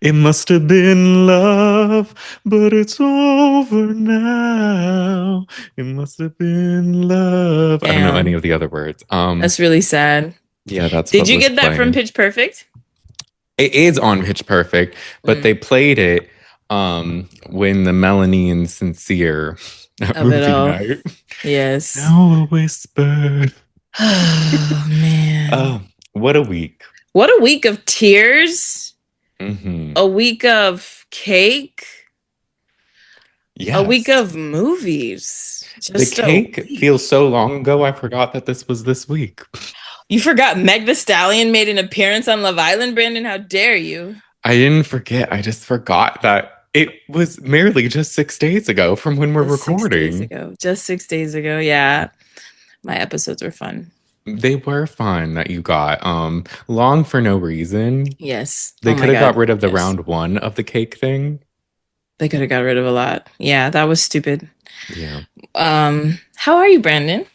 It must have been love, but it's over now. It must have been love. I don't know any Damn, of the other words. that's really sad. Yeah, that's Did what you was get that from playing. Pitch Perfect? It is on Pitch Perfect, but Mm, they played it when the Melanie and Sincere at of it movie all. night. Yes. Now a whisper. Oh, man. Oh, what a week. What a week of tears, Hmm. a week of cake, a week Yes. of movies. The Just a cake week. feels so long ago, I forgot that this was this week. You forgot Meg the Stallion made an appearance on Love Island, Brandon. How dare you? I didn't forget. I just forgot that it was merely just 6 days ago from when we're Just 6 days recording. ago. Just 6 days ago. Yeah. My episodes were fun. They were fun that you got. Long for no reason. Yes. They Oh my could have got God. rid of the Yes. round one of the cake thing. They could have got rid of a lot. Yeah, that was stupid. Yeah. How are you, Brandon?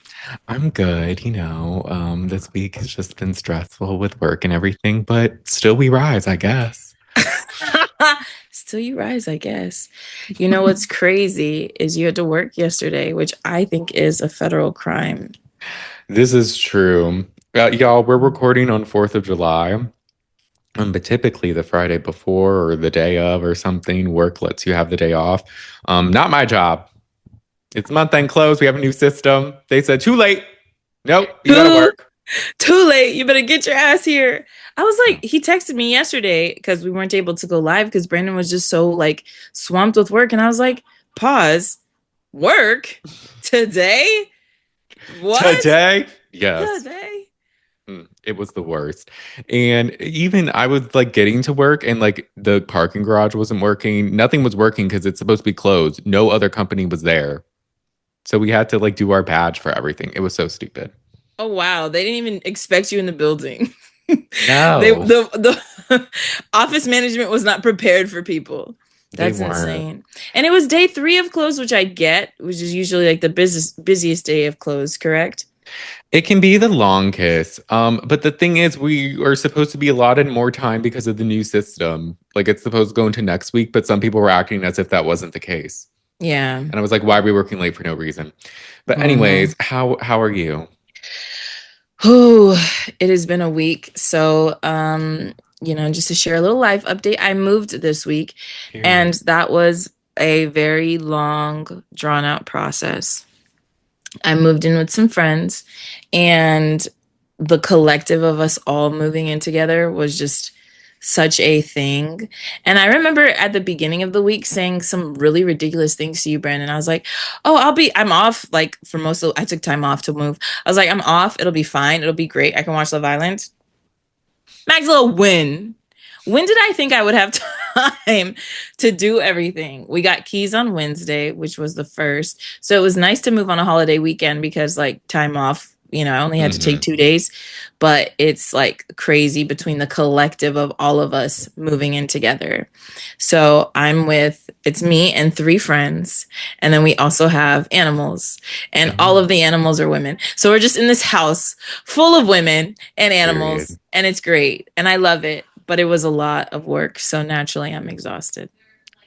I'm good, you know. This week has just been stressful with work and everything, but still we rise, I guess. Still you rise, I guess. You know what's crazy is you had to work yesterday, which I think is a federal crime. This is true. Y'all, we're recording on 4th of July. But typically the Friday before or the day of or something, work lets you have the day off. Not my job. It's month end close. We have a new system. They said, too late. Nope, you gotta Too, work. too late. You better get your ass here. I was Yeah. like, he texted me yesterday because we weren't able to go live because Brandon was just so like swamped with work. And I was like, pause, work today? What? Today? Yes. Today? It was the worst. And even I was like getting to work and like the parking garage wasn't working. Nothing was working because it's supposed to be closed. No other company was there. So we had to like do our badge for everything. It was so stupid. Oh wow, they didn't even expect you in the building. No, The office management was not prepared for people. they That's weren't. insane. And it was day 3 of close, which I get, which is usually like the busiest day of close, correct? It can be the long kiss. But the thing is, we are supposed to be allotted more time because of the new system. Like it's supposed to go into next week, but some people were acting as if that wasn't the case. Yeah. And I was like, why are we working late for no reason? But Mm-hmm. anyways, how are you? Whew, it has been a week. So, just to share a little life update, I moved this week, and Period. that was a very long, drawn out process. I moved in with some friends, and the collective of us all moving in together was just such a thing. And I remember at the beginning of the week saying some really ridiculous things to you, Brandon. I was like, "Oh, I'm off like for most of I took time off to move. I was like, I'm off. It'll be fine. It'll be great. I can watch Love Island." Maxwell, when? When did I think I would have time to do everything? We got keys on Wednesday, which was the first. So it was nice to move on a holiday weekend because, like, time off, I only had to take Hmm. 2 days. But it's like crazy between the collective of all of us moving in together. So it's me and 3 friends. And then we also have animals, and all Oh, of the animals are women. So we're just in this house full of women and animals, period. and it's great. And I love it, but it was a lot of work. So naturally, I'm exhausted.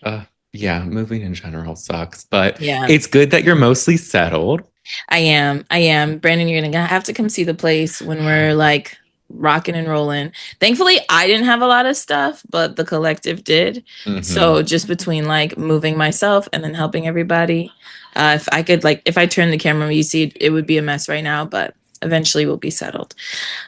Uh, yeah, moving in general sucks, but Yeah, it's good that you're mostly settled. I am. I am. Brandon, you're going to have to come see the place when we're like rocking and rolling. Thankfully, I didn't have a lot of stuff, but the collective did. Hmm. So just between like moving myself and then helping everybody, if I could, like, if I turn the camera, you see it would be a mess right now, but eventually we'll be settled.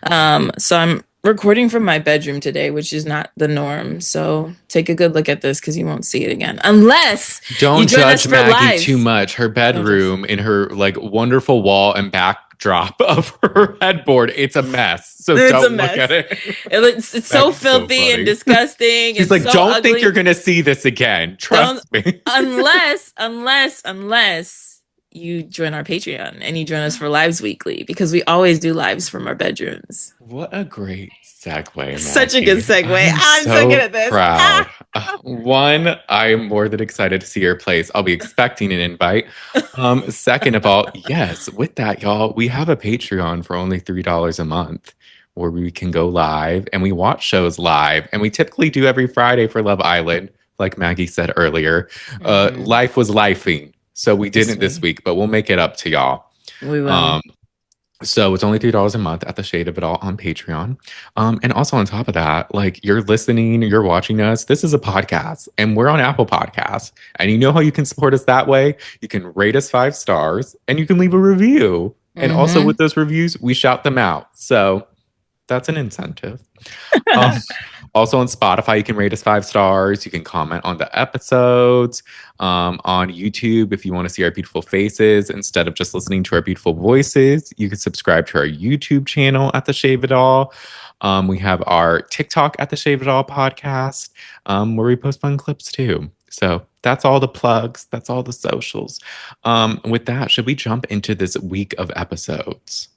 So I'm recording from my bedroom today, which is not the norm. So take a good look at this because you won't see it again unless you Don't join us judge for Maggie too lives. much. Her Don't just bedroom in her like wonderful wall and backdrop of her headboard, it's a mess. So It's a don't look at mess. it. It's so Maggie's so filthy and funny. disgusting She's and like, so don't think you're ugly. gonna see this again. Don't Trust me. unless you join our Patreon and you join us for lives weekly because we always do lives from our bedrooms. What a great segue, Such a good Maggie. I segue. am I'm so good so at this. proud. One, I am more than excited to see your place. I'll be expecting an invite. Second of all, yes, with that, y'all, we have a Patreon for only $3 a month. where we can go live and we watch shows live. And we typically do every Friday for Love Island, like Maggie said earlier. Mm-hmm. Life was lifing, so we This didn't this way. week, but we'll make it up to y'all. We will. Um, so it's only $3 a month at the Shade of It All on Patreon. And also on top of that, like you're listening, you're watching us. This is a podcast and we're on Apple Podcasts. And you know how you can support us that way? You can rate us 5 stars and you can leave a review. And also Mm-hmm. with those reviews, we shout them out. So that's an incentive. Um, also on Spotify, you can rate us 5 stars. You can comment on the episodes. On YouTube, if you want to see our beautiful faces instead of just listening to our beautiful voices, you can subscribe to our YouTube channel at The Shave It All. We have our TikTok at The Shave It All podcast, where we post fun clips too. So that's all the plugs. That's all the socials. With that, should we jump into this week of episodes?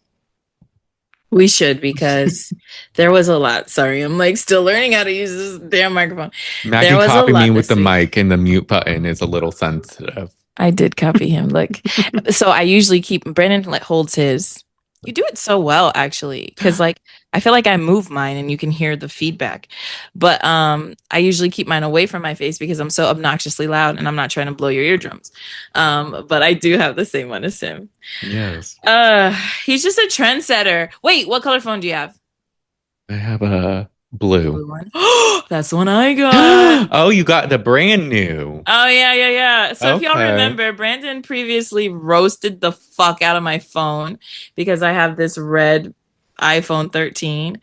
We should because there was a lot. Sorry, I'm like still learning how to use this damn microphone. There Maggie was a copied me lot with this the week. mic, and the mute button is a little sensitive. I did copy him. Look, so I usually keep Brandon like holds his. You do it so well, actually, because like I feel like I move mine and you can hear the feedback. But I usually keep mine away from my face because I'm so obnoxiously loud and I'm not trying to blow your eardrums. But I do have the same one as him. Yes. Uh, he's just a trendsetter. Wait, what color phone do you have? I have a The blue. blue one. That's the one I got. Oh, you got the brand new. Oh yeah. So if y'all Okay. remember, Brandon previously roasted the fuck out of my phone because I have this red iPhone 13.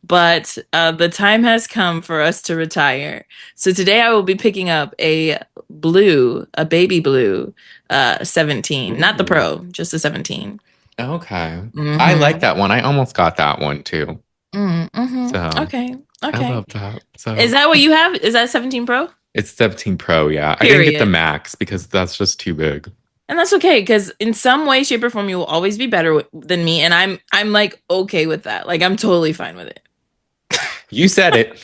But the time has come for us to retire. So today I will be picking up a baby blue 17. Not the Ooh. Pro, just a 17. Okay. I like Mm-hmm. that one. I almost got that one too. Mm-hmm. So Okay. I Okay. love that. Is So that what you have? Is that 17 Pro? it's 17 Pro. Yeah. I didn't get the Period. max because that's just too big. And that's okay because in some way, shape, or form, you will always be better than me, and I'm like okay with that. Like I'm totally fine with it. You said it.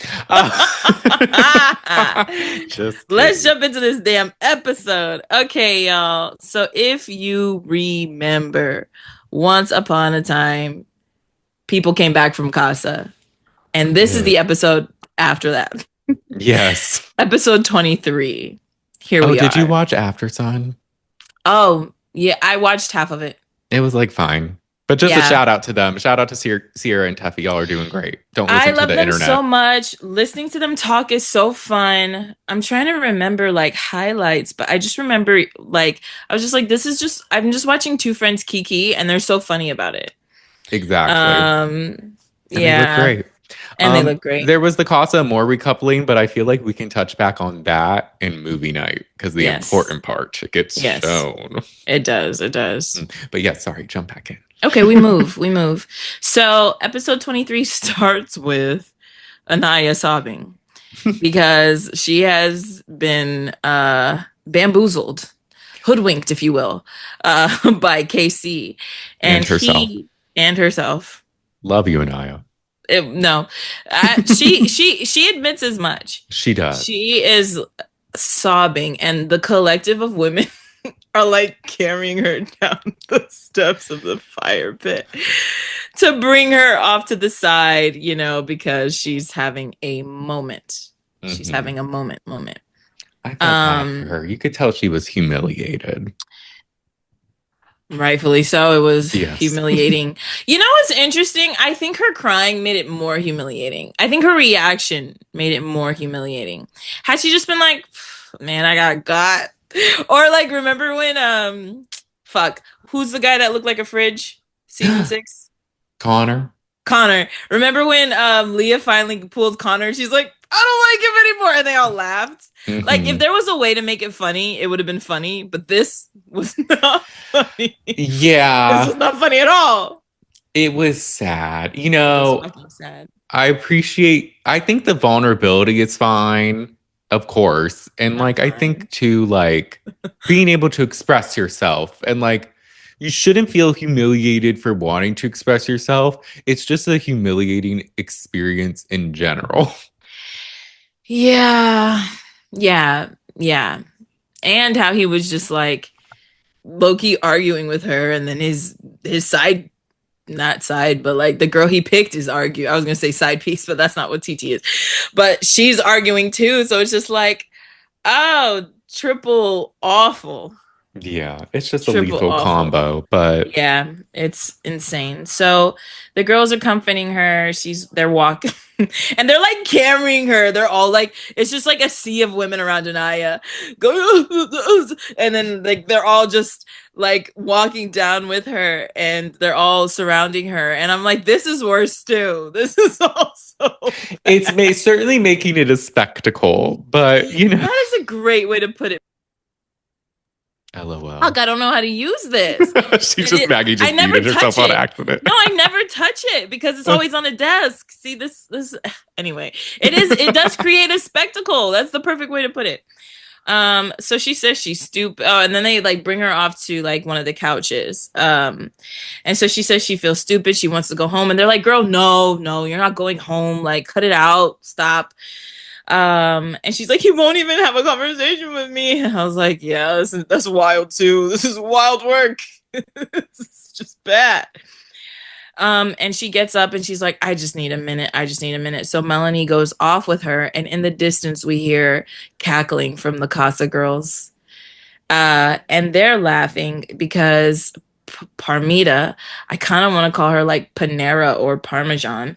Just Let's kidding. jump into this damn episode. Okay, y'all. So if you remember, once upon a time, people came back from Casa, and this is Yeah. the episode after that, Yes. episode 23. Here Oh, we did you are. watch Aftersun? Oh yeah, I watched half of it. It was like fine. But just a Yeah. shout out to them. Shout out to Sierra and Teffy. Y'all are doing great. Don't I listen to love the them so internet. much. Listening to them talk is so fun. I'm trying to remember like highlights, but I just remember like I was just like, this is just I'm just watching two friends kiki and they're so funny about it. Exactly. Um And they look yeah, great. and they look great. There was the Casa Amor recoupling, but I feel like we can touch back on that in movie night because the Yes. important part gets Yes. shown. It does. It does. But yeah, sorry, jump back in. Okay, we move. We move. So, episode 23 starts with Anaya sobbing because she has been bamboozled, hoodwinked, if you will, by KC, And and herself. he and herself. Love you, Anaya. No, she admits as much. She does. She is sobbing, and the collective of women are like carrying her down the steps of the fire pit to bring her off to the side, you know, because she's having a moment. She's having a moment. I felt bad for her. You could tell she was humiliated. Rightfully so. It was Yes. humiliating. You know what's interesting? I think her crying made it more humiliating. I think her reaction made it more humiliating. Had she just been like, man, I got. Or like, remember when fuck, who's the guy that looked like a fridge? Season 6? Connor. Remember when Leah finally pulled Connor? She's like, I don't like him anymore. And they all laughed. Like, if there was a way to make it funny, it would have been funny. But this was not funny. Yeah. This was not funny at all. It was sad. You It know, was fucking sad. I think the vulnerability is fine, of course. And Not like, I fine. think too, like being able to express yourself and like, you shouldn't feel humiliated for wanting to express yourself. It's just a humiliating experience in general. Yeah. And how he was just like low-key arguing with her, and then his side not side, but like the girl he picked is arguing. I was gonna say side piece, but that's not what TT is. But she's arguing too, so it's just like, oh, triple awful. Yeah, it's just a Triple lethal awful. combo, but Yeah, it's insane. So the girls are comforting her. They're walking and they're like carrying her. They're all like, it's just like a sea of women around Anaya. Go and then like they're all just like walking down with her and they're all surrounding her. And I'm like, this is worse too. This is also certainly making it a spectacle, but that is a great way to put it. LOL. Fuck, I don't know how to use this. Maggie I just never muted touch herself on it. accident. No, I never touch it because it's always on a desk. See this anyway. It does create a spectacle. That's the perfect way to put it. So she says she's stupid. Oh, and then they like bring her off to like one of the couches. And so she says she feels stupid. She wants to go home. And they're like, girl, no, you're not going home. Like, cut it out. Stop. And she's like, he won't even have a conversation with me. And I was like, yeah, that's wild too. This is wild work. This is just bad. And she gets up and she's like, I just need a minute. I just need a minute. So Melanie goes off with her, and in the distance we hear cackling from the Casa girls. And they're laughing because Parmita, I kind of want to call her like Panera or Parmesan.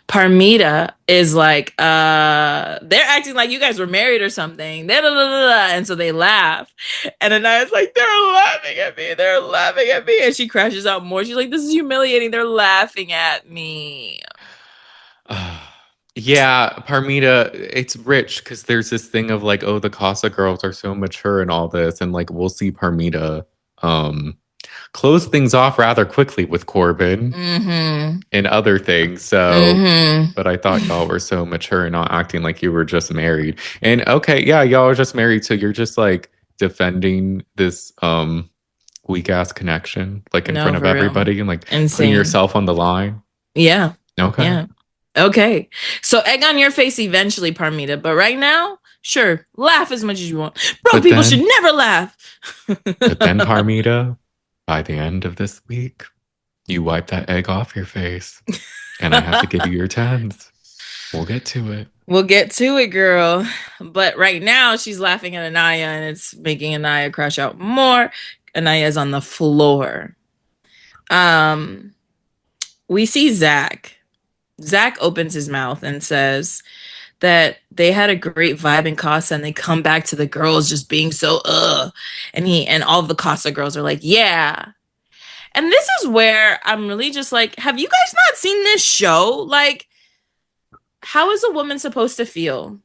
Parmita is like, they're acting like you guys were married or something. Da, da, da, da, da. And so they laugh. And Anaya's like, they're laughing at me. They're laughing at me. And she crashes out more. She's like, this is humiliating. They're laughing at me. Yeah, Parmita, it's rich because there's this thing of like, oh, the Casa girls are so mature and all this, and like we'll see Parmita close things off rather quickly with Corbin and other things. So, but I thought y'all were so mature and not acting like you were just married. And okay, yeah, y'all are just married, so you're just like defending this weak ass connection like in No, front of for real. everybody and like putting Insane. yourself on the line. Yeah. Okay. Yeah. Okay. So egg on your face eventually, Parmita. But right now, sure, laugh as much as you want. Bro, But people then- should never laugh. But then, Parmita, by the end of this week, you wipe that egg off your face. And I have to give you your tens. We'll get to it. We'll get to it, girl. But right now, she's laughing at Anaya, and it's making Anaya crash out more. Anaya's on the floor. We see Zach. Zach opens his mouth and says that they had a great vibe in Casa, and they come back to the girls just being so and all of the Casa girls are like, yeah. And this is where I'm really just like, have you guys not seen this show? Like, how is a woman supposed to feel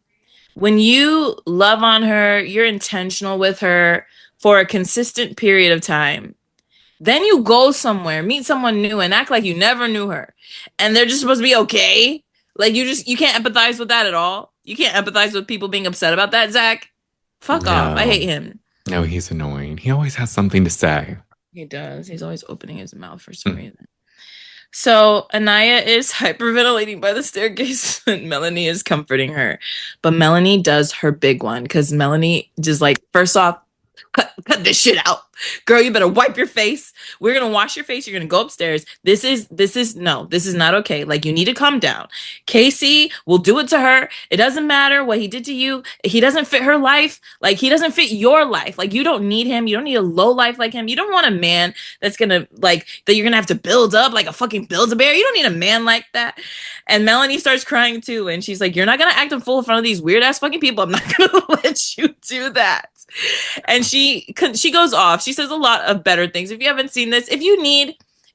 when you love on her, you're intentional with her for a consistent period of time? Then you go somewhere, meet someone new, and act like you never knew her. And they're just supposed to be okay. Like you can't empathize with that at all. You can't empathize with people being upset about that, Zach. Fuck off. I hate him. No, he's annoying. He always has something to say. He does. He's always opening his mouth for some reason. So Anaya is hyperventilating by the staircase and Melanie is comforting her. But Melanie does her big one because Melanie just like, first off, cut this shit out. Girl, you better wipe your face. We're going to wash your face. You're going to go upstairs. This is not okay. Like, you need to calm down. Casey will do it to her. It doesn't matter what he did to you. He doesn't fit her life. Like, he doesn't fit your life. Like, you don't need him. You don't need a low life like him. You don't want a man that's going to, like, that you're going to have to build up like a fucking Build-A-Bear. You don't need a man like that. And Melanie starts crying too. And she's like, you're not going to act a fool in front of these weird ass fucking people. I'm not going to let you do that. And she goes off. She says a lot of better things. If you haven't seen this, if you're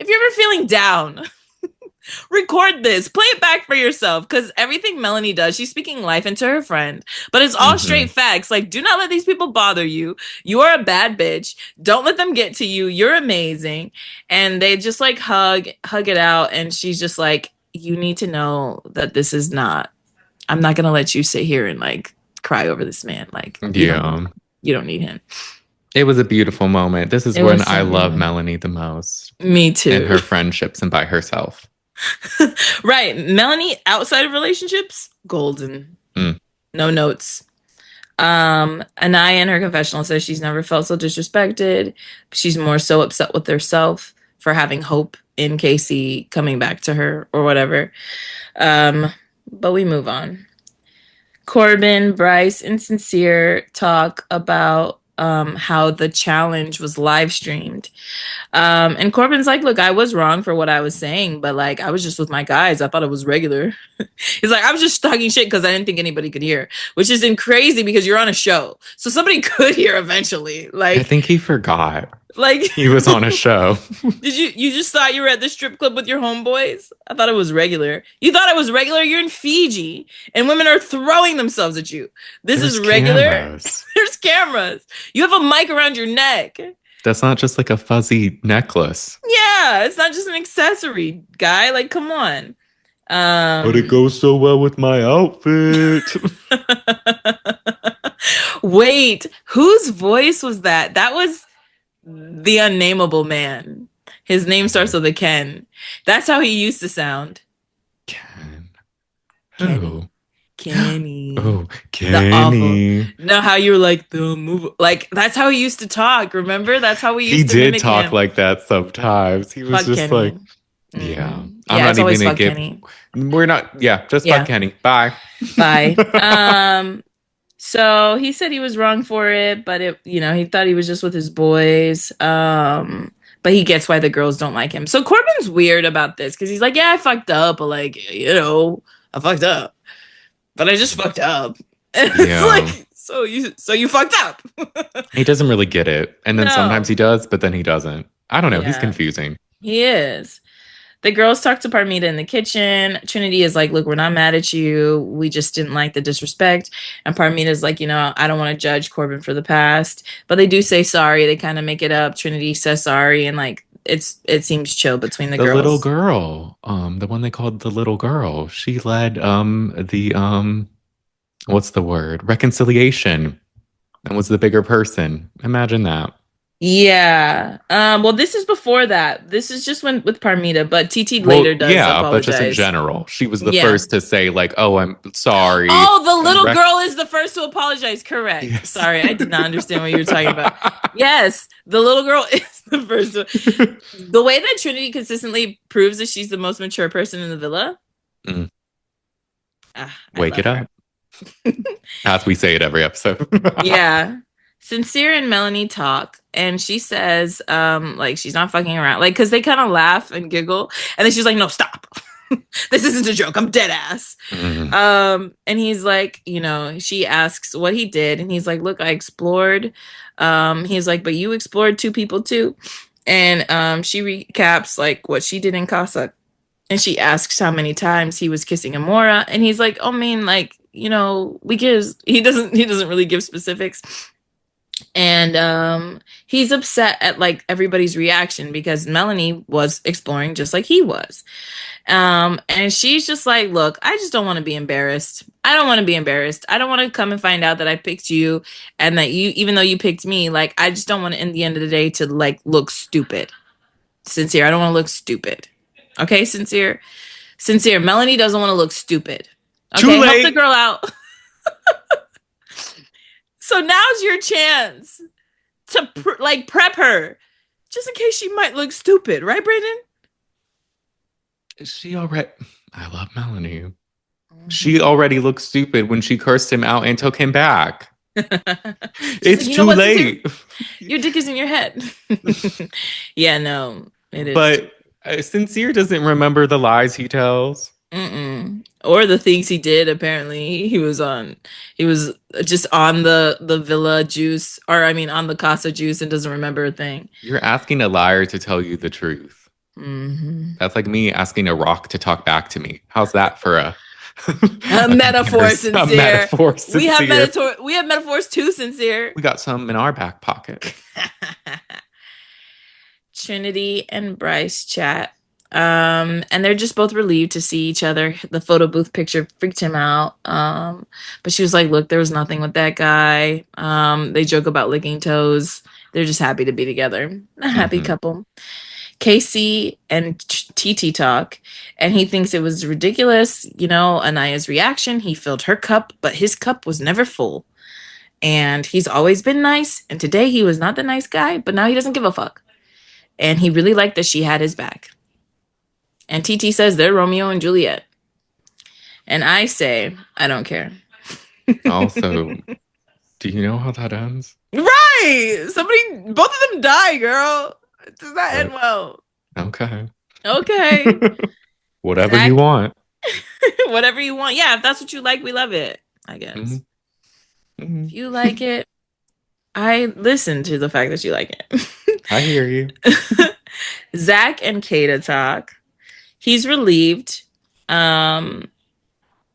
ever feeling down, record this, play it back for yourself. Because everything Melanie does, she's speaking life into her friend, but it's all straight facts. Like, do not let these people bother you. You are a bad bitch. Don't let them get to you. You're amazing. And they just like hug it out. And she's just like, you need to know that this is not, I'm not going to let you sit here and like cry over this man. Like, you don't need him. It was a beautiful moment. This is when I love Melanie the most. Me too. And her friendships and by herself. Right. Melanie, outside of relationships, golden. No notes. Anaya in her confessional says she's never felt so disrespected. She's more so upset with herself for having hope in Casey coming back to her or whatever. Um, but we move on. Corbin, Bryce, and Sincere talk about how the challenge was live streamed. And Corbin's like, look, I was wrong for what I was saying, but like, I was just with my guys. I thought it was regular. He's like, I was just talking shit because I didn't think anybody could hear, which isn't crazy because you're on a show. So somebody could hear eventually. I think he forgot Like, he was on a show. you just thought you were at the strip club with your homeboys? I thought it was regular. You thought it was regular? You're in Fiji and women are throwing themselves at you. This There's is regular. cameras. There's cameras. You have a mic around your neck. That's not just like a fuzzy necklace. Yeah, it's not just an accessory, guy. Like, come on. But it goes so well with my outfit. Wait, whose voice was that? That was the unnameable man. His name starts with a Ken. That's how he used to sound. Ken. Kenny. Who? Kenny. Oh, The awful. Kenny. No, how you were like the move. Like that's how he used to talk. Remember? That's how we He used to did mimic talk him. like that sometimes. He was Fuck just Kenny. like, Mhm. yeah. Yeah, I'm it's not always even fuck gonna give. Kenny. We're not. Yeah, just Yeah. fuck Kenny. Bye. Bye. So he said he was wrong for it, but he thought he was just with his boys. But he gets why the girls don't like him. So Corbin's weird about this because he's like, yeah, I fucked up, but like, I fucked up. But I just fucked up. And Yeah. it's like, so you fucked up. He doesn't really get it. And then No. sometimes he does, but then he doesn't. I don't know. He's Yeah. confusing. He is. The girls talk to Parmita in the kitchen. Trinity is like, look, we're not mad at you. We just didn't like the disrespect. And Parmita's like, I don't want to judge Corbin for the past. But they do say sorry. They kind of make it up. Trinity says sorry. And like, it seems chill between the girls. Little girl, the one they called the little girl, she led the what's the word? Reconciliation and was the bigger person. Imagine that. Yeah. Well, this is before that. This is just with Parmita, but TT later does apologize. But just in general, she was the Yeah. first to say like, "Oh, I'm sorry." Oh, the little girl is the first to apologize. Correct. Yes. Sorry, I did not understand what you were talking about. Yes, the little girl is the first to. The way that Trinity consistently proves that she's the most mature person in the villa. Mm. I Wake love it her. up. As we say it every episode. Yeah. Sincere and Melanie talk, and she says, like she's not fucking around, like because they kind of laugh and giggle, and then she's like, "No, stop! This isn't a joke. I'm dead ass." Mm. And he's like, she asks what he did, and he's like, "Look, I explored." He's like, "But you explored two people too," and she recaps like what she did in Casa, and she asks how many times he was kissing Amora, and he's like, "Oh, I mean, like, we give." He doesn't really give specifics. And he's upset at like everybody's reaction because Melanie was exploring just like he was. And she's just like, look, I just don't want to be embarrassed. I don't want to be embarrassed. I don't want to come and find out that I picked you and that you, even though you picked me, like, I just don't want to, in the end of the day, to like look stupid. Sincere, I don't want to look stupid. Okay, Sincere? Sincere, Melanie doesn't want to look stupid. Okay, Too late. help the girl out. So now's your chance to prep her, just in case she might look stupid, right, Brandon? She already. I love Melanie. Mm-hmm. She already looked stupid when she cursed him out and took him back. It's like, too late. Your dick is in your head. Yeah, no, it is. But Sincere doesn't remember the lies he tells. Or the things he did. Apparently he was just on the villa juice, or I mean on the Casa juice, and doesn't remember a thing. You're asking a liar to tell you the truth. Mm-hmm. That's like me asking a rock to talk back to me. How's that for a metaphor, Sincere? A metaphor, Sincere. We have metaphors too, Sincere. We got some in our back pocket. Trinity and Bryce chat. And they're just both relieved to see each other. The photo booth picture freaked him out. But she was like, look, there was nothing with that guy. They joke about licking toes. They're just happy to be together. A happy couple. Casey and TT talk, and he thinks it was ridiculous, Anaya's reaction. He filled her cup, but his cup was never full. And he's always been nice, and today he was not the nice guy, but now he doesn't give a fuck. And he really liked that she had his back. And TT says they're Romeo and Juliet. And I say, I don't care. Also, do you know how that ends? Right. Somebody, both of them die, girl. It does not end But well. okay. Okay. Whatever you Zach, want. whatever you want. Yeah, if that's what you like, we love it, I guess. Mhm. If Mhm. you like it, I listen to the fact that you like I hear you. it. Zach and Kata talk. He's relieved. Um,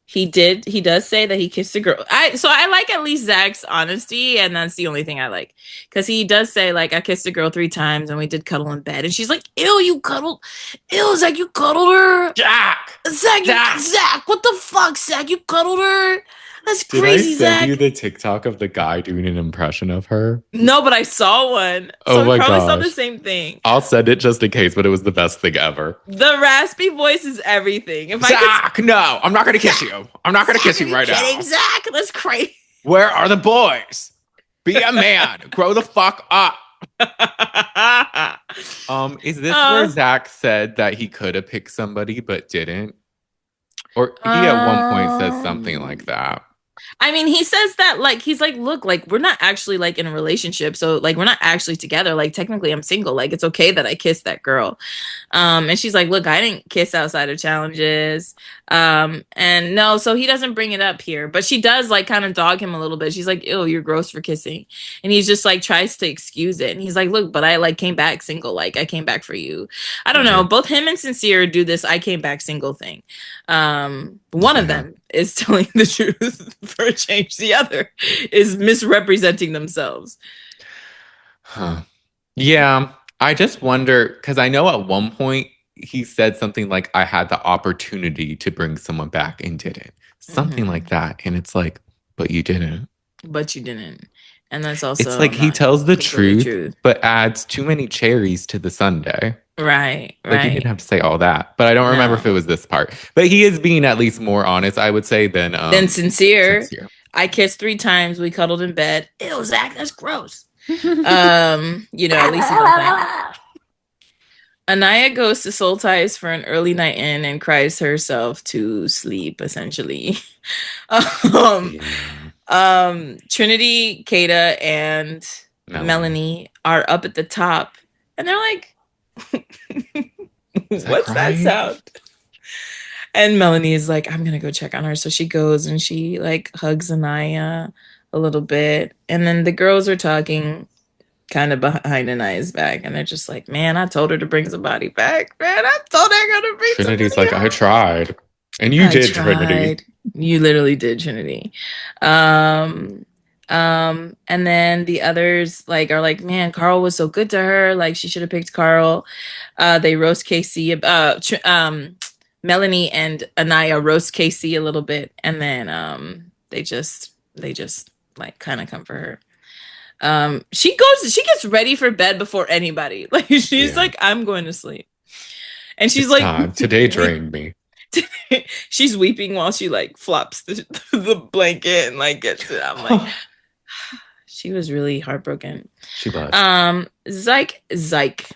he does say that he kissed a girl. I like at least Zach's honesty, and that's the only thing I like. Because he does say, like, I kissed a girl 3 times and we did cuddle in bed. And she's like, ew, you cuddled, ew, Zach, you cuddled her. Jack! Jack! Zach, what the fuck, Zach? You cuddled her? That's Did I crazy, send you Zach. the TikTok of the guy doing an impression of her? No, but I saw one. So Oh we my probably saw the gosh. same thing. I'll send it just in case, but it was the best thing ever. The raspy voice is everything. If I could. Zach, no, I'm not gonna kiss you. I'm not gonna kiss Zach, are you you right kidding, now. Zach? That's crazy. Where are the boys? Be a man. Grow the fuck up. Is this where uh, Zach said that he could have picked somebody but didn't? Or he at one point says something like um, that. I mean, he says that like he's like, look, like we're not actually like in a relationship, so like we're not actually together. Like technically, I'm single. Like it's okay that I kissed that girl. And she's like, look, I didn't kiss outside of challenges. And no, so he doesn't bring it up here, but she does like kind of dog him a little bit. She's like, ew, you're gross for kissing. And he's just like tries to excuse it. And he's like, look, but I like came back single. Like I came back for you. I don't know. Mhm. Both him and Sincere do this I came back single thing. One of Yeah. them is telling the truth for a change. The other is misrepresenting themselves. Huh. Yeah. I just wonder because I know at one point he said something like, I had the opportunity to bring someone back and didn't. Something Hmm. like that. And it's like, but you didn't. But you didn't. And that's It's also like he not tells the completely truth, true. but adds too many cherries to the sundae. Right, Like he didn't right. have to say all that, but I don't remember if it No. was this part. But he is being at least more honest, I would say, than Then Sincere, sincere. I kissed 3 times. We cuddled in bed. Ew, Zach, that's gross. At least he don't think. Anaya goes to Soul Ties for an early night in and cries herself to sleep, essentially. um, Yeah. Trinity, Kata, and Melanie. Melanie are up at the top, and they're like, Is that "What's that crying? sound?" And Melanie is like, "I'm gonna go check on her." So she goes and she like hugs Anaya a little bit, and then the girls are talking kind of behind Anaya's back, and they're just like, "Man, I told her to bring somebody back. Man, I told her I'm gonna bring Trinity's somebody like, I out. tried. And you I did, Trinity. tried. You literally did, Trinity." Um, and then the others like are like, "Man, Carl was so good to her. Like she should have picked Carl." They roast Casey. Melanie and Anaya roast Casey a little bit, and then they just like kind of come for her. She gets ready for bed before anybody. Like she's Yeah. like, I'm going to sleep. And she's It's like time. Today weep drained me. she's weeping while she like flops the blanket and like gets it. I'm like, she was really heartbroken. She was. Zyke, Psych.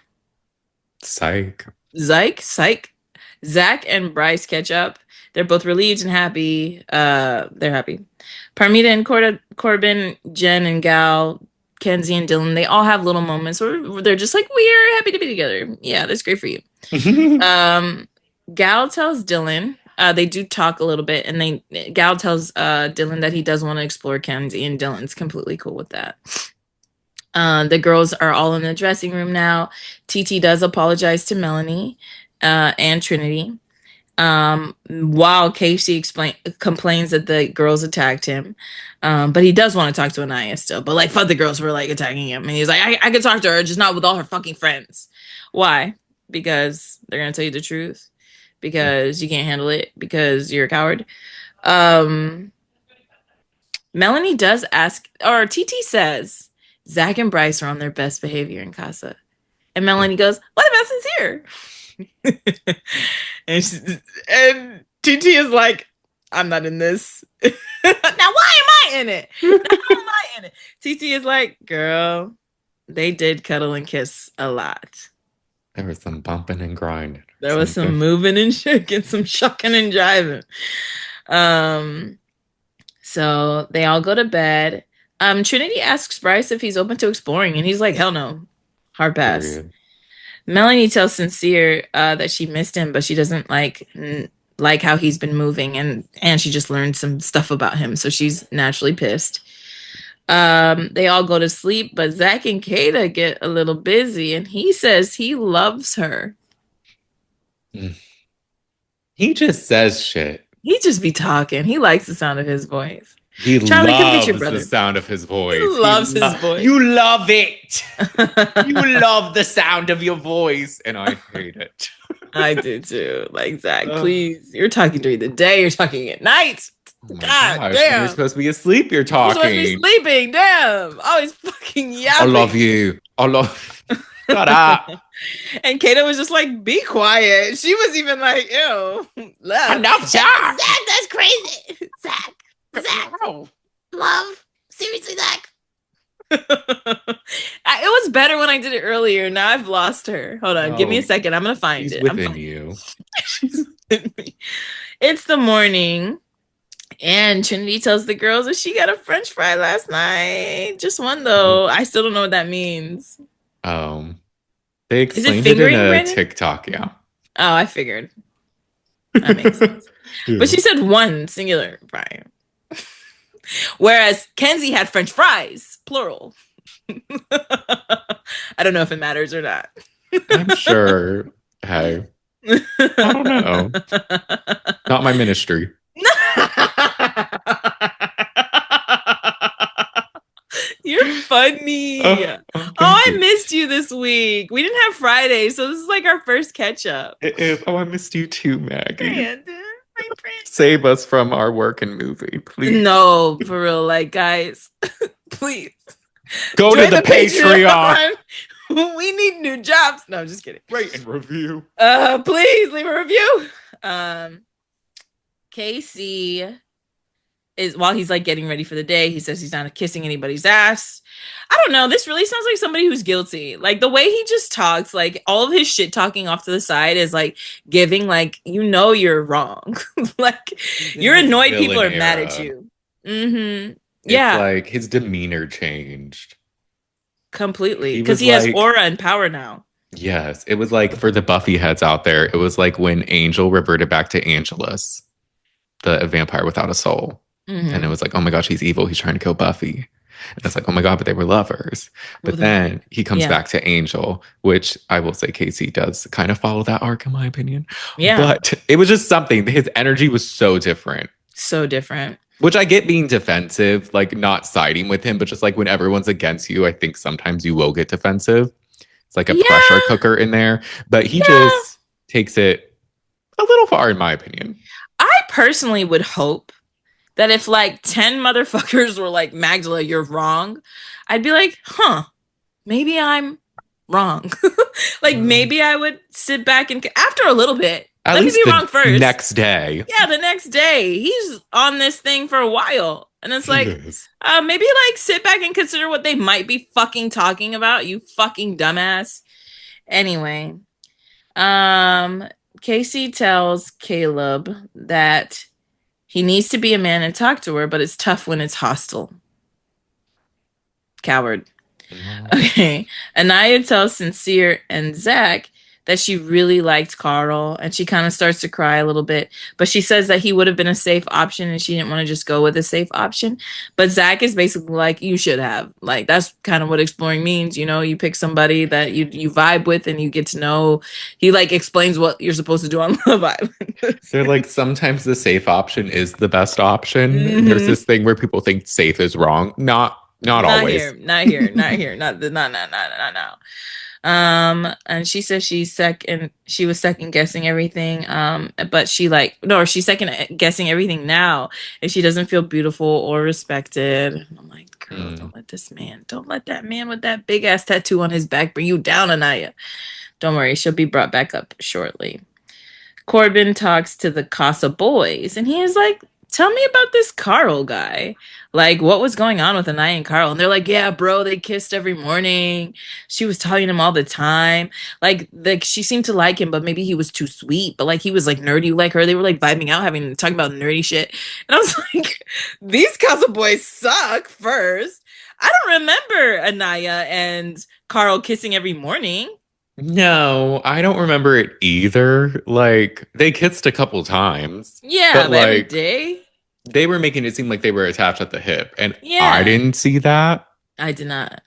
Psych. Zach and Bryce catch up. They're both relieved and happy. They're happy. Parmita and Corbin, Jen and Gal, Kenzie and Dylan, they all have little moments where they're just like, we're happy to be together. Yeah, that's great for you. Um, Gal tells Dylan, they do talk a little bit, and Gal tells Dylan that he does want to explore Kenzie, and Dylan's completely cool with that. The girls are all in the dressing room now. TT does apologize to Melanie and Trinity. While Casey complains that the girls attacked him. But he does want to talk to Anaya still. But like, fuck the girls for like attacking him. And he's like, I could talk to her, just not with all her fucking friends. Why? Because they're gonna tell you the truth. Because you can't handle it. Because you're a coward. Um, Melanie does ask, or TT says, Zach and Bryce are on their best behavior in Casa. And Melanie goes, what about Sincere? and TT is like, I'm not in this. Now, why am I in it? Now, how am I in it? TT is like, girl, they did cuddle and kiss a lot. There was some bumping and grinding or There was some something. moving and shaking, some shucking and jiving. Um, so they all go to bed. Trinity asks Bryce if he's open to exploring, and he's like, hell no. Hard pass. Period. Melanie tells Sincere that she missed him, but she doesn't like how he's been moving, and she just learned some stuff about him, so she's naturally pissed. They all go to sleep, but Zach and Kata get a little busy, and he says he loves her. Mm. He just says shit. He just be talking. He likes the sound of his voice. He Charlie, come get your loves the brother. sound of his He voice. loves his voice. You love it. You love the sound of your voice, and I hate it. I do too. Like, Zach, Oh please. You're talking during the day. You're talking at night. my God gosh, when you're damn. supposed to be asleep, you're You're supposed to be talking. sleeping. Damn. Always fucking I yapping. love you. I love. Shut up. And Kata was just like, be quiet. She was even like, ew. Love. Enough talk. Zach, that's crazy. Zach. Love. Seriously, Zach. It was better when I did it earlier. Now I've lost her. Hold on. Give me a No, second. I'm going to find she's it. within you. She's within me. It's the morning. And Trinity tells the girls that she got a French fry last night. Just one, though. I still don't know what that means. They Is it explained it in fingering, a Brandon? TikTok, yeah. Oh, I figured. That makes sense. But she said one singular fry. Whereas Kenzie had French fries, plural. I don't know if it matters or not. I'm sure. Hey, I don't know. Not my ministry. You're funny. Oh, Oh, thank I you. missed you this week. We didn't have Friday, so this is like our first catch up. It is. Oh, I missed you too, Maggie. Brandon, my friend. Save us from our work and movie, please. No, for real. Like, guys, please. Go to Join the Patreon. We need new jobs. No, I'm just kidding. Rate and review. Please leave a review. Casey is while he's like getting ready for the day, he says he's not kissing anybody's ass. I don't know. This really sounds like somebody who's guilty. Like the way he just talks, like all of his shit talking off to the side is like giving like you're wrong. Like you're annoyed people are mad at you. Mm-hmm. It's Yeah, like his demeanor changed. completely. He Because was he has like, aura and power now. yes, it was like for the Buffy heads out there, it was like when Angel reverted back to Angelus, the vampire without a soul. Mm-hmm. And it was like, oh my gosh, he's evil. He's trying to kill Buffy. And it's like, oh my God, but they were lovers. But then he comes back to Angel, which I will say Casey does kind of follow that arc, in my opinion. Yeah. But it was just something. His energy was so different. So different. Which I get being defensive, like not siding with him, but just like when everyone's against you, I think sometimes you will get defensive. It's like a pressure cooker in there. But he just takes it a little far, in my opinion. I personally would hope that if like 10 motherfuckers were like, Magdala, you're wrong, I'd be like, maybe I'm wrong. Like maybe I would sit back and after a little bit, let me be wrong first. Next day. Yeah, the next day. He's on this thing for a while. And it's like, maybe like sit back and consider what they might be fucking talking about, you fucking dumbass. Anyway, Casey tells Caleb that he needs to be a man and talk to her, but it's tough when it's hostile. Coward. Okay. Anaya tells Sincere and Zach that she really liked Carl, and she kind of starts to cry a little bit, but she says that he would have been a safe option and she didn't want to just go with a safe option. But Zach is basically like, you should have. Like, that's kind of what exploring means. You know, you pick somebody that you vibe with and you get to know. He like explains what you're supposed to do on Love Island. They're like, sometimes the safe option is the best option. Mm-hmm. There's this thing where people think safe is wrong. Not always. Not here. Not now. And she says she's she was second guessing everything. But she's second guessing everything now, and she doesn't feel beautiful or respected. And I'm like, girl, don't let that man with that big ass tattoo on his back bring you down, Anaya. Don't worry, she'll be brought back up shortly. Corbin talks to the Casa boys, and he is like, tell me about this Carl guy. Like, what was going on with Anaya and Carl? And they're like, yeah, bro, they kissed every morning. She was telling him all the time. Like she seemed to like him, but maybe he was too sweet. But like he was like nerdy like her. They were like vibing out, having talking about nerdy shit. And I was like, these Casa boys suck first. I don't remember Anaya and Carl kissing every morning. No, I don't remember it either. Like, they kissed a couple times, Yeah, but but every like, day. they were making it seem like they were attached at the hip, and I Yeah, didn't see that. I did not.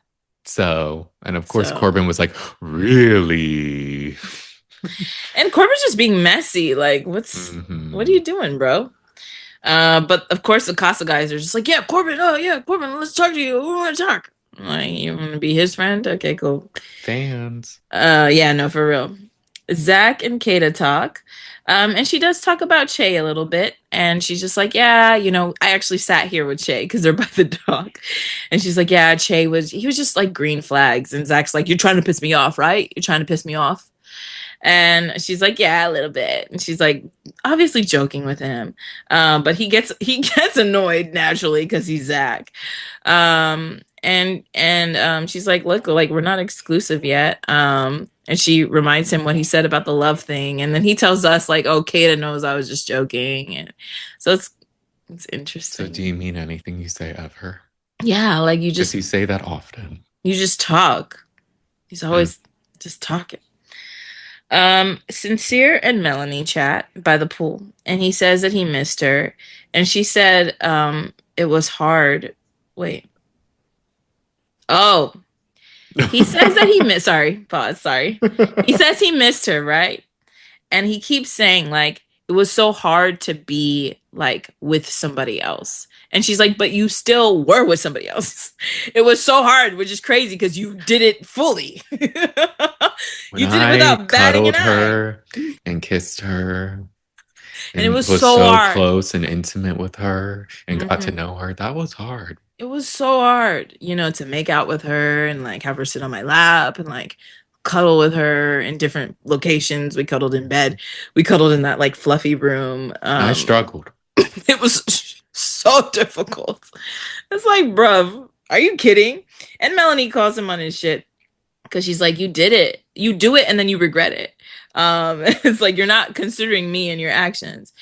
So, and of course, So, Corbin was like, really? and Corbin's just being messy. Like, what are Hmm. you doing, bro? But of course, the Casa guys are just like, yeah, Corbin. Oh, yeah, Corbin. Let's talk to you. We want to talk. I'm like, you want to be his friend? Okay, cool. Fans. Yeah, no, for real. Zach and Kata talk. And she does talk about Che a little bit. And she's just like, yeah, I actually sat here with Che because they're by the dock. And she's like, yeah, he was just like green flags. And Zach's like, you're trying to piss me off, right? You're trying to piss me off. And she's like, yeah, a little bit. And she's like, obviously joking with him. But he gets annoyed naturally because he's Zach. And she's like, look, like we're not exclusive yet. And she reminds him what he said about the love thing. And then he tells us like, oh, Kata knows I was just joking. And so it's So, do interesting. you mean anything you say ever? Yeah, like Because you say that often. you just talk. He's Mm. always just talking. Sincere and Melanie chat by the pool, and he says that he missed her, and she said, it was hard. Wait. Oh, he says that he missed. Sorry, pause. Sorry. He says he missed her, right? And he keeps saying like it was so hard to be like with somebody else. And she's like, but you still were with somebody else. It was so hard, which is crazy because you did it fully. When You did it I without batting an cuddled eye. her and kissed her And it and was was so so hard. close and intimate with her and got to Hmm. know her, that was hard. It was so hard, to make out with her and like have her sit on my lap and like cuddle with her in different locations. We cuddled in bed. We cuddled in that like fluffy room. I struggled. It was so difficult. It's like, bruv, are you kidding? And Melanie calls him on his shit because she's like, you did it. You do it and then you regret it. It's like you're not considering me and your actions.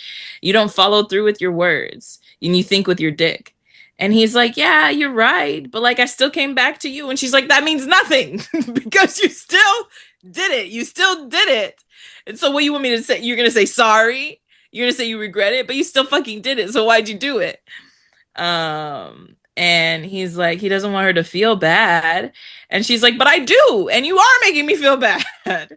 You don't follow through with your words and you think with your dick. And he's like, yeah, you're right. But like, I still came back to you. And she's like, that means nothing because you still did it. You still did it. And so, what you want me to say? You're going to say sorry. You're going to say you regret it, but you still fucking did it. So, why'd you do it? And he's like, he doesn't want her to feel bad. And she's like, but I do. And you are making me feel bad.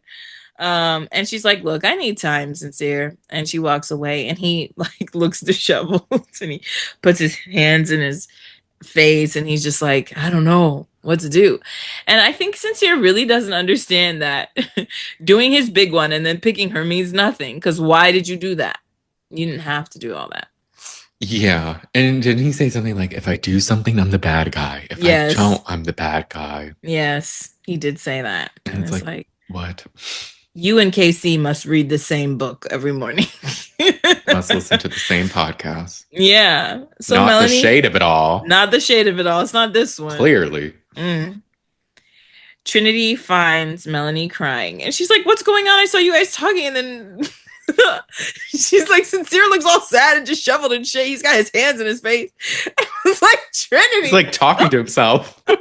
And she's like, look, I need time, Sincere. And she walks away and he like looks disheveled and he puts his hands in his face and he's just like, I don't know what to do. And I think Sincere really doesn't understand that doing his big one and then picking her means nothing. Because why did you do that? You didn't have to do all that. Yeah. And didn't he say something like, if I do something, I'm the bad guy. If I Yes. don't, I'm the bad guy. Yes, he did say that. And And it's it's like, like, what? you and KC must read the same book every morning. Must listen to the same podcast. Yeah. So Not the Melanie, shade of it all. not the shade of it all. It's not this one. Clearly. Mm. Trinity finds Melanie crying, and she's like, "What's going on? I saw you guys talking." And then she's like, "Sincere looks all sad and disheveled and shit. He's got his hands in his face." It's like He's like Trinity. talking to himself. I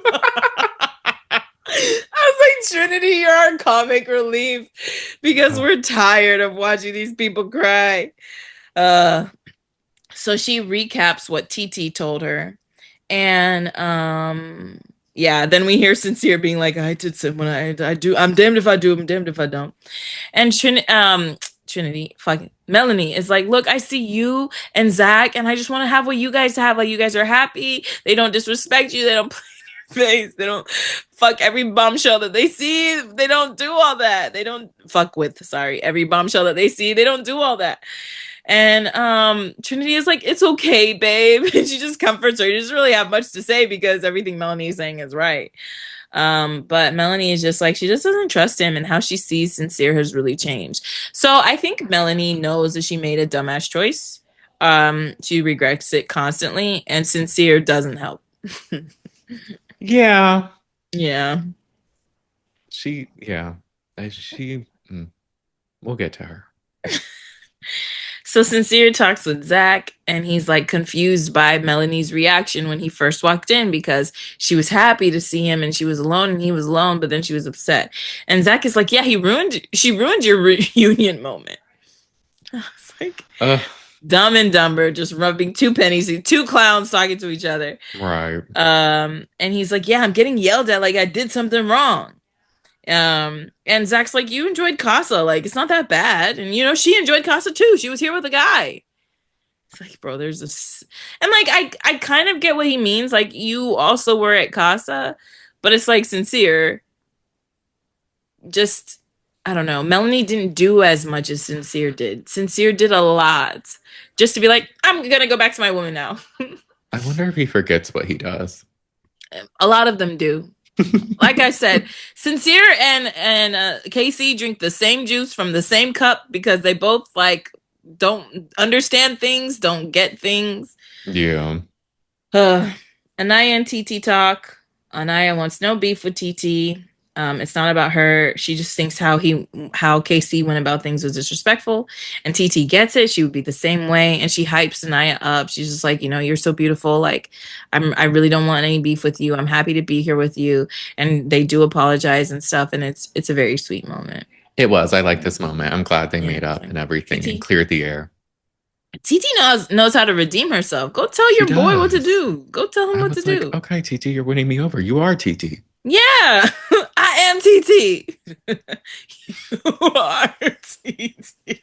was like, Trinity, you're our comic relief because Oh, we're tired of watching these people cry. Uh, so she recaps what TT told her, and yeah, then we hear Sincere being like, "I did some when I do. I'm damned if I do. I'm damned if I don't." And Trinity, fucking Melanie is like, "Look, I see you and Zach, and I just want to have what you guys have. Like, you guys are happy. They don't disrespect you. They don't play in your face. They don't fuck every bombshell that they see. They don't do all that. They don't fuck with, sorry, every bombshell that they see. They don't do all that." And Trinity is like, it's okay, babe. And she just comforts her. She doesn't really have much to say because everything Melanie is saying is right. But Melanie is just like, she just doesn't trust him, and how she sees Sincere has really changed. So I think Melanie knows that she made a dumbass choice. She regrets it constantly, and Sincere doesn't help. Yeah. Yeah. Yeah. She, we'll get to her. So Sincere talks with Zach, and he's like confused by Melanie's reaction when he first walked in because she was happy to see him and she was alone and he was alone, but then she was upset. And Zach is like, "Yeah, she ruined your reunion moment." It's like Uh, Dumb and Dumber just rubbing two pennies, two clowns talking to each other. right. And he's like, "Yeah, I'm getting yelled at like I did something wrong." And Zach's like, "You enjoyed Casa, like it's not that bad." And she enjoyed Casa too. She was here with a guy. It's like, bro, there's this, and like I kind of get what he means. Like, you also were at Casa, but it's like Sincere. Just, I don't know. Melanie didn't do as much as Sincere did. Sincere did a lot, just to be like, "I'm gonna go back to my woman now." I wonder if he forgets what he does. A lot of them do. Like I said, Sincere and Casey drink the same juice from the same cup because they both like don't understand things, don't get things. Yeah. Anaya and TT talk. Anaya wants no beef with TT. It's not about her. She just thinks how Casey went about things was disrespectful, and TT gets it. She would be the same way, and she hypes Anaya up. She's just like, "You're so beautiful. Like, I really don't want any beef with you. I'm happy to be here with you." And they do apologize and stuff, and it's a very sweet moment. It was. I like this moment. I'm glad they Yeah, made it's up like, and everything and TT cleared the air. TT knows how to redeem herself. Go tell She your boy what to does. do. Go tell him I what to was like, do. okay, TT, you're winning me over. You are TT. Yeah, I am TT. You are TT.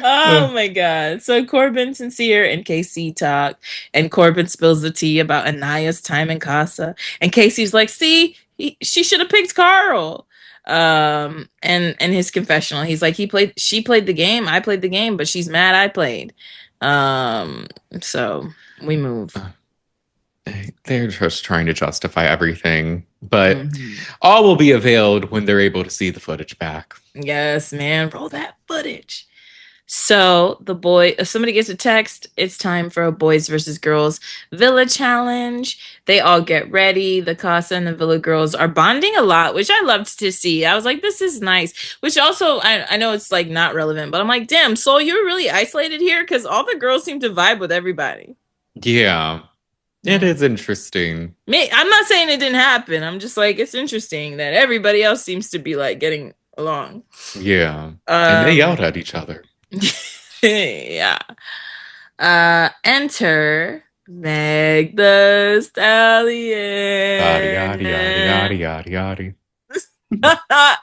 Oh my god. So Corbin, Sincere, and Casey talk, and Corbin spills the tea about Anaya's time in Casa. And Casey's like, "See, she should have picked Carl." And his confessional, he's like, she played the game, I played the game, but she's mad I played. So we move. They're just trying to justify everything, but Mhm. all will be availed when they're able to see the footage back. Yes, man, roll that footage. So if somebody gets a text, it's time for a boys versus girls Villa challenge. They all get ready. The Casa and the Villa girls are bonding a lot, which I loved to see. I was like, this is nice. Which also, I know it's like not relevant, but I'm like, damn, Soul, you're really isolated here because all the girls seem to vibe with everybody. Yeah, it Yeah. is interesting. I'm not saying it didn't happen. I'm just like, it's interesting that everybody else seems to be like getting along. Yeah, and they Um, yelled at each other. yeah. Enter Meg the Yada yada yada yada Stallion. yada yada. Uh,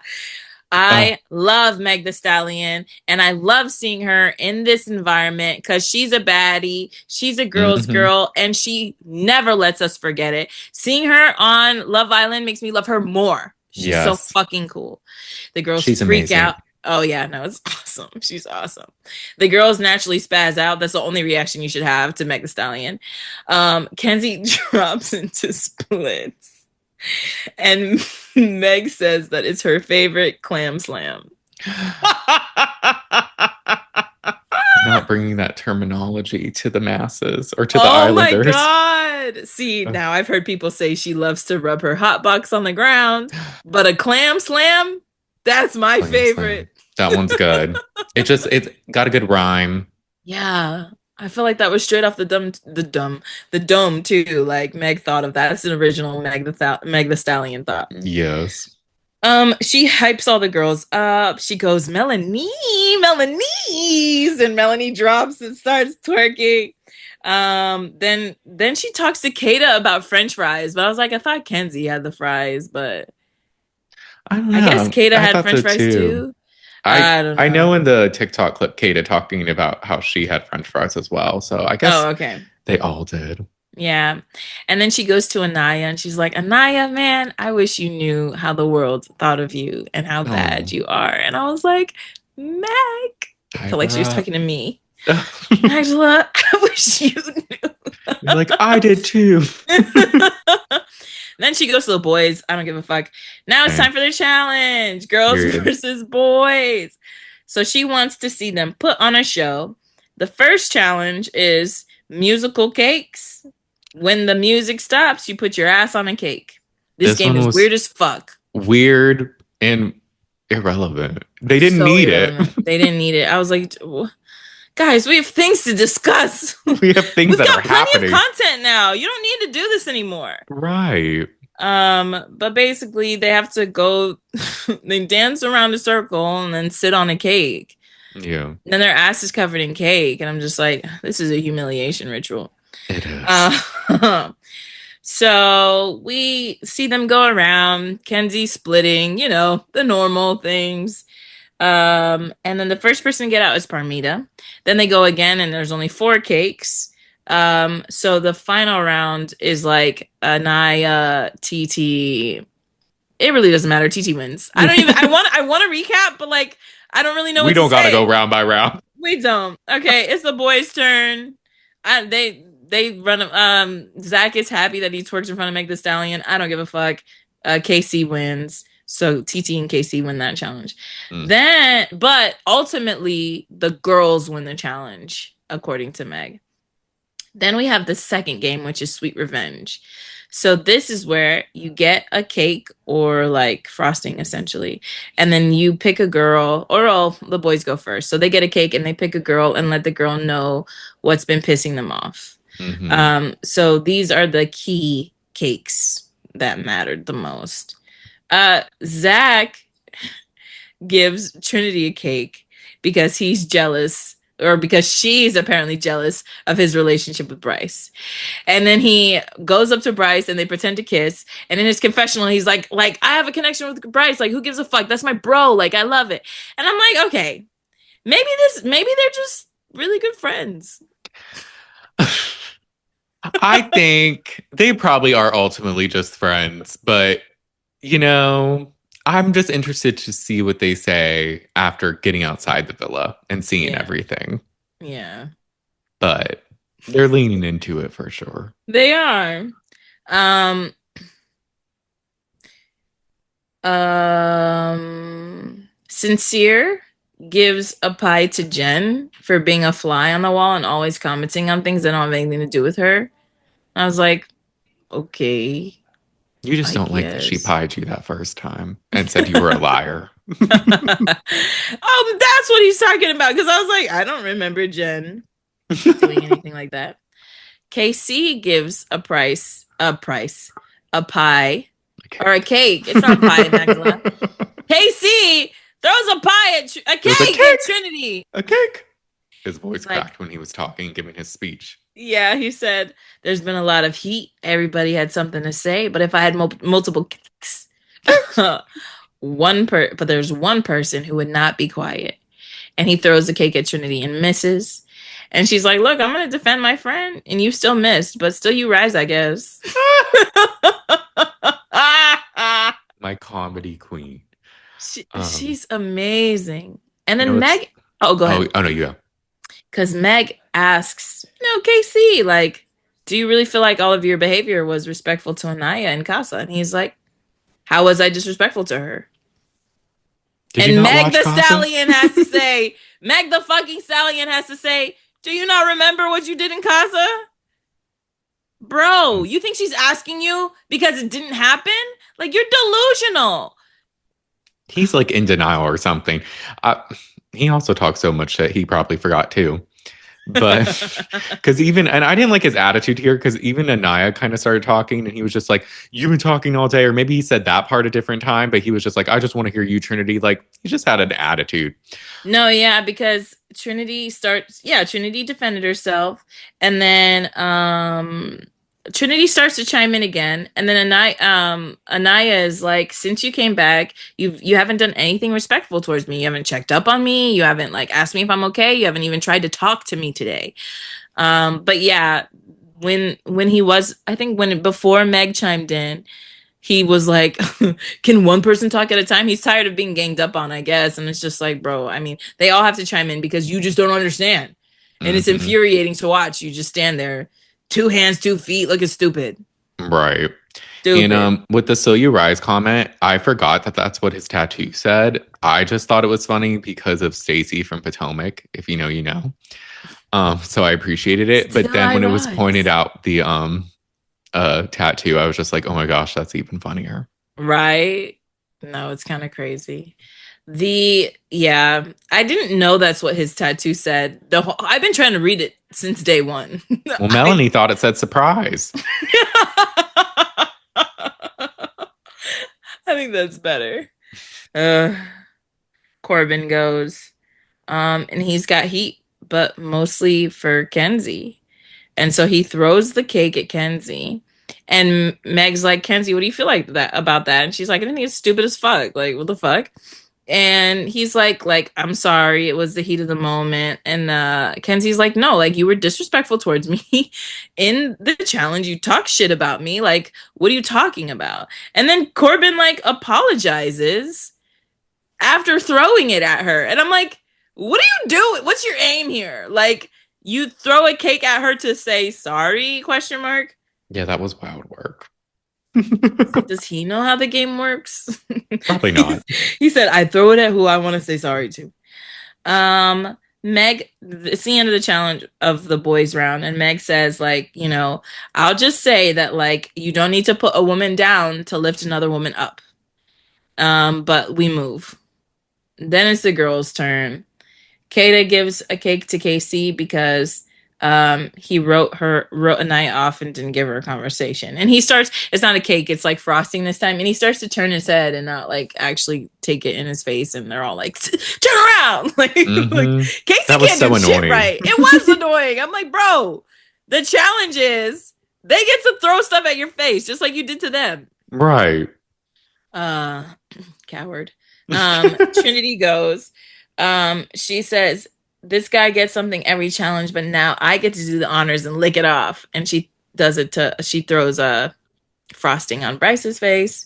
I love Meg the Stallion, and I love seeing her in this environment because she's a baddie, she's a girl's mm-hmm. girl, and she never lets us forget it. Seeing her on Love Island makes me love her more. She's so Yes, fucking cool. The girls she's freak amazing. out. Oh yeah, no, it's awesome. She's awesome. The girls naturally spaz out. That's the only reaction you should have to Meg the Stallion. Kenzie drops into splits. And Meg says that it's her favorite clam slam. Not bringing that terminology to the masses or to the Oh my islanders. god. See, now I've heard people say she loves to rub her hot box on the ground, but a clam slam, that's my Clam favorite. slam. That one's good. It's got a good rhyme. Yeah. I feel like that was straight off the dome too. Like Meg thought of that. It's an original Meg the Stallion thought. Yes. She hypes all the girls up. She goes, Melanie's, and Melanie drops and starts twerking. Then she talks to Kata about French fries, but I was like, I thought Kenzie had the fries, but I don't I guess know. Kata I had thought so French fries too. too. I I don't I know. know in the TikTok clip Kata talking about how she had French fries as well. So I guess Oh, okay. they all did. Yeah. And then she goes to Anaya and she's like, Anaya, man, I wish you knew how the world thought of you and how bad Oh, you are. And I was like, Meg. I feel hype like she her was up. talking to me. Angela, I wish you You're like, I did too. knew. Then she goes to the boys. I don't give a fuck. Now it's Okay, time for the challenge. Girls period. versus boys. So she wants to see them put on a show. The first challenge is musical cakes. When the music stops, you put your ass on a cake. This This game one is was weird as fuck. weird and irrelevant. They didn't So need it. irrelevant. They didn't need it. I was like, guys, we have things to discuss. We have things We've that are got plenty of happening. content now. You don't need to do this anymore. Right. But basically they have to go they dance around a circle and then sit on a cake. Yeah, And then their ass is covered in cake, and I'm just like, this is a humiliation ritual. it is. Uh, so we see them go around, Kenzie splitting, the normal things. And then the first person to get out is Parmita. Then they go again, and there's only 4 cakes. So the final round is like Anaya, TT. It really doesn't matter. TT wins. I don't even. I want to recap, but like I don't really know We what to don't got to go say. round by round. We don't. Okay, it's the boys' turn. They run. Zach is happy that he twerks in front of Meg the Stallion. I don't give a fuck. KC wins. So TT and KC win that challenge. Mm. But ultimately, the girls win the challenge, according to Meg. Then we have the second game, which is Sweet Revenge. So this is where you get a cake or like frosting essentially. And then you pick a girl, or all the boys go first. So they get a cake and they pick a girl and let the girl know what's been pissing them off. So these are the key cakes that mattered the most. Zach gives Trinity a cake because he's jealous, or because she's apparently jealous of his relationship with Bryce. And then he goes up to Bryce and they pretend to kiss. And in his confessional, he's like, I have a connection with Bryce. Like, who gives a fuck? That's my bro. Like, I love it. And I'm like, okay, maybe they're just really good friends. I think they probably are ultimately just friends, but I'm just interested to see what they say after getting outside the villa and seeing Yeah. everything. Yeah. But they're leaning into it for sure. They are. Sincere gives a pie to Jen for being a fly on the wall and always commenting on things that don't have anything to do with her. I was like, okay. You just I don't like that she guess. pied you that first time and said you were a liar. That's what he's talking about. Because I was like, I don't remember Jen doing anything like that. KC gives a pie, or a cake. It's not a pie, Magdala. KC throws a pie at a cake at Trinity. A cake. His voice Like, cracked when he was talking, giving his speech. yeah, he said, there's been a lot of heat. Everybody had something to say. But if I had multiple cakes, but there's one person who would not be quiet. And he throws the cake at Trinity and misses. And she's like, look, I'm going to defend my friend. And you still missed, but still you rise, I guess. My comedy queen. She's amazing. And then Meg, go ahead. Oh no, you go. Because Meg asks, KC, like, do you really feel like all of your behavior was respectful to Anaya and Casa? And he's like, how was I disrespectful to her? And Meg the Stallion has to say, Meg the fucking Stallion has to say, do you not remember what you did in Casa? Bro, you think she's asking you because it didn't happen? Like, you're delusional. He's like in denial or something. He also talks so much that he probably forgot too. But because and I didn't like his attitude here, because even Anaya kind of started talking and he was just like, you've been talking all day. Or maybe he said that part a different time, but he was just like, I just want to hear you, Trinity. Like, he just had an attitude. No, yeah, because Trinity defended herself. And then Trinity starts to chime in again, and then Anaya is like, since you came back, you haven't done anything respectful towards me. You haven't checked up on me. You haven't like asked me if I'm okay. You haven't even tried to talk to me today. But yeah, when he was, I think before Meg chimed in, he was like, can one person talk at a time? He's tired of being ganged up on, I guess. And it's just like, bro, I mean, they all have to chime in because you just don't understand. And it's infuriating to watch. You just stand there, 2 hands, 2 feet, looking stupid. Right. Stupid. And with the So You Rise comment, I forgot that that's what his tattoo said. I just thought it was funny because of Stacy from Potomac. If you know, you know. So I appreciated it. But Still then I when it was pointed rise. out the tattoo, I was just like, oh my gosh, that's even funnier. Right? No, it's kind of crazy. Yeah, I didn't know that's what his tattoo said. I've been trying to read it since day one. Well, I Melanie thought it said surprise. I think that's better. Uh, Corbin goes, and he's got heat, but mostly for Kenzie. And so he throws the cake at Kenzie. And Meg's like, Kenzie, what do you feel like that about that? And she's like, I think it's stupid as fuck. Like, what the fuck? And he's like, I'm sorry, it was the heat of the moment. And Kenzie's like, no, like you were disrespectful towards me in the challenge. You talk shit about me. Like, what are you talking about? And then Corbin like apologizes after throwing it at her. And I'm like, what are you doing? What's your aim here? Like, you throw a cake at her to say sorry? Question mark. Yeah, that was wild work. Does he know how the game works? Probably not. He said, I throw it at who I want to say sorry to. Meg, it's the end of the challenge of the boys round, and Meg says, like, I'll just say that, like, you don't need to put a woman down to lift another woman up. But we move. Then it's the girls' turn. Kata gives a cake to Casey because he wrote a night off and didn't give her a conversation. And he starts, it's not a cake, it's like frosting this time, and he starts to turn his head and not like actually take it in his face, and they're all like, turn around. Like Hmm. Casey That was can't so do shit annoying. right. It was annoying. I'm like, bro, the challenge is they get to throw stuff at your face just like you did to them. Right. Uh coward. Trinity goes. She says, this guy gets something every challenge, but now I get to do the honors and lick it off. And she throws a frosting on Bryce's face.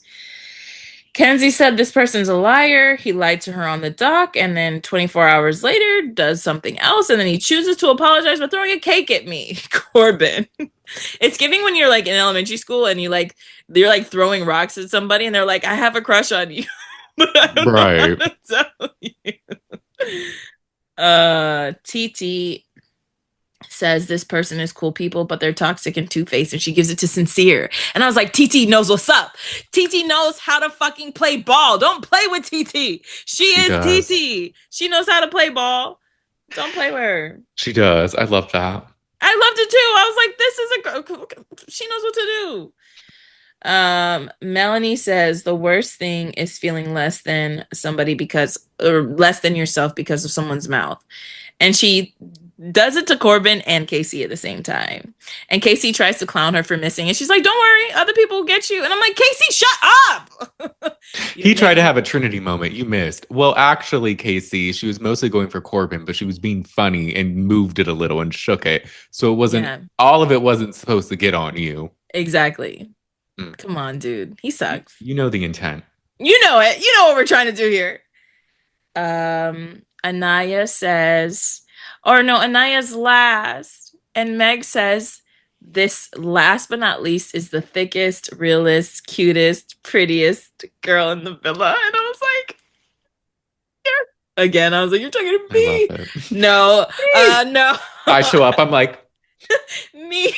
Kenzie said this person's a liar. He lied to her on the dock, and then 24 hours later does something else, and then he chooses to apologize by throwing a cake at me. Corbin. It's giving when you're like in elementary school and you're like throwing rocks at somebody and they're like, I have a crush on you. But I don't know how Right. to tell you. TT says this person is cool people, but they're toxic and two-faced, and she gives it to Sincere. And I was like, TT knows what's up. TT knows how to fucking play ball. Don't play with TT. She She is does. TT. She knows how to play ball. Don't play with her. She does. I love that. I loved it too. I was like, this is a she knows what to do. Melanie says the worst thing is feeling less than somebody or less than yourself because of someone's mouth. And she does it to Corbin and Casey at the same time. And Casey tries to clown her for missing. And she's like, don't worry, other people will get you. And I'm like, Casey, shut up. You He didn't tried make to me. have a Trinity moment. You missed. Well, actually, Casey, she was mostly going for Corbin, but she was being funny and moved it a little and shook it. So it wasn't, Yeah, all of it wasn't supposed to get on you. exactly. Mm. Come on, dude. He sucks. You know the intent. You know it. You know what we're trying to do here. Anaya says, or no, Anaya's last. And Meg says, this last but not least is the thickest, realest, cutest, prettiest girl in the villa. And I was like, again, I was like, you're talking to I love me. it. No, no. I show up, I'm like, Me.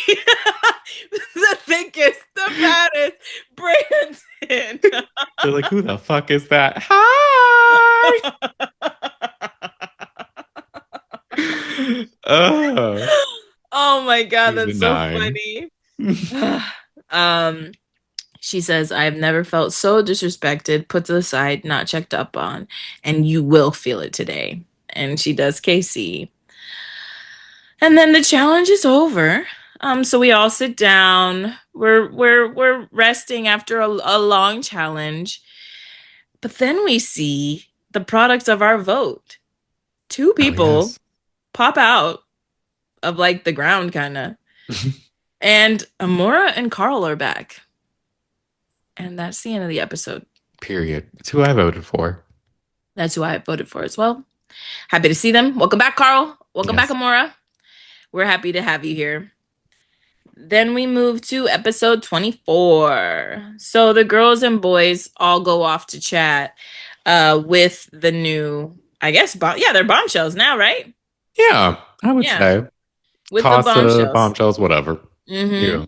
The thickest, the fattest, Brandon. they're like, who the fuck is that? Hi. Oh, Oh my God, she's a that's so nine. funny. um, she says, I've never felt so disrespected, put to the side, not checked up on, and you will feel it today. And she does KC. And then the challenge is over. So we all sit down. We're resting after a long challenge. But then we see the products of our vote. Two Oh, people yes. pop out of like the ground kind of. And Amora and Carl are back. And that's the end of the episode. Period. It's who I voted for. That's who I voted for as well. Happy to see them. Welcome back, Carl. Welcome back, Yes. Amora. We're happy to have you here. Then we move to episode 24. So the girls and boys all go off to chat with the new, I guess, yeah, they're bombshells now, right? Yeah, I would Yeah, say with the Casa, bombshells. bombshells, whatever. Mm-hmm. Yeah.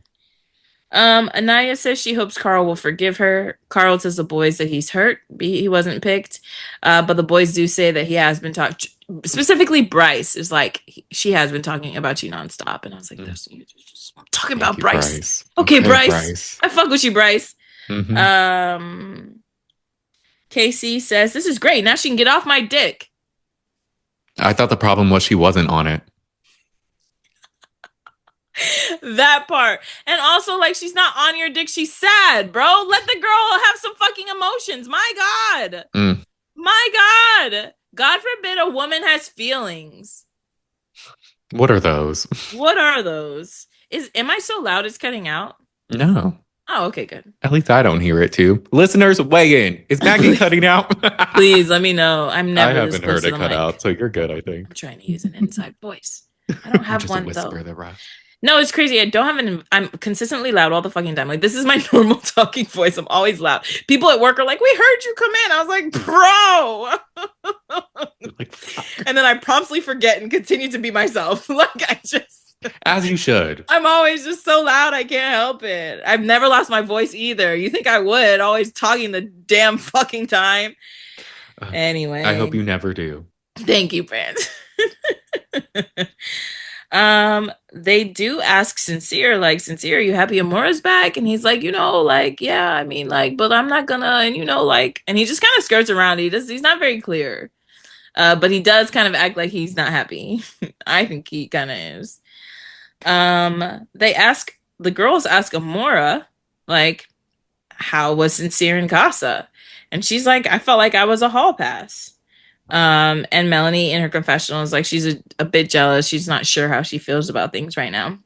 Anaya says she hopes Carl will forgive her. Carl tells the boys that he's hurt. He wasn't picked. But the boys do say that he has been talking. Specifically, Bryce is like, she has been talking about you nonstop. And I was like, Mm, that's you just I'm talking thank about you, Bryce. Bryce. Okay, Okay, Bryce. Bryce. I fuck with you, Bryce. Hmm. Um, Casey says, this is great. Now she can get off my dick. I thought the problem was she wasn't on it. That part. And also, like, she's not on your dick. She's sad, bro. Let the girl have some fucking emotions. My God. Mm, My God. God forbid a woman has feelings. what are those? What are those? Am I so loud it's cutting out? No. Oh, okay, good. At least I don't hear it too. Listeners, weigh in. Is Maggie please, cutting out? please let me know. I'm I never this haven't close heard to it the cut mic. out, so you're good, I I'm think. trying to use an inside voice. I don't You have just one whisper though. the rest. No, it's crazy. I don't have I'm consistently loud all the fucking time. Like, this is my normal talking voice. I'm always loud. People at work are like, we heard you come in. I was like, bro. Like, fuck. And then I promptly forget and continue to be myself. Like, As you should. I'm always just so loud. I can't help it. I've never lost my voice either. You think I would? Always talking the damn fucking time. Uh, I hope Anyway, you never do. thank you, Brand. They do ask Sincere, like, Sincere, are you happy Amora's back? And he's like, like, yeah, I mean, like, but I'm not gonna, and like, and he just kind of skirts around. He's not very clear. But he does kind of act like he's not happy. I think he kind of is. The girls ask Amora, like, how was Sincere in Casa? And she's like, I felt like I was a hall pass. And Melanie in her confessional is like, she's a bit jealous. She's not sure how she feels about things right now.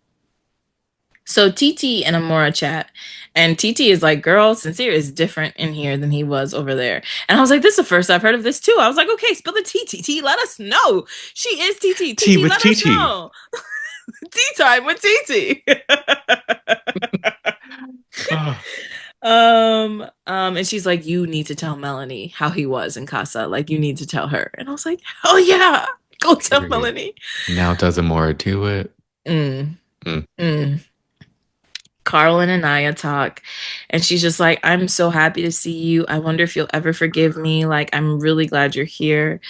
So TT and Amora chat, and TT is like, girl, Sincere is different in here than he was over there. And I was like, this is the first I've heard of this too. I was like, okay, spill the tea, TT. Let us know. She is TT. Tea TT, with let us TT. know. Tea time with TT. And she's like, you need to tell Melanie how he was in Casa. Like, you need to tell her. And I was like, oh yeah, go tell Period. Melanie. Now does Amora do it? Mm. Mm. Mm. Carl and Anaya talk, and she's just like, I'm so happy to see you. I wonder if you'll ever forgive me. Like, I'm really glad you're here.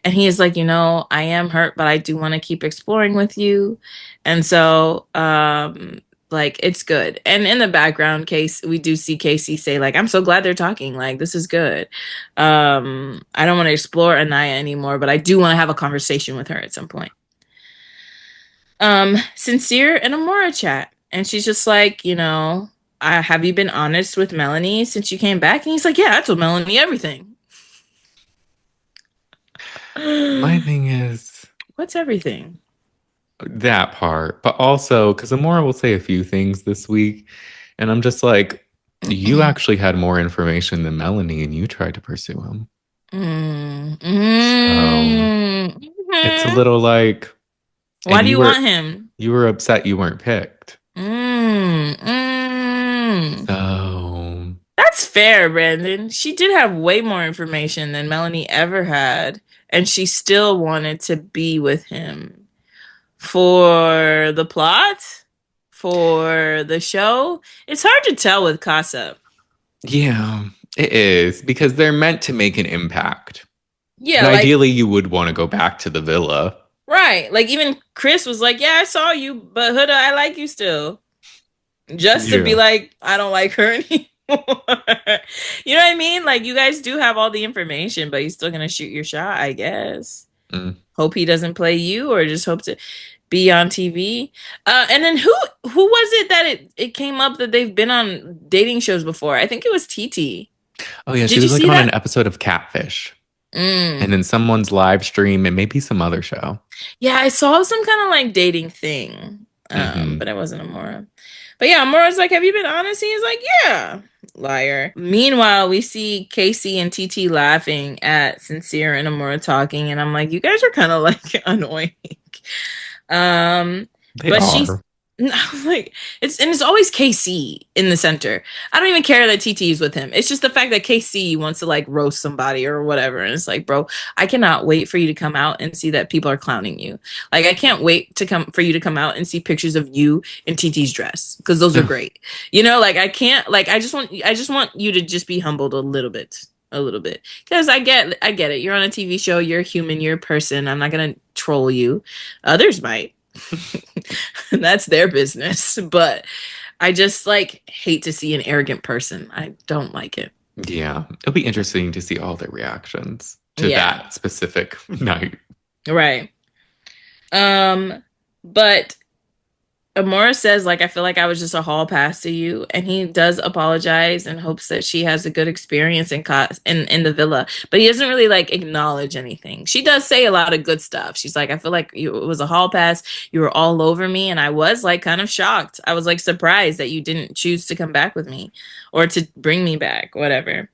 And he is like, I am hurt, but I do want to keep exploring with you. And so, like, it's good. And in the background case, we do see Casey say, like, I'm so glad they're talking. Like, this is good. I don't want to explore Anaya anymore, but I do want to have a conversation with her at some point. Sincere and Amora chat. And she's just like, have you been honest with Melanie since you came back? And he's like, yeah, I told Melanie everything. My thing is What's everything? that part, but also because Amora will say a few things this week, and I'm just like, you actually had more information than Melanie, and you tried to pursue him. So it's a little like, Why and do you you were want him? you were upset you weren't picked. Mm, mm. So That's fair, Brandon. She did have way more information than Melanie ever had, and she still wanted to be with him for the plot, for the show. It's hard to tell with Casa. yeah, it is because they're meant to make an impact. And Yeah, like, ideally, you would want to go back to the villa. right. Like, even Chris was like, yeah, I saw you, but Huda, I like you still. Just to be Yeah. like, I don't like her anymore. You know what I mean? Like, you guys do have all the information, but you're still gonna shoot your shot, I guess. Mm. Hope he doesn't play you, or just hope to be on TV. And then who was it that it came up that they've been on dating shows before? I think it was TT. Oh yeah, she Did you was like see on an that? episode of Catfish, and Mm. then someone's live stream, and maybe some other show. Yeah, I saw some kind of like dating thing. Hmm. But it wasn't Amora. But yeah, Amora's like, have you been honest? He's like, yeah. Liar. Meanwhile, we see Casey and TT laughing at Sincere and Amora talking, and I'm like, you guys are kind of like annoying. Um, They but she are. Like it's always KC in the center. I don't even care that TT is with him. It's just the fact that KC wants to like roast somebody or whatever, and it's like, bro, I cannot wait for you to come out and see that people are clowning you. Like I can't wait to come for you to come out and see pictures of you in TT's dress because those are great. You know, like I can't like I just want you to just be humbled a little bit because I get it. You're on a TV show. You're human. You're a person. I'm not gonna troll you. Others might. That's their business. But I just like hate to see an arrogant person. I don't like it. Yeah, it'll be interesting to see all their reactions to Yeah. that specific night. Right. But Amora says, like, I feel like I was just a hall pass to you. And he does apologize and hopes that she has a good experience in the villa. But he doesn't really like acknowledge anything. She does say a lot of good stuff. She's like, I feel like it was a hall pass. You were all over me. And I was like kind of shocked. I was like surprised that you didn't choose to come back with me or to bring me back, whatever.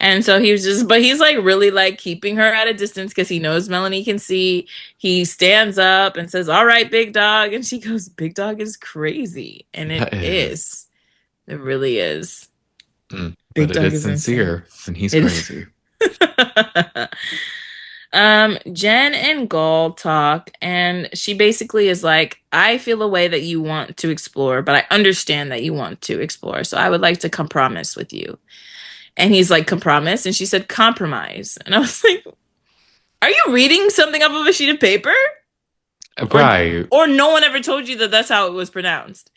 And so he was just, but he's like really like keeping her at a distance because he knows Melanie can see. He stands up and says, "All right, big dog." And she goes, "Big dog is crazy." And it That is. is. It really is. But Big it dog is is insane. sincere, and he's It is. crazy. Jen and Gaul talk, and she basically is like, I feel a way that you want to explore, but I understand that you want to explore. So I would like to compromise with you. And he's like, compromise? And she said, compromise. And I was like, are you reading something off of a sheet of paper? Or Right. or no one ever told you that that's how it was pronounced?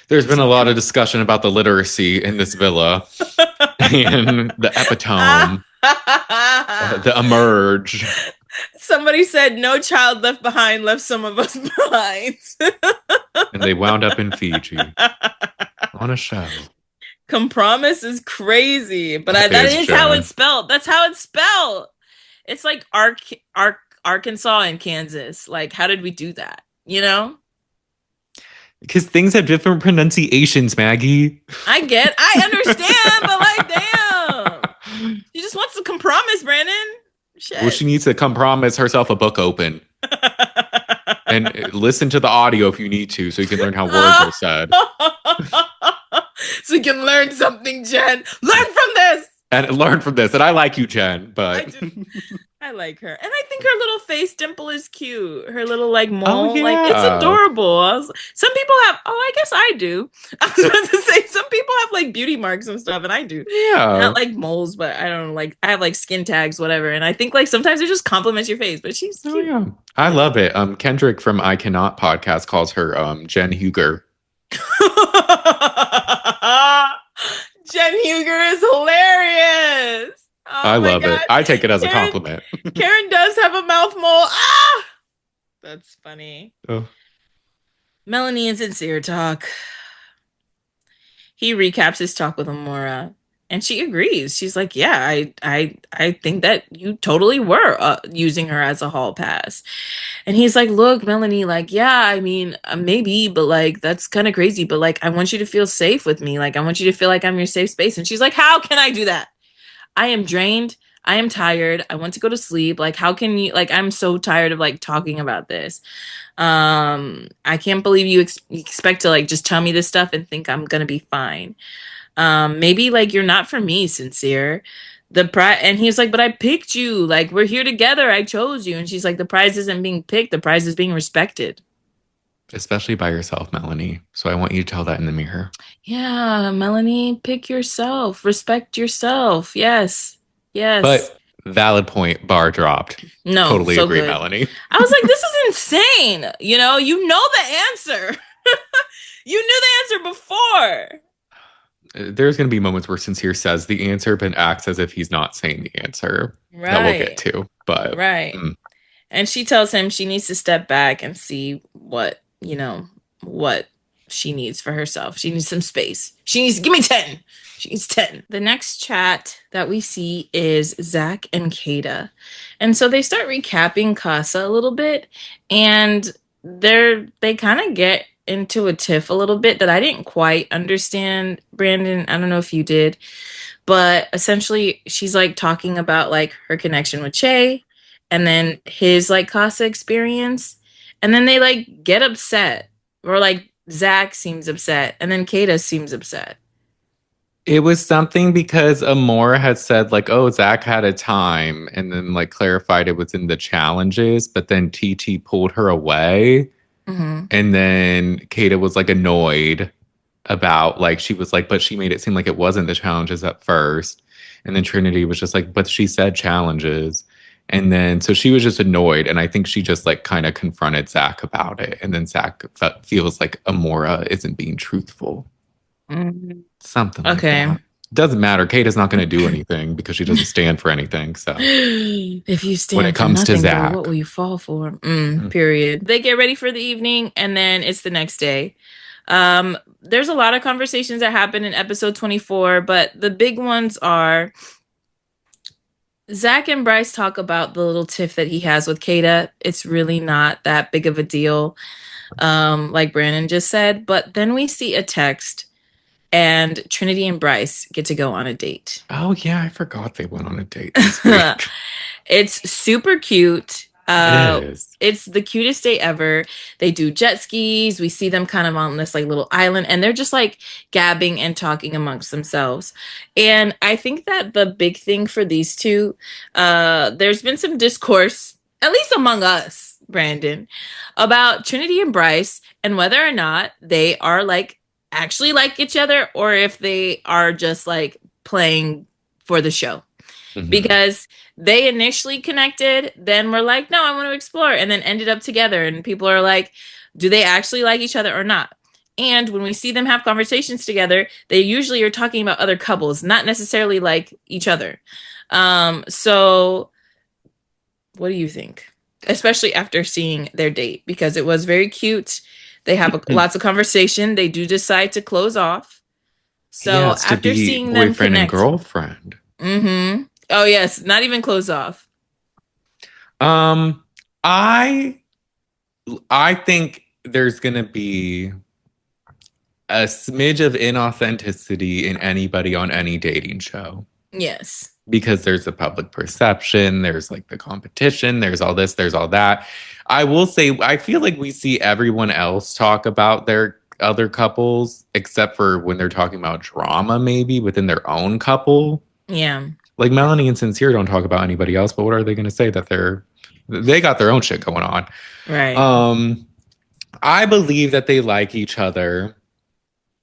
There's been a lot of discussion about the literacy in this villa and the epitome, the emerge. Somebody said, no child left behind left some of us behind. And they wound up in Fiji on a show. Compromise is crazy, but that is Jen. how it's spelled. That's how it's spelled. It's like Arkansas and Kansas. Like, how did we do that? You know? Because things have different pronunciations, Maggie. I understand, but like, damn. She just wants to compromise, Brandon. Shit. Well, she needs to compromise herself a book open. And listen to the audio if you need to, so you can learn how words are said. So you can learn something, Jen. Learn from this. And learn from this. And I like you, Jen, but I like her. And I think her little face dimple is cute. Her little like mole. Oh, yeah. Like it's adorable. Some people have I guess I do. I was about to say some people have like beauty marks and stuff, and I do. Yeah. Not like moles, but I don't know, like I have like skin tags, whatever. And I think like sometimes it just compliments your face, but she's cute. Oh, yeah. I love it. Kendrick from I Cannot podcast calls her Jen Huger. Jen Huger is hilarious. Oh, I love it. I take it as a compliment. Karen does have a mouth mole. Ah! That's funny. Oh. Melanie and Sincere talk. He recaps his talk with Amora, and she agrees. She's like, "Yeah, I think that you totally were using her as a hall pass." And he's like, "Look, Melanie, like, yeah, I mean, maybe, but like, that's kind of crazy. But like, I want you to feel safe with me. Like, I want you to feel like I'm your safe space." And she's like, "How can I do that? I am drained. I am tired. I want to go to sleep. Like, how can you, like, I'm so tired of like talking about this. I can't believe you expect to like just tell me this stuff and think I'm going to be fine. Maybe like you're not for me, Sincere. And he's like, but I picked you. Like, we're here together. I chose you." And she's like, the prize isn't being picked. The prize is being respected. Especially by yourself, Melanie. So I want you to tell that in the mirror. Yeah, Melanie, pick yourself. Respect yourself. Yes. Yes. But valid point, bar dropped. No, totally so agree, good. Melanie. I was like, this is insane. You know the answer. You knew the answer before. There's going to be moments where Sincere says the answer, but acts as if he's not saying the answer. Right. That we'll get to. But right. And she tells him she needs to step back and see what she needs for herself. She needs some space. She needs, give me 10. She needs 10. The next chat that we see is Zach and Kata. And so they start recapping Casa a little bit. And they kind of get into a tiff a little bit that I didn't quite understand, Brandon. I don't know if you did. But essentially, she's like talking about like her connection with Che and then his like Casa experience. And then they like get upset. Or like Zach seems upset, and then Kata seems upset. It was something because Amor had said like, "Oh, Zach had a time," and then like clarified it was in the challenges, but then TT pulled her away, Hmm. and then Kata was like annoyed about like she was like, but she made it seem like it wasn't the challenges at first, and then Trinity was just like, but she said challenges, and then so she was just annoyed, and I think she just like kind of confronted Zach about it, and then Zach feels like Amora isn't being truthful. Mm. Something like Okay. that. Doesn't matter. Kate is not going to do anything because she doesn't stand for anything. So If you when it stand for comes to nothing, girl, what Zach, will you fall for? Period. They get ready for the evening, and then it's the next day. There's a lot of conversations that happen in episode 24, but the big ones are Zach and Bryce talk about the little tiff that he has with Kata. It's really not that big of a deal, like Brandon just said. But then we see a text, and Trinity and Bryce get to go on a date. oh yeah, I forgot they went on a date this week. It's super cute. It is. It's the cutest day ever. They do jet skis. We see them kind of on this like little island, and they're just like gabbing and talking amongst themselves. And I think that the big thing for these two, there's been some discourse, at least among us, Brandon, about Trinity and Bryce and whether or not they are like actually like each other or if they are just like playing for the show Hmm. because they initially connected, then were like, no, I want to explore, and then ended up together. And people are like, do they actually like each other or not? And when we see them have conversations together, they usually are talking about other couples, not necessarily like each other. So what do you think? Especially after seeing their date, because it was very cute. They have lots of conversation. They do decide to close off. So Yes, to after be seeing them boyfriend and connect, girlfriend. mm-hmm. Oh yes, not even close off. Um, I I think there's gonna be a smidge of inauthenticity in anybody on any dating show. Yes. Because there's a public perception, there's like the competition, there's all this, there's all that. I will say, I feel like we see everyone else talk about their other couples, except for when they're talking about drama, maybe within their own couple. Yeah. Like Melanie and Sincere don't talk about anybody else, but what are they going to say that they got their own shit going on? Right. Um, I believe that they like each other.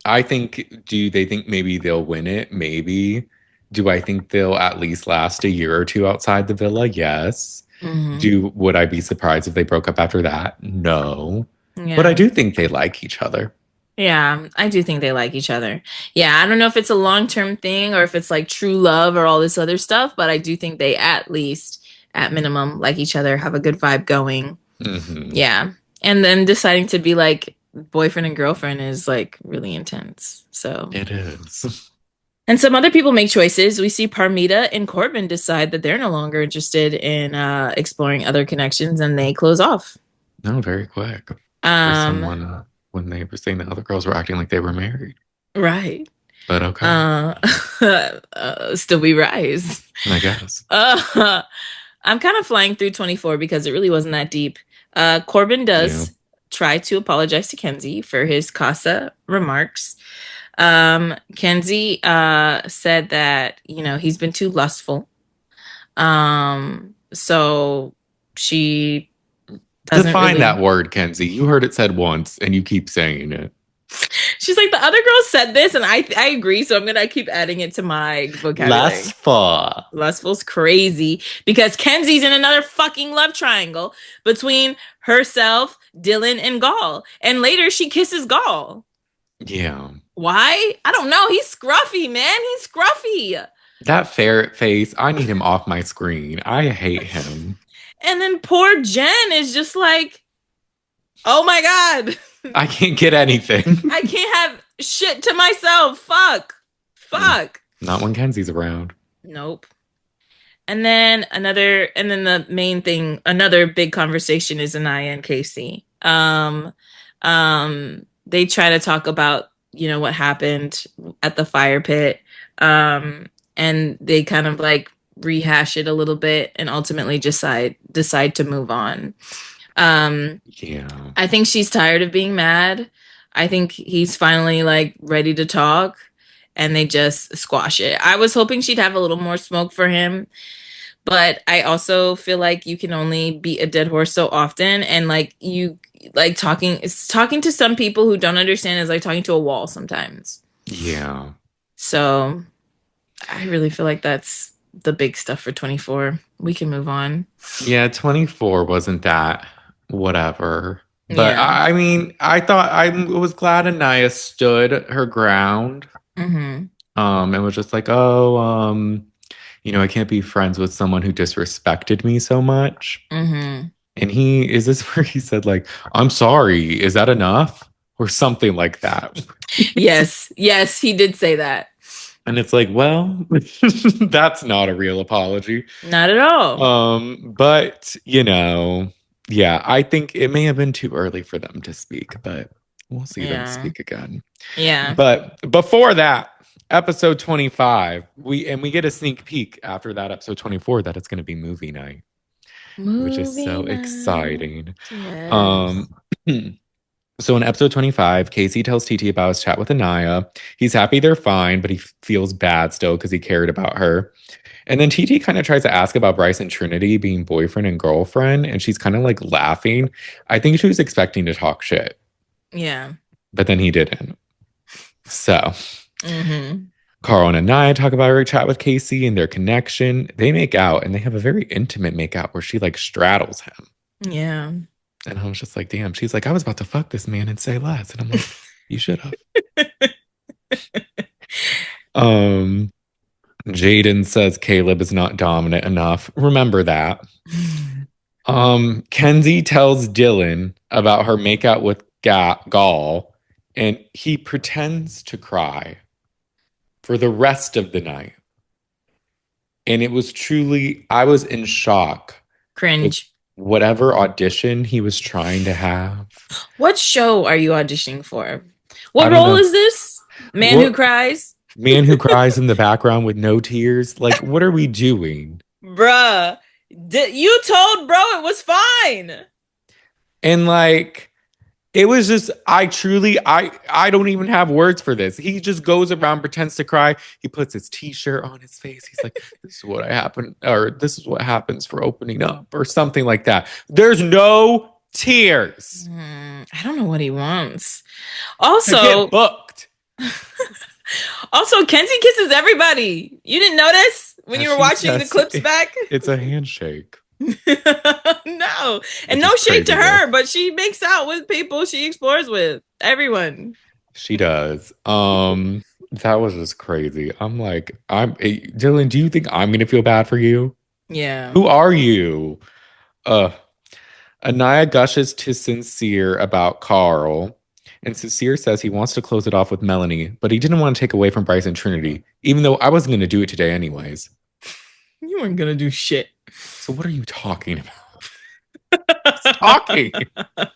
I think, do they think maybe they'll win it? Maybe. Do I think they'll at least last a year or two outside the villa? Yes. Hmm. Would I be surprised if they broke up after that? No. But I Yeah. do think they like each other. Yeah. I do think they like each other. Yeah. I don't know if it's a long-term thing or if it's like true love or all this other stuff, but I do think they at least, at minimum, like each other, have a good vibe going. Hmm. Yeah. And then deciding to be like boyfriend and girlfriend is like really intense. So, It is. and some other people make choices. We see Parmita and Corbin decide that they're no longer interested in exploring other connections and they close off. No, very quick. For Um, someone when they were saying the other girls were acting like they were married. right. But okay, Uh, still we rise. I guess. Uh, I'm kind of flying through 24 because it really wasn't that deep. Corbin Yeah. does try to apologize to Kenzie for his Casa remarks. Kenzie said that, you know, he's been too lustful. So she doesn't Define that really. word, Kenzie. You heard it said once and you keep saying it. She's like, the other girl said this, and I agree, so I'm gonna keep adding it to my vocabulary. Lustful. Lustful's crazy because Kenzie's in another fucking love triangle between herself, Dylan, and Gall. And later she kisses Gall. Yeah. Why? I don't know. He's scruffy, man. He's scruffy. That ferret face, I need him off my screen. I hate him. And then poor Jen is just like, oh my God. I can't get anything. I can't have shit to myself. Fuck. Fuck. Not when Kenzie's around. Nope. And then the main thing, another big conversation is Anaya and Casey. They try to talk about, you know, what happened at the fire pit. And they kind of like rehash it a little bit and ultimately decide to move on. Um, Yeah. I think she's tired of being mad. I think he's finally like ready to talk and they just squash it. I was hoping she'd have a little more smoke for him, but I also feel like you can only beat a dead horse so often and like you like talking to some people who don't understand is like talking to a wall sometimes. Yeah. So, I really feel like that's the big stuff for 24. We can move on. Yeah, 24 wasn't that whatever. But Yeah. I mean, I thought I was glad Anaya stood her ground. Mhm. And was just like, oh, I can't be friends with someone who disrespected me so much. Mhm. And is this where he said, like, I'm sorry, is that enough? Or something like that. Yes. Yes, he did say that. And it's like, well, that's not a real apology. Not at all. But yeah, I think it may have been too early for them to speak, but we'll see them Yeah. speak again. Yeah. But before that, episode 25, we get a sneak peek after that episode 24 that it's going to be movie night, which is Movie so night. exciting. Yes. Um so in episode 25, Casey tells TT about his chat with Anaya. He's happy they're fine, but he feels bad still because he cared about her. And then TT kind of tries to ask about Bryce and Trinity being boyfriend and girlfriend, and she's kind of like laughing. I think she was expecting to talk shit, Yeah. but then he didn't. So Mhm. Carl and Anaya talk about her chat with Casey and their connection. They make out and they have a very intimate make out where she like straddles him. Yeah. And I was just like, damn. She's like, I was about to fuck this man and say less. And I'm like, you should have. Um, Jaden says Caleb is not dominant enough. Remember that. Kenzie tells Dylan about her makeout with Gall, and he pretends to cry for the rest of the night. And it was truly, I was in shock with Cringe. whatever audition he was trying to have. What show are you auditioning for? I What don't role know. is this? Man who What cries? man who cries in the background with no tears? Like, what are we doing? Bruh. You told bro it was fine. And like, it was just, I don't even have words for this. He just goes around, pretends to cry. He puts his t-shirt on his face. He's like, this is what I happen, or this is what happens for opening up, or something like that. There's no tears I don't know what he wants. to get Also, booked. also Kenzie kisses everybody. You didn't notice when As you were she watching the says, clips back? it's a handshake, No. And which no is shade to crazy though. her, but she makes out with people she explores with. Everyone. She does. That was just crazy. I'm like, Dylan, do you think I'm gonna feel bad for you? Yeah. Who are you? Uh Anaya gushes to Sincere about Carl, and Sincere says he wants to close it off with Melanie, but he didn't want to take away from Bryce and Trinity, even though I wasn't gonna do it today anyways. You weren't gonna do shit. So what are you talking about? Talking. I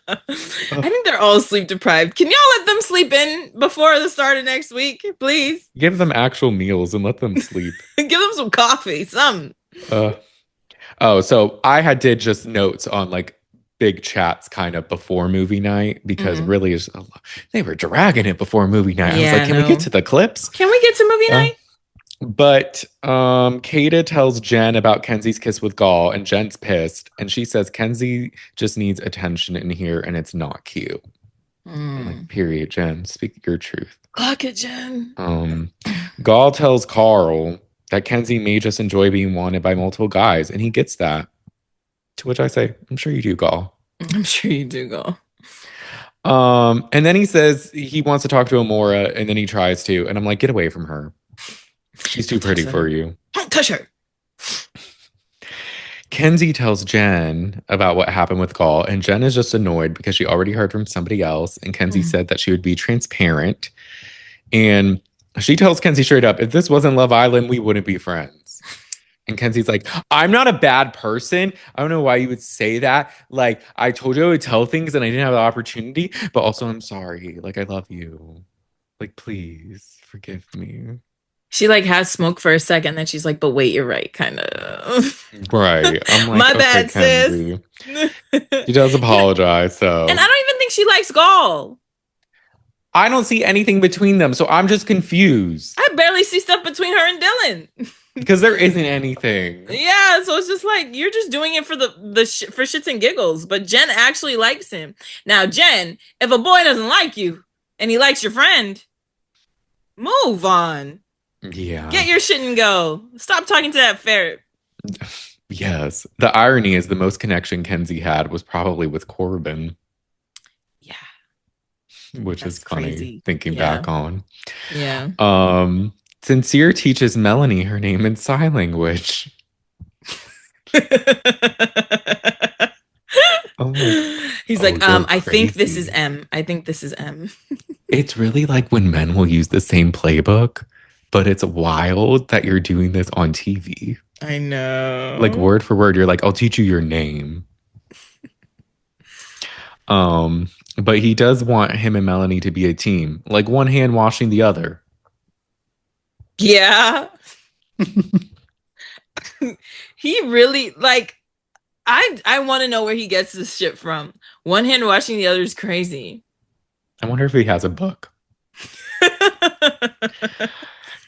think they're all sleep deprived. Can y'all let them sleep in before the start of next week, please? Give them actual meals and let them sleep. Give them some coffee, some. Uh Oh, so I did just notes on like big chats kind of before movie night because Mm. really they were dragging it before movie night. I was like, Yeah, can we get no. to the clips? Can we get to movie Uh, night? but Kata tells Jen about Kenzie's kiss with Gall, and Jen's pissed, and she says Kenzie just needs attention in here, and it's not cute. I'm like, period, Jen, speak your truth. Clock it, Jen. Gall tells Carl that Kenzie may just enjoy being wanted by multiple guys, and he gets that. To which I say, I'm sure you do, Gall. I'm sure you do go. And then he says he wants to talk to Amora, and then he tries to, and I'm like, get away from her. She's too Don't touch pretty for her. you. Don't touch her. Kenzie tells Jen about what happened with Gall, and Jen is just annoyed because she already heard from somebody else, and Kenzie said that she would be transparent. And she tells Kenzie straight up, if this wasn't Love Island, we wouldn't be friends. And Kenzie's like, I'm not a bad person. I don't know why you would say that. Like, I told you I would tell things and I didn't have the opportunity, but also I'm sorry. Like, I love you. Like, please forgive me. She like has smoke for a second, then she's like, but wait, you're right, kind of. Right. I'm like, My okay, bad, sis. Kenzie. She does And apologize, I so don't even think she likes Gaul. I don't see anything between them, so I'm just confused I barely see stuff between her and Dylan. because there isn't anything. Yeah, so it's just like you're just doing it for for shits and giggles. But Jen actually likes him. Now, Jen, if a boy doesn't like you and he likes your friend, move on. Yeah. Get your shit and go. Stop talking to that ferret. Yes. The irony is the most connection Kenzie had was probably with Corbin, Yeah, which is that's funny crazy. thinking Yeah, back on. yeah. Sincere teaches Melanie her name in sign language. I'm like, He's oh, like, you're I think this is crazy. M. I think this is M. It's really like when men will use the same playbook, but it's wild that you're doing this on TV. I Like know. word for word, you're like, I'll teach you your name. Um, but he does want him and Melanie to be a team, like one hand washing the other. Yeah. He really like I want to know where he gets this shit from. One hand washing the other is crazy. I wonder if he has a book.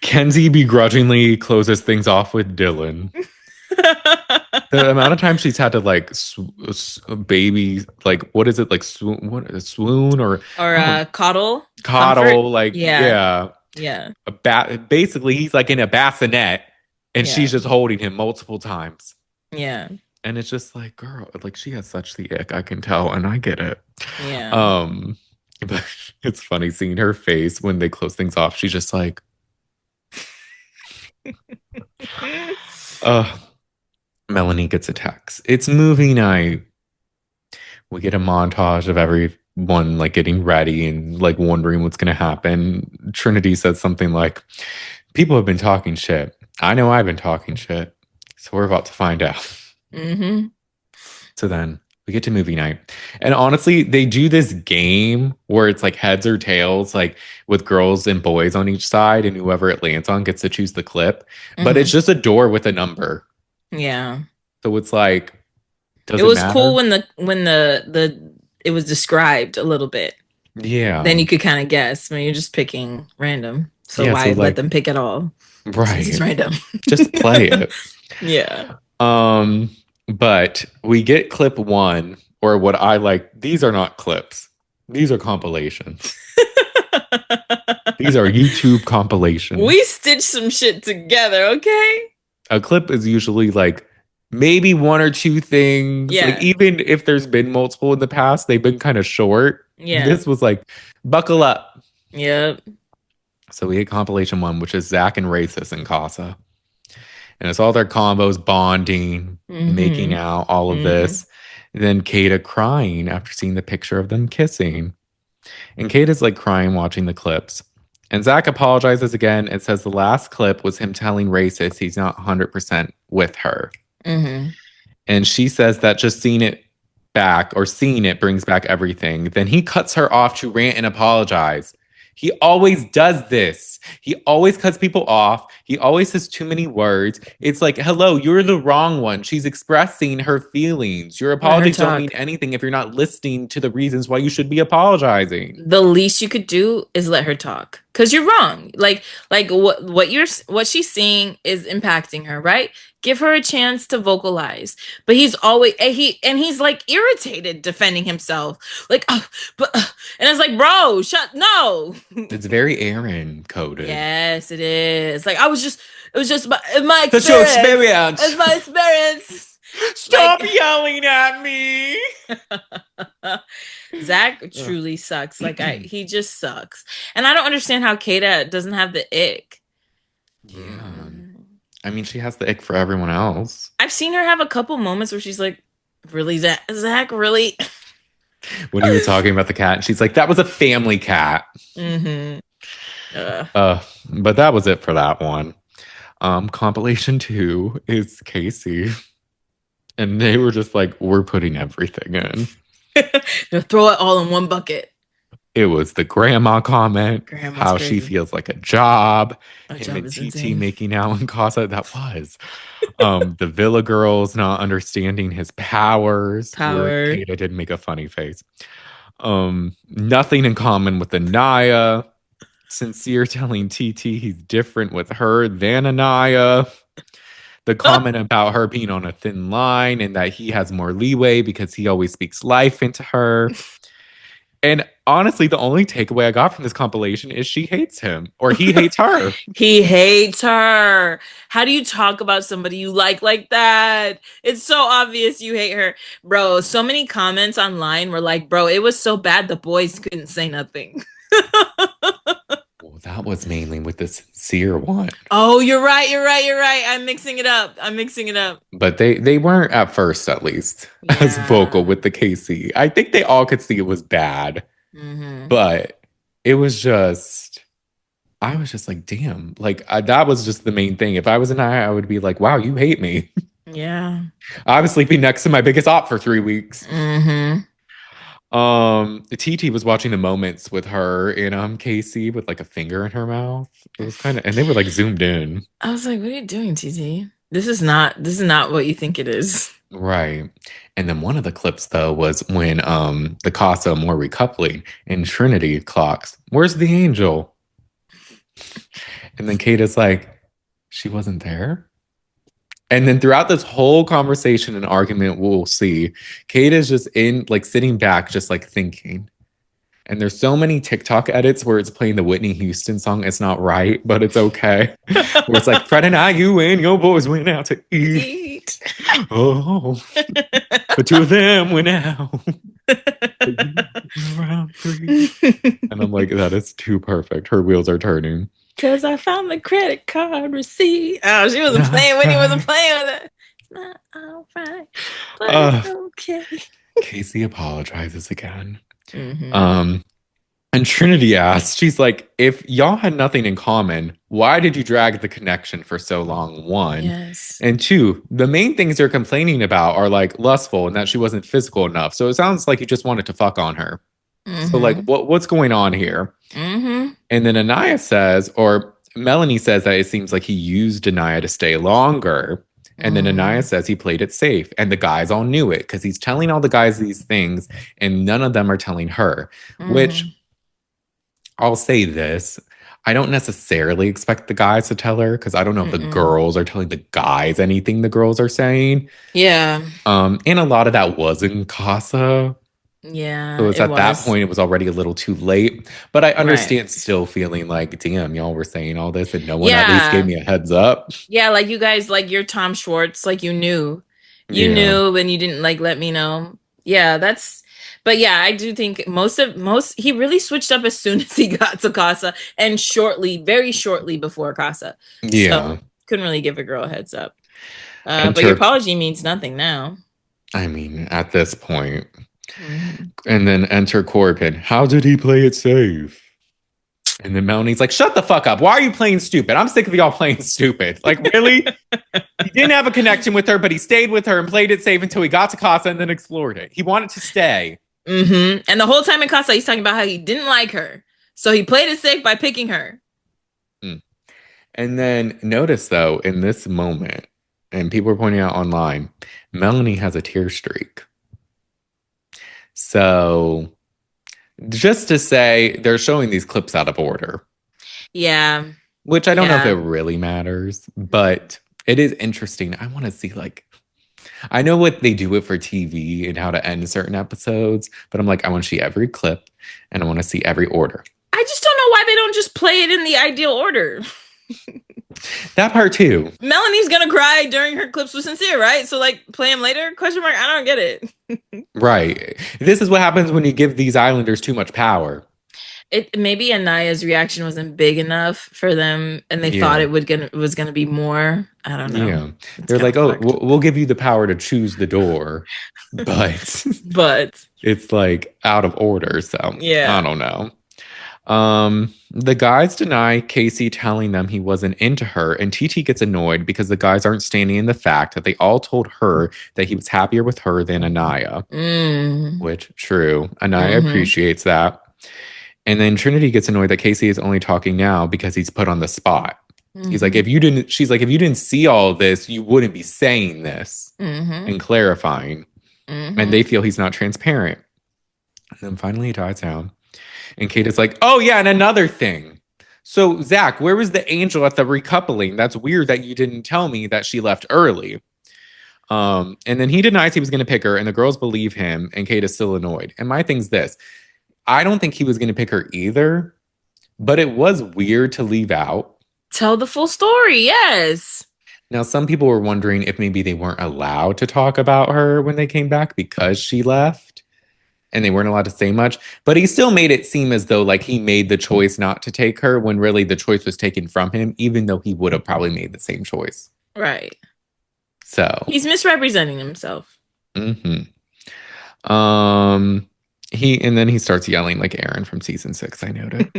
Kenzie begrudgingly closes things off with Dylan. The amount of time she's had to like baby, like what is it, like swoon or Or I don't coddle, comfort. coddle, like Yeah, yeah, yeah, a bat. Basically, he's like in a bassinet, and she's yeah, just holding him multiple times, yeah, and it's just like, girl, like she has such the ick. I can tell, and I get it. yeah. Um, but it's funny seeing her face when they close things off. She's just like, uh, Melanie gets a text. It's movie night. We get a montage of everyone like getting ready and like wondering what's going to happen. Trinity says something like, people have been talking shit. I know I've been talking shit. So we're about to find out. Mm-hmm. So then we get to movie night. And honestly, they do this game where it's like heads or tails, like with girls and boys on each side, and whoever it lands on gets to choose the clip. But it's Mm-hmm. just a door with a number. Yeah. So it's like, It does it was cool matter? when the it was described a little bit. Then Yeah. you could kind of guess when you're just picking random. So Yeah. So why let like, them pick at all? Since it's right. random. Just play it. Yeah. Um, but we get clip one, or what I like, these are not clips. These are compilations. These are YouTube compilations. We stitched some shit together, okay? A clip is usually like maybe one or two things. Like Yeah. even if there's been multiple in the past, they've been kind of short. Yeah. This was like buckle up. Yep. So we get compilation one, which is Zach and Racist in Casa. And it's all their combos, bonding, making Mm-hmm. out, all of Mm-hmm. this. And then Kata crying after seeing the picture of them kissing. And Kata's like crying watching the clips. And Zach apologizes again and says the last clip was him telling Racist he's not 100% with her. Mm-hmm. And she says that just seeing it back or seeing it brings back everything. Then he cuts her off to rant and apologize. He always does this. He always cuts people off. He always says too many words. It's like, hello, you're the wrong one. She's expressing her feelings. Your Let her apologies don't mean talk. anything if you're not listening to the reasons why you should be apologizing. The least you could do is let her talk. Cause you're wrong. Like what she's seeing is impacting her, right? Give her a chance to vocalize. But he's always he's like irritated defending himself. Like, and it's like, bro, no. It's very Aaron coded. Yes, it is. Like it was just my That's your experience. experience. It's my experience. Stop Like yelling at me. Zach truly sucks. He just sucks. And I don't understand how Kata doesn't have the ick. Yeah. I mean, she has the ick for everyone else. I've seen her have a couple moments where she's like, really, Zach, really? When he was talking about the cat, and she's like, that was a family cat. Mm-hmm. But that was it for that one. Compilation 2 is Casey. And they were just like, we're putting everything in. They'll throw it all in one bucket. It was the grandma comment, Grandma's how she crazy. feels like a job, Our him job and is TT insane. making out in Casa. That was. The Villa girls not understanding his powers, where Power. Kata did make a funny face. Nothing in common with Anaya. Sincere telling TT he's different with her than Anaya. The comment about her being on a thin line and that he has more leeway because he always speaks life into her. And honestly, the only takeaway I got from this compilation is she hates him or he hates her. He hates her. How do you talk about somebody you like that? It's so obvious you hate her. Bro, so many comments online were like, bro, it was so bad the boys couldn't say nothing. Well, that was mainly with the sincere one. Oh, you're right. I'm mixing it up. But they weren't at first, at least, as vocal Yeah. with the KC. I think they all could see it was bad, Mm-hmm. but it was just, I was just like, damn, like that was just the main thing. If I was an I would be like, wow, you hate me. Yeah. I was sleeping next to my biggest op for 3 weeks. Mm-hmm. TT was watching the moments with her and Casey with like a finger in her mouth. It was kind of, and they were like zoomed in. I was like, what are you doing, TT? This is not what you think it is. Right. And then one of the clips though was when the Casa Amor recoupling and Trinity clocks. Where's the angel? And then Kate is like, she wasn't there. And then throughout this whole conversation and argument, we'll see Kate is just in like sitting back, just like thinking. And there's so many TikTok edits where it's playing the Whitney Houston song. It's not right, but it's okay. Where it's like, Fred and I, you and your boys went out to eat. Eat. Oh, but two of them went out. Around three. And I'm like, that is too perfect. Her wheels are turning. Cause I found the credit card receipt. Oh, she wasn't Not playing. Whitney wasn't right. playing with it. It's not all right, but Uh, it's okay. Casey apologizes again. Mm-hmm. Um, and Trinity asks, she's like, if y'all had nothing in common, why did you drag the connection for so long? One. Yes. And two, the main things they're complaining about are like lustful and that she wasn't physical enough. So it sounds like you just wanted to fuck on her. So like Mm-hmm. what's going on here? Mm-hmm. And then Anaya says, or Melanie says that it seems like he used Anaya to stay longer. And then Anaya Mm-hmm. says he played it safe. And the guys all knew it because he's telling all the guys these things and none of them are telling her, which Mm-hmm. I'll say this. I don't necessarily expect the guys to tell her because I don't know if the Mm-mm. girls are telling the guys anything the girls are saying. Yeah. And a lot of that was in Casa. So Yeah, it's it at that was. point, it was already a little too late. But I Right. understand still feeling like, damn, y'all were saying all this and no one at least gave Yeah. me a heads up. Yeah, like you guys, like you're Tom Schwartz, like you knew. You Yeah. knew and you didn't like let me know. Yeah, but yeah, I do think most he really switched up as soon as he got to Casa and very shortly before Casa. So Yeah. couldn't really give a girl a heads up. But your Enter, apology means nothing now. I mean, at this point. Hmm. And then enter Corbin. How did he play it safe? And then Melanie's like, shut the fuck up. Why are you playing stupid? I'm sick of y'all playing stupid. Like, really? He didn't have a connection with her, but he stayed with her and played it safe until he got to Casa and then explored it. He wanted to stay. And the whole time in Casa, he's talking about how he didn't like her. So he played it safe by picking her. Mm. And then notice, though, in this moment, and people are pointing out online, Melanie has a tear streak. So just to say, they're showing these clips out of order, Yeah. which I don't know if it Yeah. really matters, but it is interesting. I want to see, like, I know what they do it for TV and how to end certain episodes, but I'm like, I want to see every clip and I want to see every order. I just don't know why they don't just play it in the ideal order. That part too. Melanie's gonna cry during her clips with Sincere, right? So like play him later? Question mark. I don't get it. Right. This is what happens when you give these Islanders too much power. It maybe Anaya's reaction wasn't big enough for them, and they thought Yeah. was gonna be more. I don't know. Yeah. It's They're kind like, of oh, fucked. we'll give you the power to choose the door, but But it's like out of order. So I yeah. don't know. The guys deny Casey telling them he wasn't into her, and TT gets annoyed because the guys aren't standing in the fact that they all told her that he was happier with her than Anaya, Mm. which true. Anaya Hmm. appreciates that. And then Trinity gets annoyed that Casey is only talking now because he's put on the spot. He's like, Mm-hmm. if you didn't, she's like, if you didn't see all this, you wouldn't be saying this Mm-hmm. and clarifying. And they Mm-hmm. feel he's not transparent. And then finally he dies down. And Kate is like, oh, yeah, and another thing. So, Zach, where was the angel at the recoupling? That's weird that you didn't tell me that she left early. And then he denies he was going to pick her, and the girls believe him, and Kate is still annoyed. And my thing's this: I don't think he was going to pick her either, but it was weird to leave out. Tell the full story. Yes. Now, some people were wondering if maybe they weren't allowed to talk about her when they came back because she left and they weren't allowed to say much. But he still made it seem as though like he made the choice not to take her when really the choice was taken from him, even though he would have probably made the same choice. Right. So, He's misrepresenting himself. mhm. Um, and then he starts yelling like Aaron from season 6. I noted.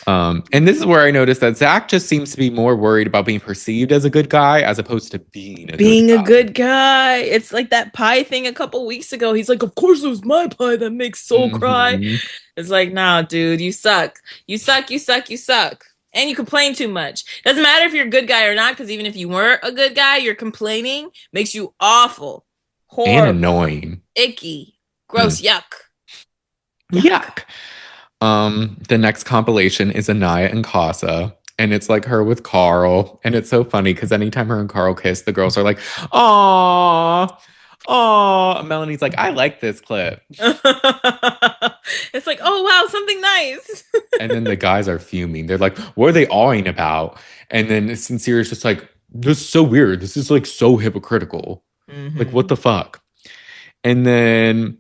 And this is where I noticed that Zach just seems to be more worried about being perceived as a good guy as opposed to being a good Being a guy. good guy. It's like that pie thing a couple weeks ago. He's like, of course it was my pie that makes Soul cry. Mhm. It's like, nah, dude, you suck. You suck, you suck, you suck. And you complain too much. Doesn't matter if you're a good guy or not, because even if you weren't a good guy, your complaining makes you awful, And horrible, annoying. icky, gross, yuck. Yuck. The next compilation is Anaya and Casa, and it's like her with Carl, and it's so funny because anytime her and Carl kiss, the girls are like, "Aw, aw." Melanie's like, "I like this clip," It's like, oh wow, something nice. and then the guys are fuming. They're like, "What are they awing about?" And then Sincere is just like, "This is so weird. This is like so hypocritical. Like, what Mm-hmm. the fuck?" And then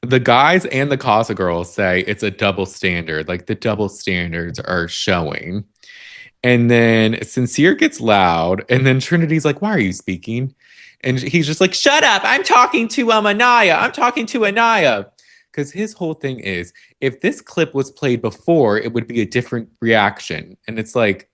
the guys and the Casa girls say it's a double standard. Like the double standards are showing. And then Sincere gets loud. And then Trinity's like, why are you speaking? And he's just like, shut up. I'm talking to Anaya. I'm talking to Anaya. Because his whole thing is if this clip was played before, it would be a different reaction. And it's like,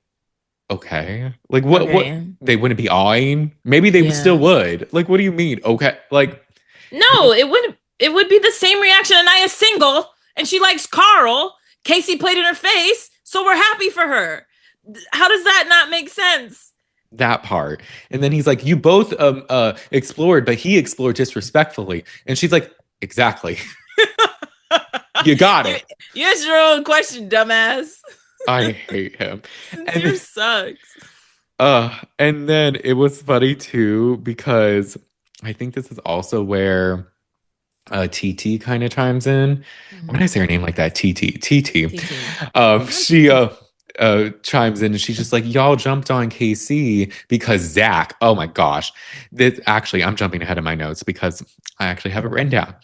okay. Like what Okay. they wouldn't be awing? Maybe they still Yeah. would. Like, what do you mean? Okay. Like No, it wouldn't. It would be the same reaction. Anaya's single and she likes Carl. Casey played in her face, so we're happy for her. How does that not make sense? that part. And then he's like, you both explored, but he explored disrespectfully. And she's like, exactly. You got you, it. you asked your own question, dumbass. I hate him. Sincere sucks. And then it was funny too, because I think this is also where TT kind of chimes in. When I say her name like that, TT. She chimes in and she's just like, y'all jumped on KC because Zach, oh my gosh. This actually, I'm jumping ahead of my notes because I actually have it written down.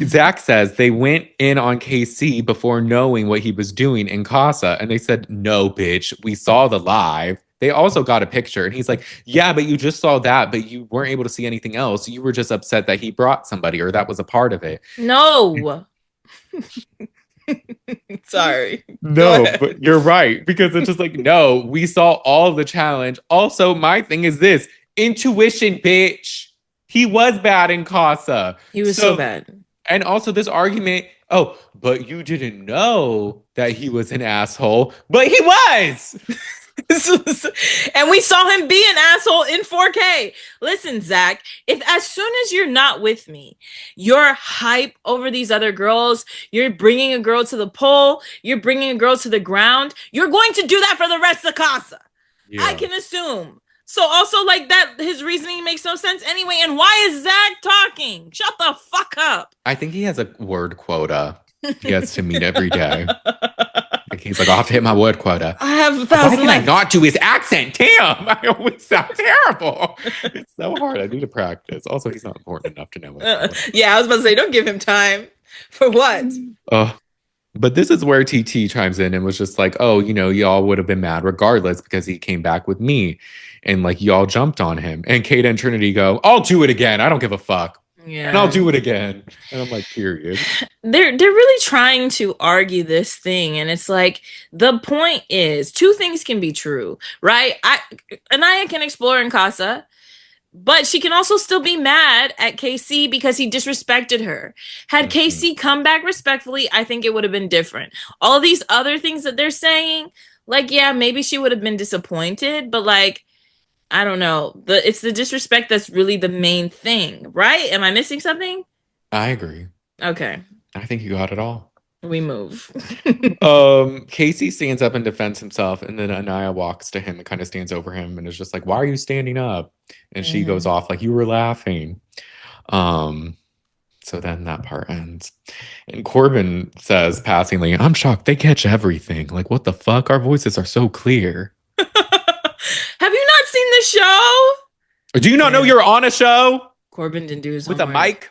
Zach says they went in on KC before knowing what he was doing in Casa. And they said, no, bitch, we saw the live. They also got a picture. And he's like, yeah, but you just saw that, but you weren't able to see anything else. You were just upset that he brought somebody or that was a part of it. No. Sorry. No, but you're right. Because it's just like, no, we saw all the challenge. Also, my thing is this intuition, bitch. He was bad in Casa. He was so bad. And also this argument, oh, but you didn't know that he was an asshole, but he was. And we saw him be an asshole in 4K. Listen, Zach, if as soon as you're not with me, you're hype over these other girls, you're bringing a girl to the pole, you're bringing a girl to the ground, you're going to do that for the rest of Casa. Yeah. I can assume. So also like that, his reasoning makes no sense anyway. And why is Zach talking? Shut the fuck up. I think he has a word quota he has to meet every day. Like he's like, I'll have to hit my word quota. I have 1,000 Why can I not do his accent? Damn, I always sound terrible. It's so hard. I need to practice. Also, he's not important enough to know what. Yeah, I was about to say, don't give him time. For what? But this is where TT chimes in and was just like, oh, you know, y'all would have been mad regardless because he came back with me. And like, y'all jumped on him. And Kate and Trinity go, I'll do it again. I don't give a fuck. Yeah. And I'll do it again. And I'm like, period. They're really trying to argue this thing. And it's like, the point is, two things can be true, right? Anaya can explore in Casa. But she can also still be mad at KC because he disrespected her. Had Mhm. KC come back respectfully, I think it would have been different. All these other things that they're saying, like, yeah, maybe she would have been disappointed, but like, I don't know. It's the disrespect that's really the main thing, right? Am I missing something? I agree. Okay, I think you got it all. we move. Casey stands up and defends himself, and then Anaya walks to him and kind of stands over him and is just like, "Why are you standing up?" And she goes Hmm. off like, "You were laughing." Um, so then that part ends. And Corbin says passingly, "I'm shocked they catch everything. Like, what the fuck? Our voices are so clear. Have you not seen the show? Do you not know Damn. you're on a show Corbin didn't do his with a homework. mic?"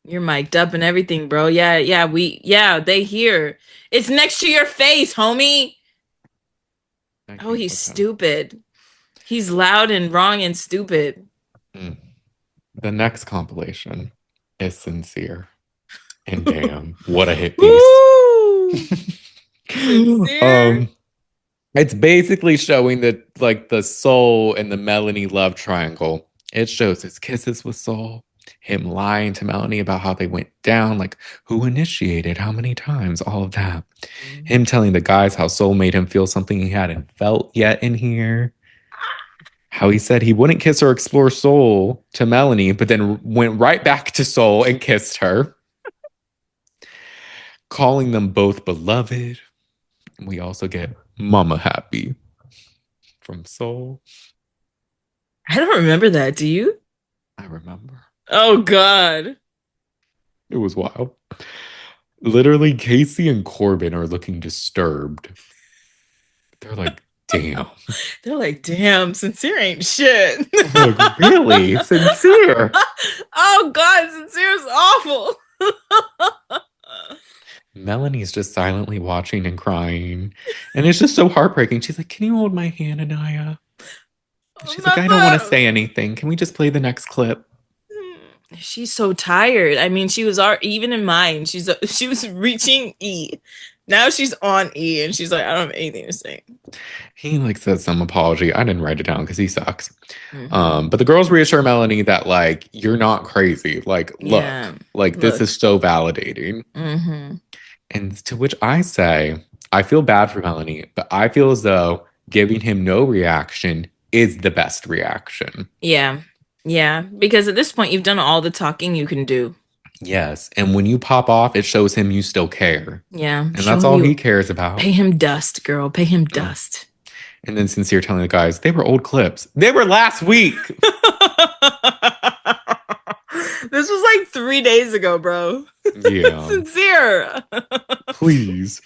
You're mic'd up and everything, bro. Yeah, yeah, they hear. It's next to your face, homie. I Oh, can't he's with him. stupid. He's loud and wrong and stupid. Mm. The next compilation is sincere. And damn, what a hit piece. Woo! Sincere. um, it's basically showing that like the Soul and the Melanie love triangle. It shows his kisses with Soul, him lying to Melanie about how they went down, like who initiated, how many times, all of that. Him Mhm. telling the guys how Soul made him feel something he hadn't felt yet in here. How he said he wouldn't kiss or explore Soul to Melanie, but then went right back to Soul and kissed her, calling them both beloved. We also get Mama Happy from Soul. I don't remember that. Do you? I remember. Oh God. It was wild. Literally, Casey and Corbin are looking disturbed. They're like, damn. They're like, damn, sincere ain't shit. I'm like, really? Sincere? Oh God, sincere is awful. Melanie's just silently watching and crying. And it's just so heartbreaking. She's like, can you hold my hand, Anaya? And she's like, Not I don't want to the. say anything. Can we just play the next clip? She's so tired. I mean, she was even in mine. She was reaching E. Now she's on E, and she's like, I don't have anything to say. He like says some apology. I didn't write it down because he sucks. Hmm. But the girls reassure Melanie that like you're not crazy. Like, look, Yeah. like this Look. is so validating. Hmm. And to which I say, I feel bad for Melanie, but I feel as though giving him no reaction is the best reaction. Yeah. Yeah. Because at this point, you've done all the talking you can do. Yes. And when you pop off, it shows him you still care. Yeah. And Show that's him all he you. cares Pay about. him dust, girl. Pay him Oh. dust. And then Sincere telling the guys, they were old clips. They were last week. This was like 3 days ago, bro. Yeah, Sincere. please.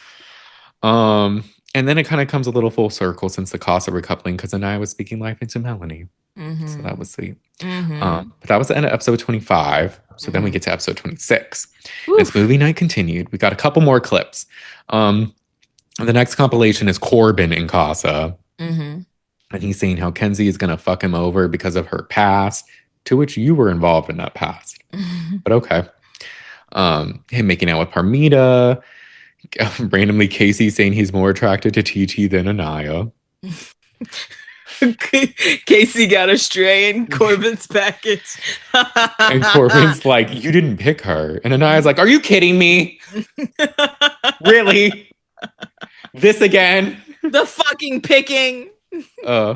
Um, and then it kind of comes a little full circle since the Casa recoupling because Anaya was speaking life into Melanie. So that Hmm. was sweet. Hmm. But that was the end of episode 25. So then we Hmm. get to episode 26. And it's Oof. movie night continued. We got a couple more clips. Um, the next compilation is Corbin in Casa. Hmm. And he's saying how Kenzie is going to fuck him over because of her past, to which you were involved in that past. But okay. Him making out with Parmita. Randomly, Casey saying he's more attracted to TT than Anaya. Casey got a stray in Corbin's package. And Corbin's like, you didn't pick her. And Anaya's like, are you kidding me? Really? This again? The fucking picking. Uh,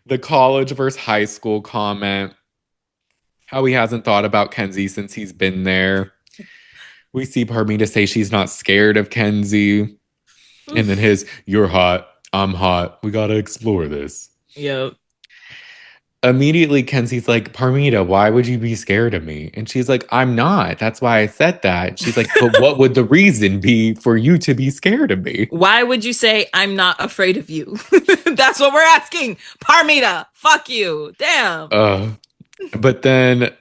the college versus high school comment. How he hasn't thought about Kenzie since he's been there. We see Parmita say she's not scared of Kenzie. And then his, you're hot, I'm hot. We gotta explore this. Yep. Immediately, Kenzie's like, Parmita, why would you be scared of me? And she's like, I'm not. That's why I said that. She's like, but what would the reason be for you to be scared of me? Why would you say I'm not afraid of you? That's what we're asking. Parmita, fuck you. Damn. Uh, but then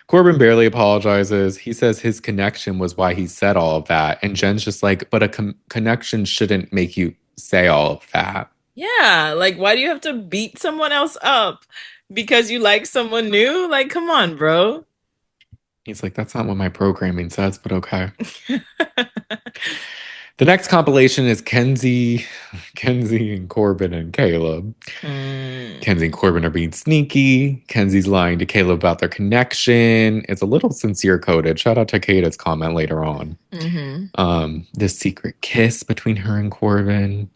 Corbin barely apologizes. He says his connection was why he said all of that. And Jen's just like, but a connection shouldn't make you say all of that. Yeah, like why do you have to beat someone else up because you like someone new? Like, come on, bro. He's like, that's not what my programming says, but okay. The next compilation is Kenzie and Corbin and Caleb. Kenzie and Corbin are being sneaky. Kenzie's lying to Caleb about their connection. It's a little sincere coded. Shout out to Kata's comment later on. This secret kiss between her and Corbin.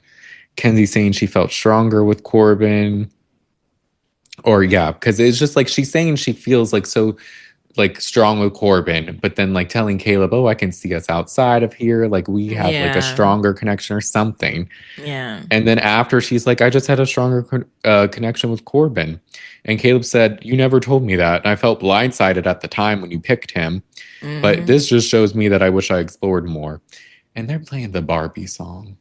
Kenzie saying she felt stronger with Corbin. Or yeah, because it's just like she's saying she feels like so like strong with Corbin, but then like telling Caleb, oh, I can see us outside of here. Like we have like a Yeah. stronger connection or something. Yeah. And then after she's like, I just had a stronger connection with Corbin. And Caleb said, you never told me that. And I felt blindsided at the time when you picked him. But this just shows me that I wish I explored more. And they're playing the Barbie song.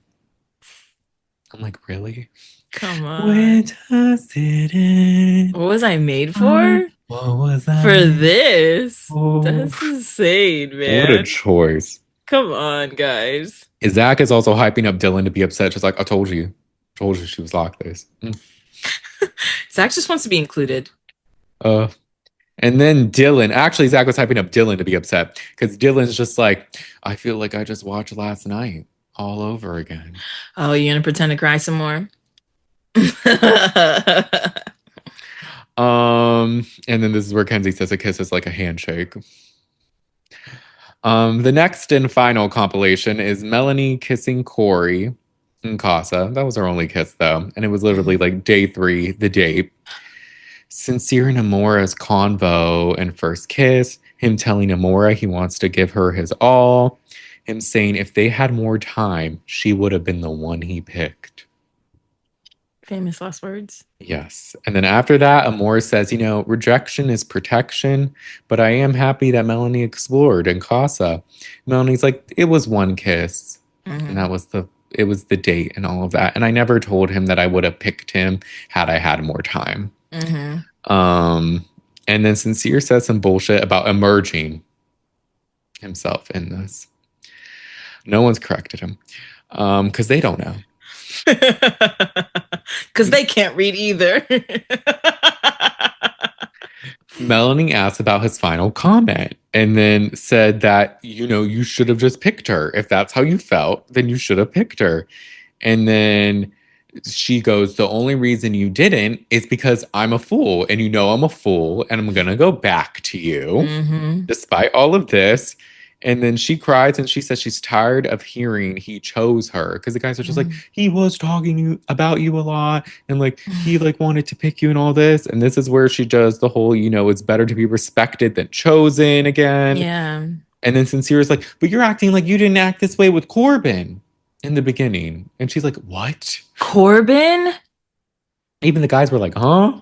I'm like, really? Come on. Where does it end? What was I made for? What was I For made this? for? That's insane, man. What a choice. Come on, guys. Zach is also hyping up Dylan to be upset. Just like, I told you she was like this. Zach just wants to be included. And then Dylan, actually, Zach was hyping up Dylan to be upset because Dylan's just like, I feel like I just watched last night all over again. Oh, you gonna pretend to cry some more? And then this is where Kenzie says a kiss is like a handshake. The next and final compilation is Melanie kissing Corey in Casa. That was her only kiss though, and it was literally like day 3, the date. Sincere and Amora's convo and first kiss, him telling Amora he wants to give her his all, him saying if they had more time, she would have been the one he picked. Famous last words. Yes. And then after that, Amor says, rejection is protection, but I am happy that Melanie explored in Casa. Melanie's like, it was one kiss. And that was it was the date and all of that. And I never told him that I would have picked him had I had more time. And then Sincere says some bullshit about emerging himself in this. No one's corrected him because they don't know. Because they can't read either. Melanie asked about his final comment and then said that, you should have just picked her. If that's how you felt, then you should have picked her. And then she goes, the only reason you didn't is because I'm a fool. And I'm a fool and I'm going to go back to you despite all of this. And then she cries and she says she's tired of hearing he chose her because the guys are just like, he was talking about you a lot and like he like wanted to pick you and all this. And this is where she does the whole, it's better to be respected than chosen again. Yeah. And then Sincere is like, but you're acting like you didn't act this way with Corbin in the beginning. And she's like, what? Corbin? Even the guys were like, huh?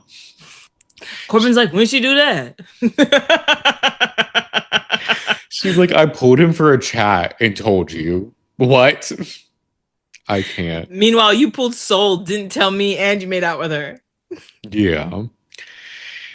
Corbin's like, when'd she do that? She's like, I pulled him for a chat and told you. What? I can't. Meanwhile, you pulled Soul, didn't tell me, and you made out with her. Yeah.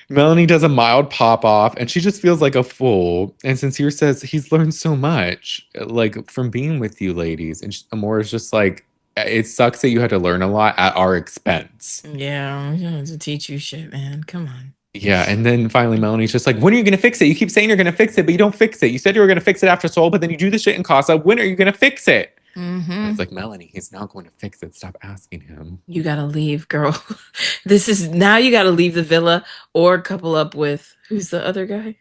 Melanie does a mild pop off and she just feels like a fool. And Sincere says he's learned so much, like from being with you ladies. And Amor is just like, it sucks that you had to learn a lot at our expense. Yeah, you have to teach you shit, man. Come on. Yeah, and then finally Melanie's just like, when are you going to fix it? You keep saying you're going to fix it, but you don't fix it. You said you were going to fix it after Soul, but then you do the shit in Casa. When are you going to fix it? It's like, Melanie, he's not going to fix it. Stop asking him. You got to leave, girl. Now you got to leave the villa or couple up with, who's the other guy?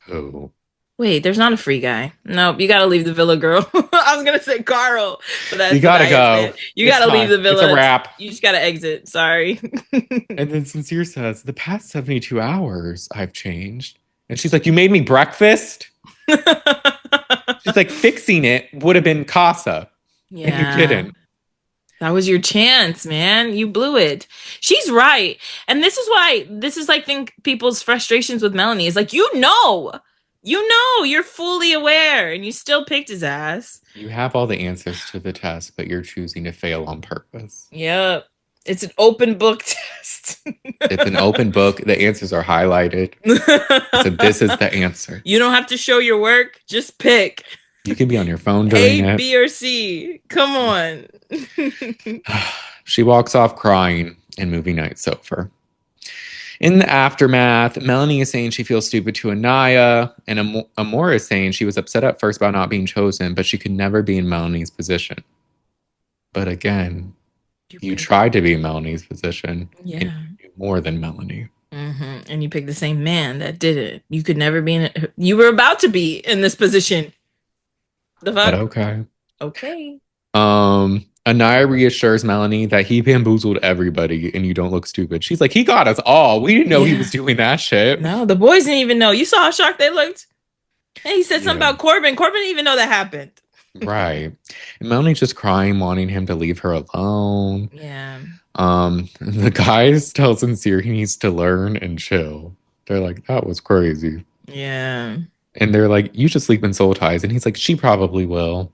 Who? Wait, there's not a free guy. Nope, you got to leave the villa, girl. I was going to say Carl, but that's you got to go. You got to leave the villa. It's a wrap. You just got to exit. Sorry. And then Sincere says, the past 72 hours, I've changed. And she's like, you made me breakfast? She's like, fixing it would have been Casa. Yeah. And you didn't. That was your chance, man. You blew it. She's right. And this is why, I think people's frustrations with Melanie is like, you're fully aware and you still picked his ass. You have all the answers to the test, but you're choosing to fail on purpose. Yep. It's an open book test. It's an open book. The answers are highlighted. So this is the answer. You don't have to show your work. Just pick. You can be on your phone during A, it. B, or C. Come on. She walks off crying in movie night sofa. In the aftermath, Melanie is saying she feels stupid to Anaya, and Amor is saying she was upset at first about not being chosen, but she could never be in Melanie's position. But again, You you picked. tried to be in Melanie's position, and Yeah. you knew more than Melanie. And you picked the same man that did it. You could never be in it. You were about to be in this position. The But fuck? okay. Okay. Anaya reassures Melanie that he bamboozled everybody and you don't look stupid. She's like, he got us all. We didn't know he was Yeah. doing that shit. No, the boys didn't even know. You saw how shocked they looked? And he said something Yeah, about Corbin. Corbin didn't even know that happened. right. And Melanie's just crying, wanting him to leave her alone. Yeah. The guys tell Sincere he needs to learn and chill. They're like, that was crazy. Yeah. And they're like, you should sleep in soul ties. And he's like, she probably will.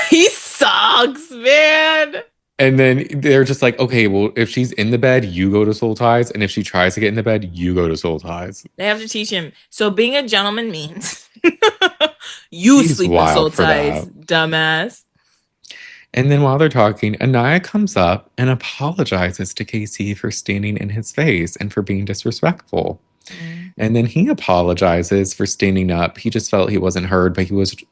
He sucks, man. And then they're just like, okay, well, if she's in the bed, you go to soul ties. And if she tries to get in the bed, you go to soul ties. They have to teach him. So being a gentleman means you He's sleep in soul wild for ties, that. dumbass. And then while they're talking, Anaya comes up and apologizes to Casey for standing in his face and for being disrespectful. Mm. And then he apologizes for standing up. He just felt he wasn't heard, but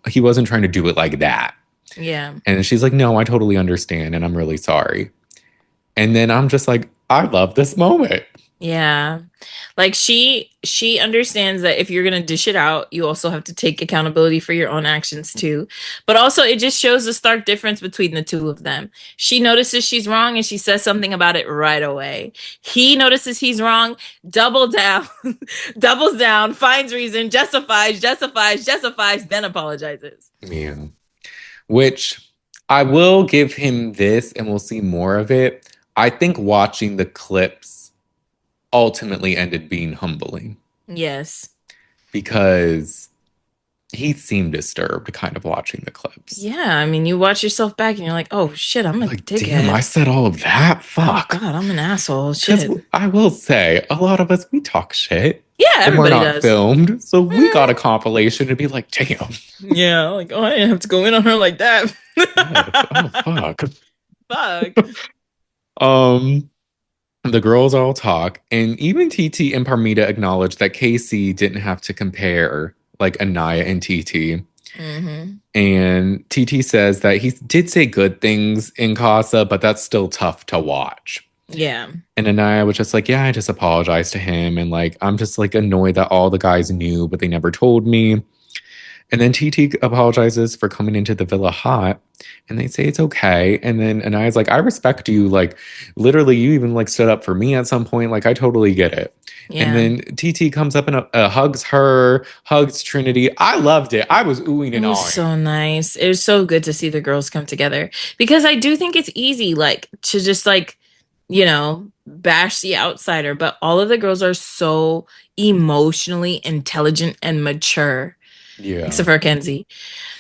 he wasn't trying to do it like that. Yeah. And she's like, "No, I totally understand and I'm really sorry." And then I'm just like, "I love this moment." Yeah. Like she understands that if you're going to dish it out, you also have to take accountability for your own actions too. But also it just shows the stark difference between the two of them. She notices she's wrong and she says something about it right away. He notices he's wrong, double down, doubles down, finds reason, justifies, then apologizes. Yeah. Which I will give him this and we'll see more of it. I think watching the clips ultimately ended being humbling Yes. because he seemed disturbed kind of watching the clips. Yeah, I mean, you watch yourself back and you're like, "Oh shit, I'm a Like, damn, dickhead. I said all of that. Oh Fuck. god, I'm an asshole. Because Shit." I will say, a lot of us, we talk shit Yeah, and we're everybody not does. filmed. So we got a Mhm. compilation to be like, damn. Yeah, like, oh, I didn't have to go in on her like that. Yes. Oh, fuck. Fuck. Um, the girls all talk, and even TT and Parmita acknowledge that Casey didn't have to compare like Anaya and TT. Hmm. And TT says that he did say good things in Casa, but that's still tough to watch. Yeah. And Anaya was just like, yeah, I just apologized to him. And like, I'm just like annoyed that all the guys knew, but they never told me. And then TT apologizes for coming into the villa hot. And they say it's okay. And then Anaya's like, I respect you. Like, literally, you even like stood up for me at some point. Like, I totally get it. And Yeah. then TT comes up and hugs her, hugs Trinity. I loved it. I was oohing It and was awing. so nice. It was so good to see the girls come together because I do think it's easy, like, to just like, bash the outsider, but all of the girls are so emotionally intelligent and mature, Yeah. except for Kenzie.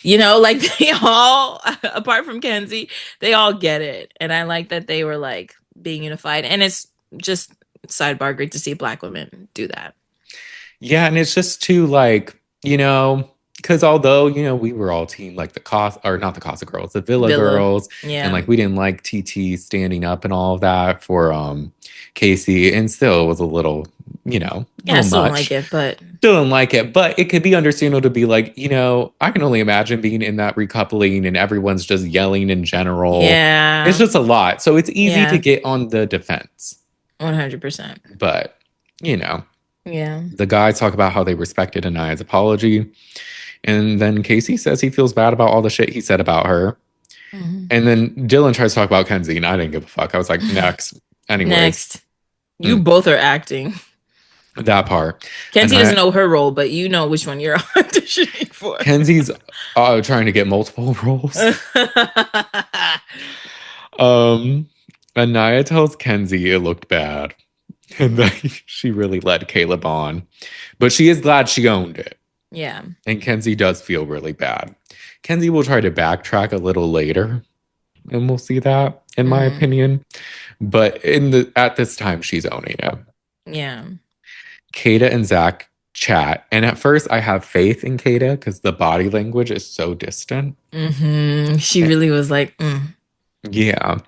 Like they all, apart from Kenzie, they all get it. And I like that they were like being unified. And it's just sidebar great to see black women do that. Yeah, and it's just too like, because although, we were all team like the Casa or not the Casa girls, the Villa Villa. girls, and Yeah. like we didn't like TT standing up and all of that for Casey, and still it was a little, Yeah, I little still don't like much. it, but Still didn't like it, but it could be understandable to be like, I can only imagine being in that recoupling and everyone's just yelling in general. It's yeah. just a lot. So it's easy to Yeah. get on the defense. 100%. But, you know. Yeah. The guys talk about how they respected Anaya's apology. And then Casey says he feels bad about all the shit he said about her. Mhm. And then Dylan tries to talk about Kenzie, and I didn't give a fuck. I was like, next. Anyways, Next. You both are acting. that part. Kenzie doesn't And know her role, but you know which one you're auditioning for. Kenzie's trying to get multiple roles. um, Anaya tells Kenzie it looked bad and that she really led Caleb on. But she is glad she owned it. Yeah. And Kenzie does feel really bad. Kenzie will try to backtrack a little later, and we'll see that, in my Mm. opinion. But at this time, she's owning it. Yeah. Kata and Zach chat, and at first, I have faith in Kata because the body language is so distant. She really was like, Yeah.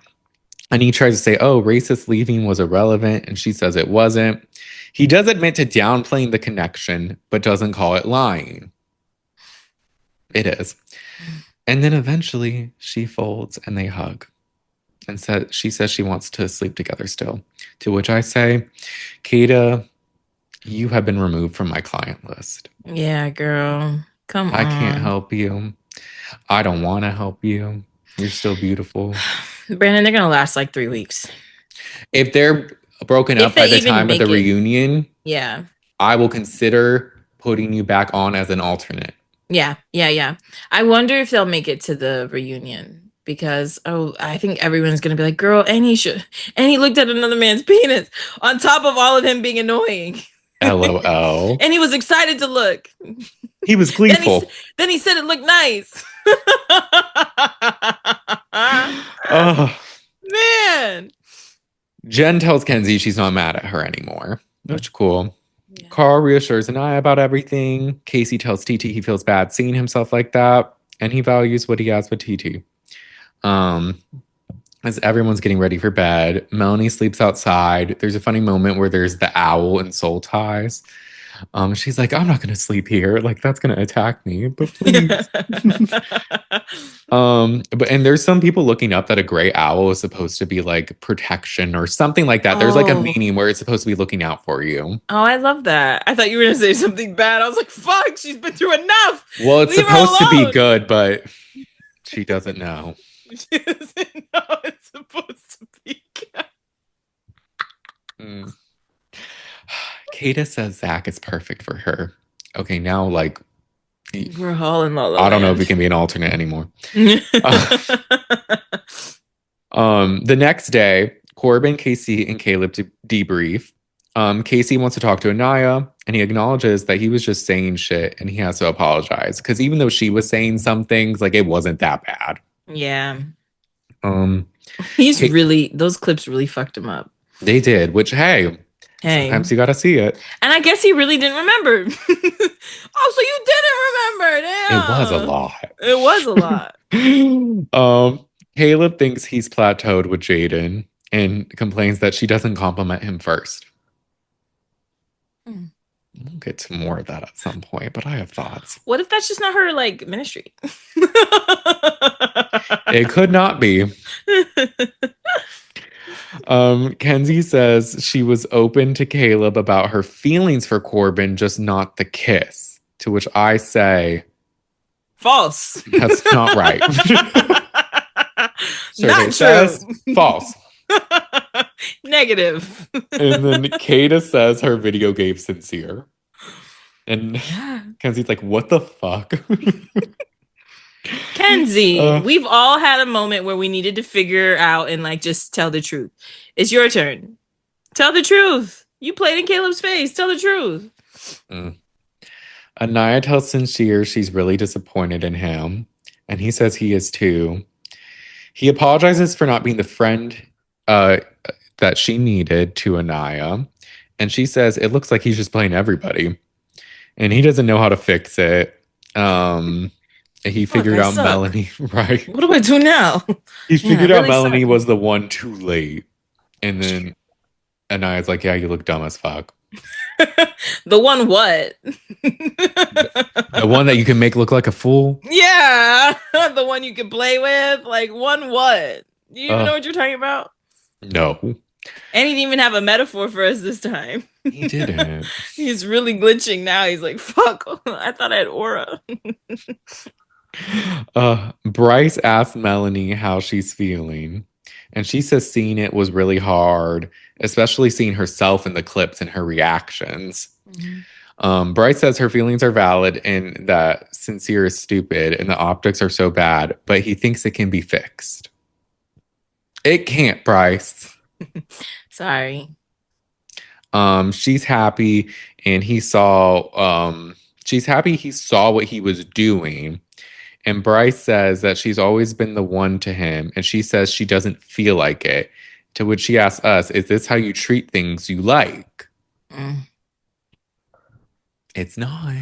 And he tries to say, oh, racist leaving was irrelevant. And she says it wasn't. He does admit to downplaying the connection, but doesn't call it lying. It is. And then eventually she folds and they hug. And she says she wants to sleep together still. To which I say, Kata, you have been removed from my client list. Yeah, girl. Come I can't on. help you. I don't want to help you. You're still beautiful. Brandon, they're gonna last like 3 weeks. If they're broken If up by they the even time of the make it. reunion, Yeah. I will consider putting you back on as an alternate. Yeah. I wonder if they'll make it to the reunion because I think everyone's gonna be like, girl, and he looked at another man's penis on top of all of him being annoying. LOL. And he was excited to look. He was gleeful. Then he said it looked nice. Oh. Man. Jen tells Kenzie she's not mad at her anymore. That's cool. Yeah. Carl reassures Anaya about everything. Casey tells TT he feels bad seeing himself like that, and he values what he has with TT. As everyone's getting ready for bed, Melanie sleeps outside. There's a funny moment where there's the owl in soul ties. She's like, I'm not gonna sleep here. Like, that's gonna attack me, but please. And there's some people looking up that a gray owl is supposed to be like protection or something like that. There's like a meaning where it's supposed to be looking out for you. Oh, I love that. I thought you were gonna say something bad. I was like, fuck, she's been through enough. Well, it's supposed to be good, but she doesn't know. She doesn't know it's supposed to be good. Kata says Zach is perfect for her. Okay, now like we're all in La La I don't know Land. if we can be an alternate anymore. The next day, Corbin, Casey, and Caleb debrief. Casey wants to talk to Anaya, and he acknowledges that he was just saying shit, and he has to apologize because even though she was saying some things, like it wasn't that bad. Yeah. Those clips really fucked him up. They did, which sometimes you gotta see it. And I guess he really didn't remember. Oh, so you didn't remember? Damn. It was a lot. It was a lot. Caleb thinks he's plateaued with Jaden and complains that she doesn't compliment him first. We'll get to more of that at some point, but I have thoughts. What if that's just not her like ministry? It could not be. Kenzie says she was open to Caleb about her feelings for Corbin, just not the kiss. To which I say, false. That's not right. Not true. False. Negative. And then Kata says her video gave sincere. And Kenzie's like, what the fuck? Kenzie, we've all had a moment where we needed to figure out and like just tell the truth. It's your turn. Tell the truth. You played in Caleb's face. Tell the truth. Anaya tells Sincere she's really disappointed in him, and he says he is too. He apologizes for not being the friend that she needed to Anaya, and she says it looks like he's just playing everybody, and he doesn't know how to fix it. He figured out Melanie, right? What do I do now? He figured out Melanie was the one too late, and then Anaya's like, "Yeah, you look dumb as fuck." The one what? The one that you can make look like a fool? Yeah. The one you can play with? Like, one what? Do you even know what you're talking about? No. And he didn't even have a metaphor for us this time. He didn't. He's really glitching now. He's like, fuck, I thought I had aura. Bryce asked Melanie how she's feeling, and she says seeing it was really hard, especially seeing herself in the clips and her reactions. Bryce says her feelings are valid and that Sincere is stupid and the optics are so bad, but he thinks it can be fixed. It can't, Bryce. Sorry. She's happy and she's happy he saw what he was doing. And Bryce says that she's always been the one to him, and she says she doesn't feel like it. To which she asks us, is this how you treat things you like? It's not.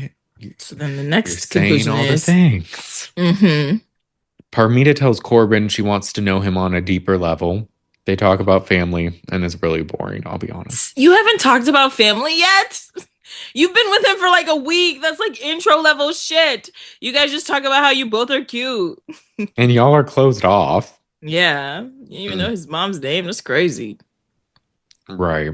So then the next conclusion all the things. Parmita tells Corbin she wants to know him on a deeper level. They talk about family and it's really boring, I'll be honest. You haven't talked about family yet? You've been with him for like a week. That's like intro level shit. You guys just talk about how you both are cute. And y'all are closed off. Yeah. You didn't even know Mm, his mom's name. That's crazy. right.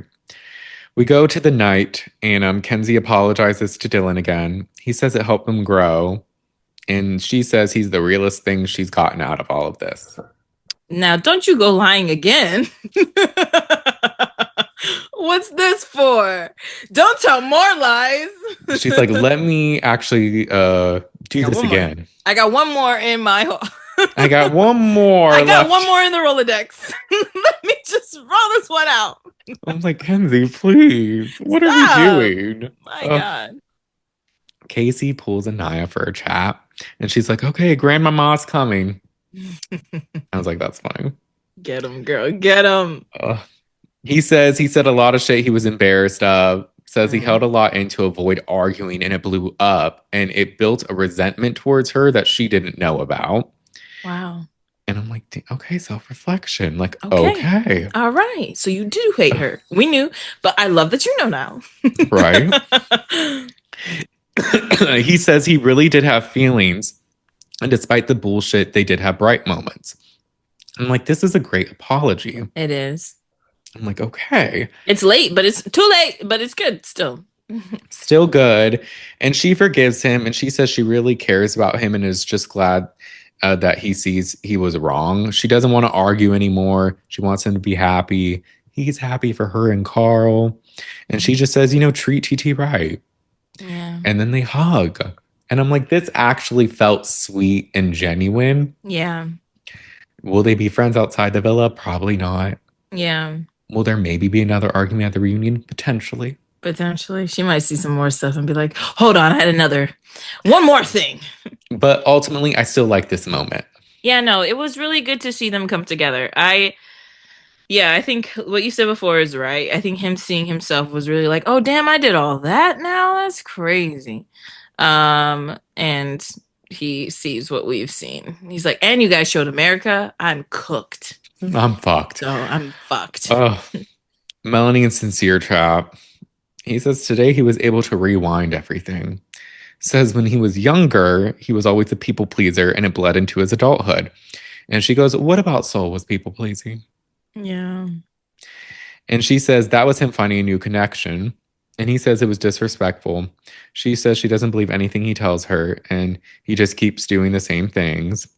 We go to the night, and Kenzie apologizes to Dylan again. He says it helped him grow, and she says he's the realest thing she's gotten out of all of this. Now, don't you go lying again. What's this for? Don't tell more lies. She's like, let me actually I do got this one more. again. I got one more in my I got one more I got one left. more in the Rolodex. Let me just roll this one out. I'm like, Kenzie, please. What are we Stop. doing? My God. Casey pulls Anaya for a chat, and she's like, okay, grandmama's coming. I was like, that's fine. Get him, girl. Get him. Uh, he says he said a lot of shit he was embarrassed of. Says he Mm. held a lot in to avoid arguing, and it blew up, and it built a resentment towards her that she didn't know about. Wow. And I'm like, okay, self-reflection. Like, Okay. okay, All right. So you do hate her. We knew, but I love that you know now. right? He says he really did have feelings, and despite the bullshit, they did have bright moments. I'm like, this is a great apology. It is. I'm like, okay, It's late, but it's too late, but it's good still. still good. And she forgives him, and she says she really cares about him and is just glad that he sees he was wrong. She doesn't want to argue anymore. She wants him to be happy. He's happy for her and Carl. And she just says, treat TT right. Yeah. And then they hug. And I'm like, this actually felt sweet and genuine. Yeah. Will they be friends outside the villa? Probably not. Yeah. Will there maybe be another argument at the reunion? Potentially. Potentially. She might see some more stuff and be like, hold on, I had one more thing. But ultimately, I still like this moment. Yeah, no, it was really good to see them come together. I think what you said before is right. I think him seeing himself was really like, oh, damn, I did all that now? That's crazy. And he sees what we've seen. He's like, and you guys showed America, I'm cooked. I'm fucked. So I'm fucked. Oh, Melanie and Sincere Trap. He says today he was able to rewind everything. Says when he was younger, he was always a people pleaser and it bled into his adulthood. And she goes, what about Soul was people pleasing? Yeah. And she says that was him finding a new connection. And he says it was disrespectful. She says she doesn't believe anything he tells her and he just keeps doing the same things.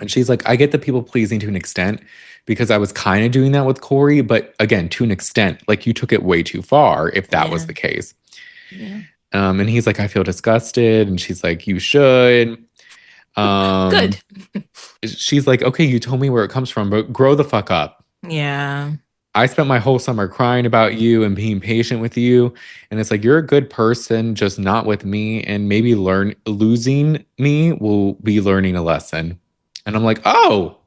And she's like, I get the people pleasing to an extent because I was kind of doing that with Corey, but again, to an extent, like you took it way too far if that was Yeah. the case. Yeah. And he's like, I feel disgusted. And she's like, you should. Good. She's like, okay, you told me where it comes from, but grow the fuck up. Yeah. I spent my whole summer crying about you and being patient with you. And it's like, you're a good person, just not with me. And maybe losing me will be learning a lesson. And I'm like, oh,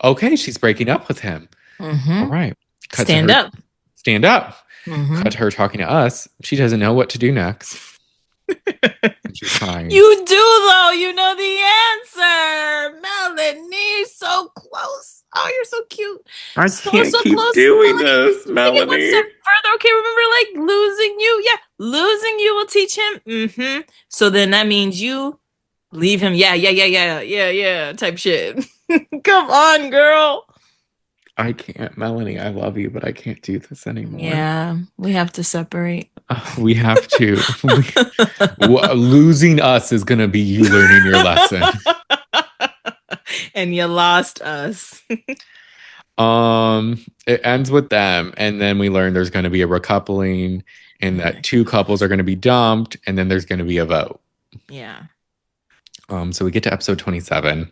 okay, she's breaking up with him. All right. Stand up. Stand up. Mm-hmm. Cut to her talking to us. She doesn't know what to do next. And she's crying. You do though. You know the answer. Melanie, so close. Oh, you're so cute. I So can't keep close, doing Melanie. this, Take it one Melanie. step further. Okay, remember like losing you? Yeah, losing you will teach him. Mm-hmm. So then that means you leave him. Yeah, type shit. Come on, girl. I can't, Melanie. I love you, but I can't do this anymore. Yeah, we have to separate. We have to. Losing us is going to be you learning your lesson. And you lost us. It ends with them, and then we learn there's going to be a recoupling, and that two couples are going to be dumped, and then there's going to be a vote. Yeah. So we get to episode 27.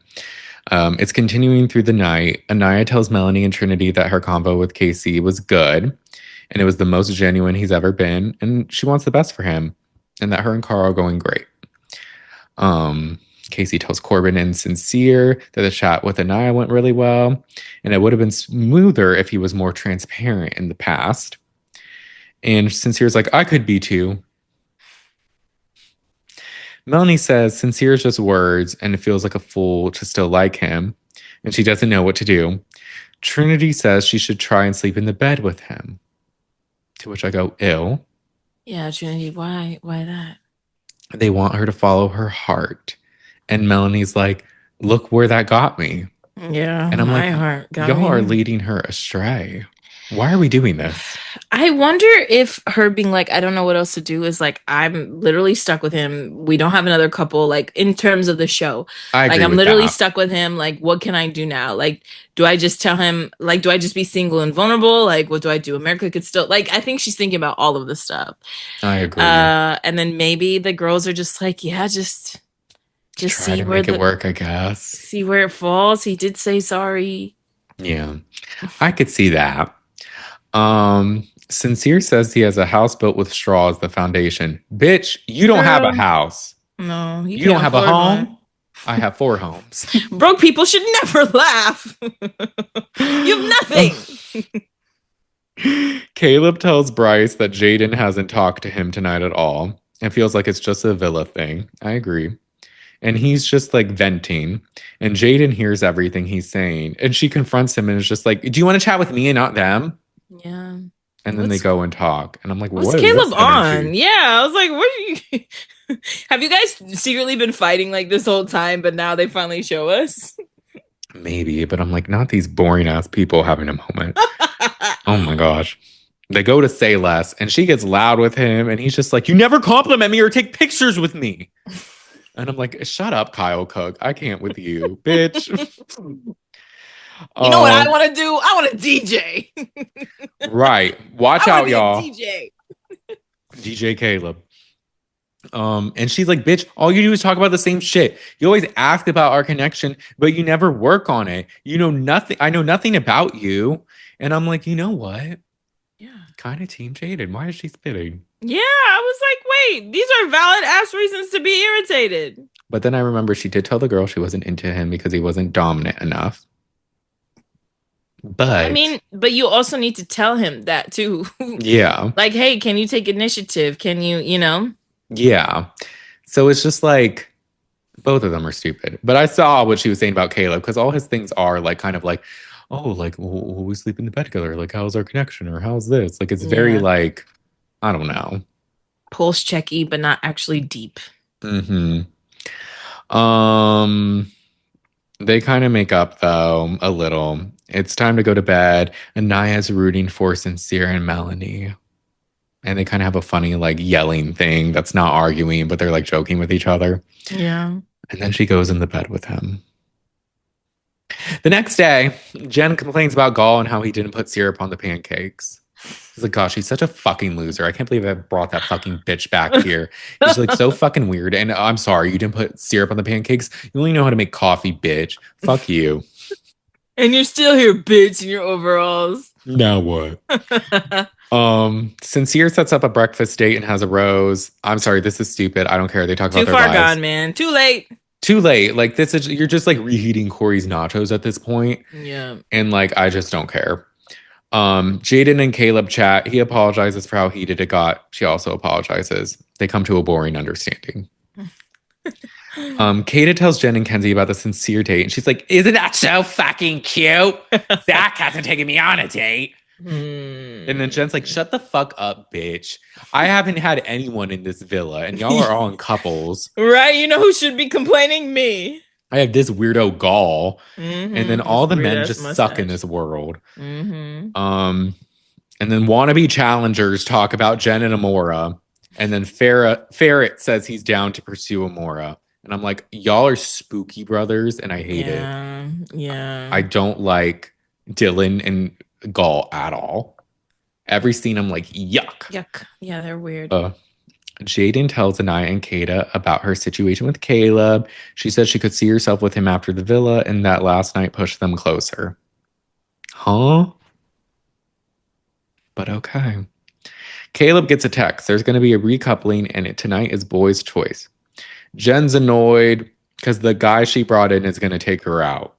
It's continuing through the night. Anaya tells Melanie and Trinity that her convo with Casey was good, and it was the most genuine he's ever been, and she wants the best for him, and that her and Carl are going great. Casey tells Corbin and Sincere that the chat with Anaya went really well, and it would have been smoother if he was more transparent in the past. And Sincere's like, I could be too. Melanie says Sincere is just words, and it feels like a fool to still like him, and she doesn't know what to do. Trinity says she should try and sleep in the bed with him. To which I go, ew. Yeah, Trinity, why that? They want her to follow her heart. And Melanie's like, look where that got me. Yeah, And I'm like, my heart got y'all are me. leading her astray. Why are we doing this? I wonder if her being like, I don't know what else to do is like, I'm literally stuck with him. We don't have another couple, like, in terms of the show. I Like, agree I'm with literally that. stuck with him. Like, what can I do now? Like, do I just tell him, like, do I just be single and vulnerable? Like, what do I do? America could still, like, I think she's thinking about all of this stuff. I agree. And then maybe the girls are just like, yeah, just Try to make it work, I guess. see where it falls. He did say sorry. Yeah, I could see that. Sincere says he has a house built with straw as the foundation. Bitch, you don't have a Girl, house. no, you You don't can't have a afford home. one. I have 4 homes. Broke people should never laugh. You have nothing. Caleb tells Bryce that Jaden hasn't talked to him tonight at all and feels like it's just a villa thing. I agree. And he's just like venting. And Jaden hears everything he's saying. And she confronts him and is just like, do you want to chat with me and not them? Yeah. And then they go and talk. And I'm like, What's what is this Caleb on? energy? Yeah, I was like, what are you have you guys secretly been fighting like this whole time, but now they finally show us? Maybe, but I'm like, not these boring ass people having a moment. Oh my gosh. They go to say less, and she gets loud with him, and he's just like, you never compliment me or take pictures with me. And I'm like, shut up, Kyle Cook. I can't with you, bitch. You know what I want to do? I want to DJ. Right. Watch I want out, to be a y'all. DJ. DJ Caleb. And she's like, bitch, all you do is talk about the same shit. You always ask about our connection, but you never work on it. You know nothing. I know nothing about you. And I'm like, you know what? Yeah. Kind of Team Jaden. Why is she spitting? Yeah, I was like, wait, these are valid ass reasons to be irritated. But then I remember she did tell the girl she wasn't into him because he wasn't dominant enough. I But mean, but you also need to tell him that too. yeah, Like, hey, can you take initiative? Can you, you know? yeah. So it's just like both of them are stupid. But I saw what she was saying about Caleb because all his things are like kind of like, oh, like will we sleep in the bed together? Like, how's our connection or how's this? Like, it's very Yeah. like, I don't know. Pulse checky, but not actually deep. Hmm. Um, they kind of make up though a little. It's time to go to bed. And Naya's rooting for Sincere and Melanie. And they kind of have a funny like yelling thing that's not arguing, but they're like joking with each other. Yeah. And then she goes in the bed with him. The next day, Jen complains about Gall and how he didn't put syrup on the pancakes. He's like, gosh, he's such a fucking loser. I can't believe I brought that fucking bitch back here. He's like so fucking weird. And I'm sorry, you didn't put syrup on the pancakes. You only know how to make coffee, bitch. Fuck you. And you're still here, bitch, in your overalls. Now what? Sincere sets up a breakfast date and has a rose. I'm sorry, this is stupid. I don't care. They talk Too about their far lives. gone, man. Too late. Too late. Like this is you're just like reheating Corey's nachos at this point. Yeah. And like I just don't care. Jaden and Caleb chat. He apologizes for how heated it got. She also apologizes. They come to a boring understanding. Kata tells Jen and Kenzie about the Sincere date, and she's like, isn't that so fucking cute? Zach hasn't taken me on a date. And then Jen's like, shut the fuck up, bitch. I haven't had anyone in this villa, and y'all are all in couples. Right? You know who should be complaining? Me. I have this weirdo Gall, and then all the men just suck in mustache. this world. Mm-hmm. And then wannabe challengers talk about Jen and Amora, and then Ferret says he's down to pursue Amora. And I'm like, y'all are spooky brothers, and I hate it. Yeah. I don't like Dylan and Gall at all. Every scene, I'm like, yuck. Yuck. Yeah, they're weird. Jaden tells Anaya and Kata about her situation with Caleb. She says she could see herself with him after the villa, and that last night pushed them closer. Huh? But okay. Caleb gets a text. There's going to be a recoupling, and tonight is boys' choice. Jen's annoyed because the guy she brought in is going to take her out.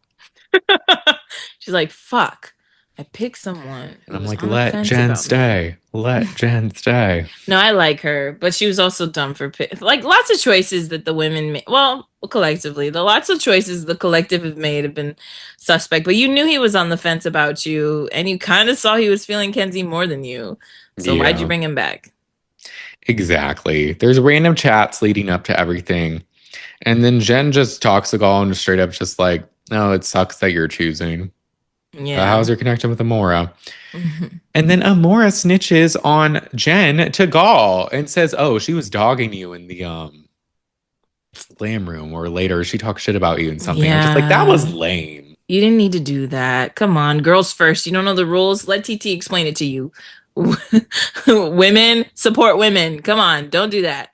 She's like, fuck. I picked someone. And I'm like, let Jen stay. Let Jen stay. No, I like her, but she was also dumb for like lots of choices that the women made. Well, collectively, the lots of choices the collective have made have been suspect. But you knew he was on the fence about you, and you kind of saw he was feeling Kenzie more than you. So why'd you Yeah, bring him back? exactly. There's random chats leading up to everything. And then Jen just talks to Gall and straight up just like, no, it sucks that you're choosing. Yeah. How's your connection with Amora? And then Amora snitches on Jen to Gall and says, oh, she was dogging you in the glam room, or later she talked shit about you and something. I'm just like, that was Yeah. lame. You didn't need to do that. Come on, girls first. You don't know the rules. Let TT explain it to you. Women support women. Come on, don't do that.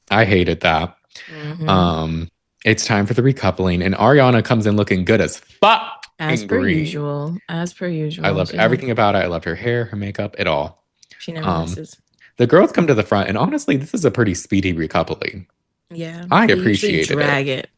I hated that. Hmm. Um, it's time for the recoupling, and Ariana comes in looking good as fuck As in per green. usual. As per I usual. loved everything about it. I loved her hair, her makeup, it all. She never Um, misses. the girls come to the front, and honestly, this is a pretty speedy recoupling. Yeah, I they usually appreciated it. drag it.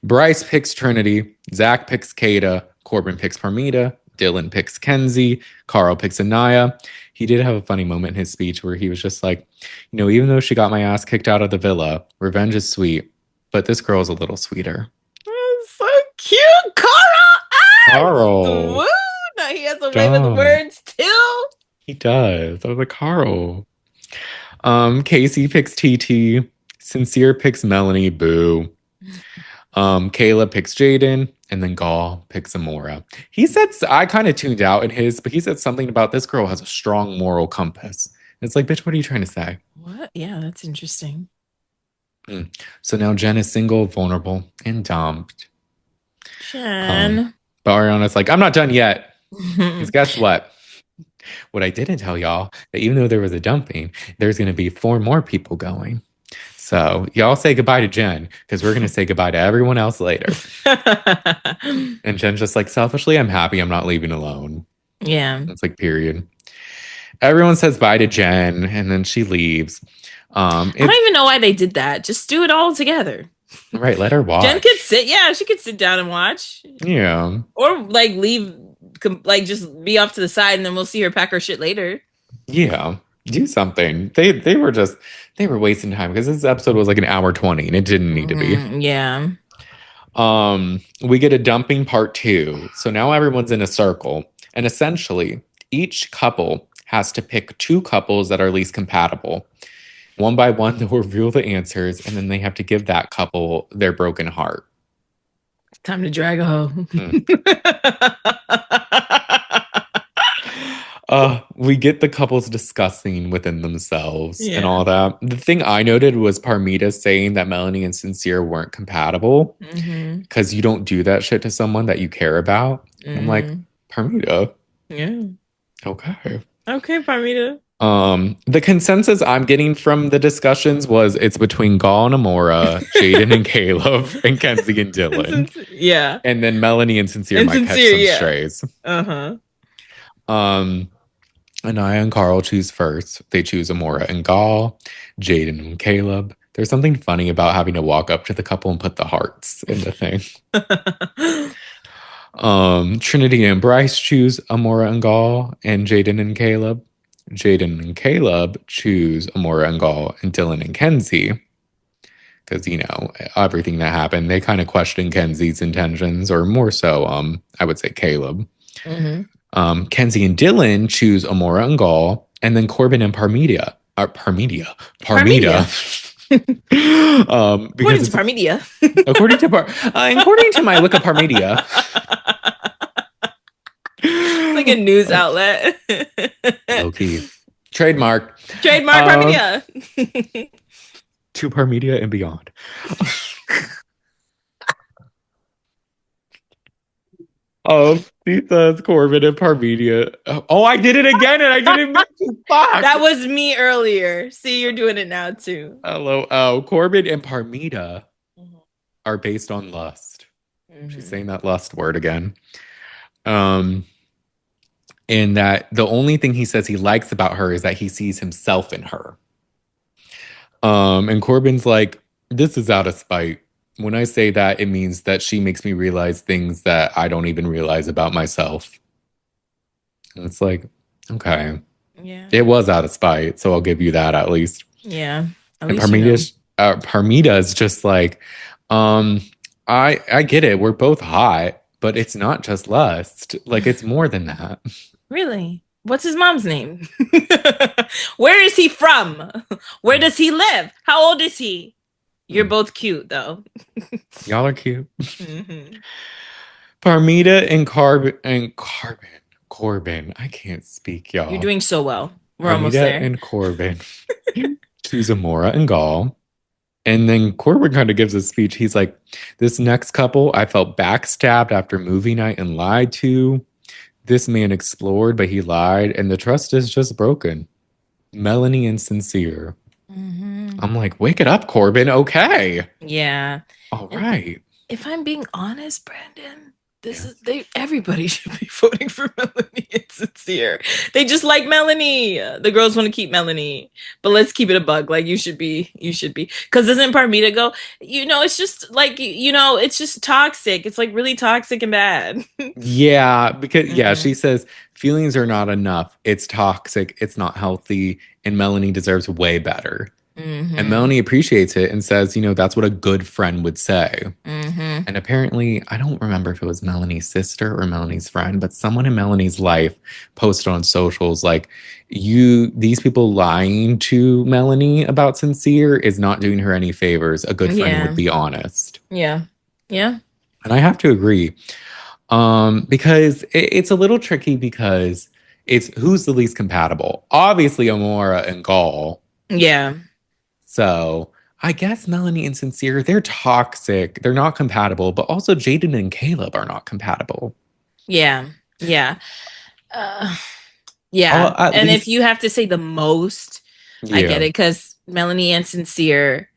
Bryce picks Trinity, Zach picks Kada, Corbin picks Parmita, Dylan picks Kenzie, Carl picks Anaya. He did have a funny moment in his speech where he was just like, even though she got my ass kicked out of the villa, revenge is sweet, but this girl's a little sweeter. So cute, Carl. Carl, Woo! Now he has a way with dumb. words too. He does. I was like, Carl. Casey picks TT. Sincere picks Melanie. Boo. Kayla picks Jaden, and then Gall picks Amora. He said, I kind of tuned out in his, but he said something about this girl has a strong moral compass. It's like, bitch, what are you trying to say? What? Yeah, that's interesting. So now Jen is single, vulnerable, and dumped. Jen. But Ariana's like, I'm not done yet. Because guess what? What I didn't tell y'all, that even though there was a dumping, there's going to be 4 more people going. So y'all say goodbye to Jen, because we're going to say goodbye to everyone else later. And Jen's just like, selfishly, I'm happy I'm not leaving alone. Yeah. It's like, period. Everyone says bye to Jen, and then she leaves. I don't even know why they did that. Just do it all together. Right, let her watch. Jen could sit. Yeah, she could sit down and watch. Yeah. Or like leave, like just be off to the side, and then we'll see her pack her shit later. Yeah. Do something. They were wasting time because this episode was like an hour 20 and it didn't need to be. Yeah. We get a dumping part 2. So now everyone's in a circle, and essentially each couple has to pick 2 couples that are least compatible. One by one, they'll reveal the answers, and then they have to give that couple their broken heart. Time to drag a hoe. We get the couples discussing within themselves and Yeah. all that. The thing I noted was Parmita saying that Melanie and Sincere weren't compatible because you don't do that shit to someone that you care about. I'm like, Parmita. Yeah. Okay. Okay, Parmita. The consensus I'm getting from the discussions was it's between Gall and Amora, Jaden and Caleb, and Kenzie and Dylan. Yeah. And then Melanie and Sincere might catch some strays. Anaya and Carl choose first. They choose Amora and Gall, Jaden and Caleb. There's something funny about having to walk up to the couple and put the hearts in the thing. Trinity and Bryce choose Amora and Gall, and Jaden and Caleb. Jaden and Caleb choose Amora and Gall, and Dylan and Kenzie. Because, everything that happened, they kind of question Kenzie's intentions, or more so, I would say Caleb. Kenzie and Dylan choose Amora and Gall, and then Corbin and Parmita. Parmita. According to Parmedia. According to my look of Parmedia. It's like a news outlet. Low key. Trademark Parmedia. To Parmedia and beyond. Pizza, Corbin, and Parmedia. Oh, I did it again, and I didn't mention fuck. That was me earlier. See, you're doing it now too. Hello. Corbin and Parmita are based on lust. She's saying that lust word again. And that the only thing he says he likes about her is that he sees himself in her. And Corbin's like, this is out of spite. When I say that, it means that she makes me realize things that I don't even realize about myself. And it's like, Okay. Yeah. It was out of spite, so I'll give you that at least. Yeah. At And least you know. Parmita is just like, um, I get it. We're both hot, but it's not just lust. Like it's more than that. Really? What's his mom's name? Where is he from? Where does he live? How old is he? You're Mm. both cute though. Y'all are cute. Hmm. Parmita and Corbin. I can't speak, You're y'all. doing so well. We're almost Parmita there. and Corbin to Zamora and Gall. And then Corbin kind of gives a speech. He's like, this next couple, I felt backstabbed after movie night and lied to. This man explored, but he lied, and the trust is just broken. Melanie and Sincere. Hmm. I'm like, wake it up, Corbin. Okay. Yeah. All And right. if I'm being honest, Brandon, this Yeah. is they everybody should be voting for Melanie. It's sincere. They just like Melanie. The girls want to keep Melanie. But let's keep it a bug. Like you should be. Because doesn't Parmita go, it's just like it's just toxic. It's like really toxic and bad. Yeah, because yeah, Hmm. she says feelings are not enough. It's toxic, it's not healthy, and Melanie deserves way better. And Hmm. Melanie appreciates it and says, that's what a good friend would say. Hmm. And apparently, I don't remember if it was Melanie's sister or Melanie's friend, but someone in Melanie's life posted on socials like, these people lying to Melanie about Sincere is not doing her any favors. A good friend would Yeah. be honest. Yeah. Yeah. And I have to agree. Because it's a little tricky because it's who's the least compatible. Obviously, Amora and Gall. Yeah. So I guess Melanie and Sincere, they're toxic. They're not compatible, but also Jaden and Caleb are not compatible. Yeah. Yeah. Uh, yeah. At And if you least, have to say the most, I get yeah, it because Melanie and Sincere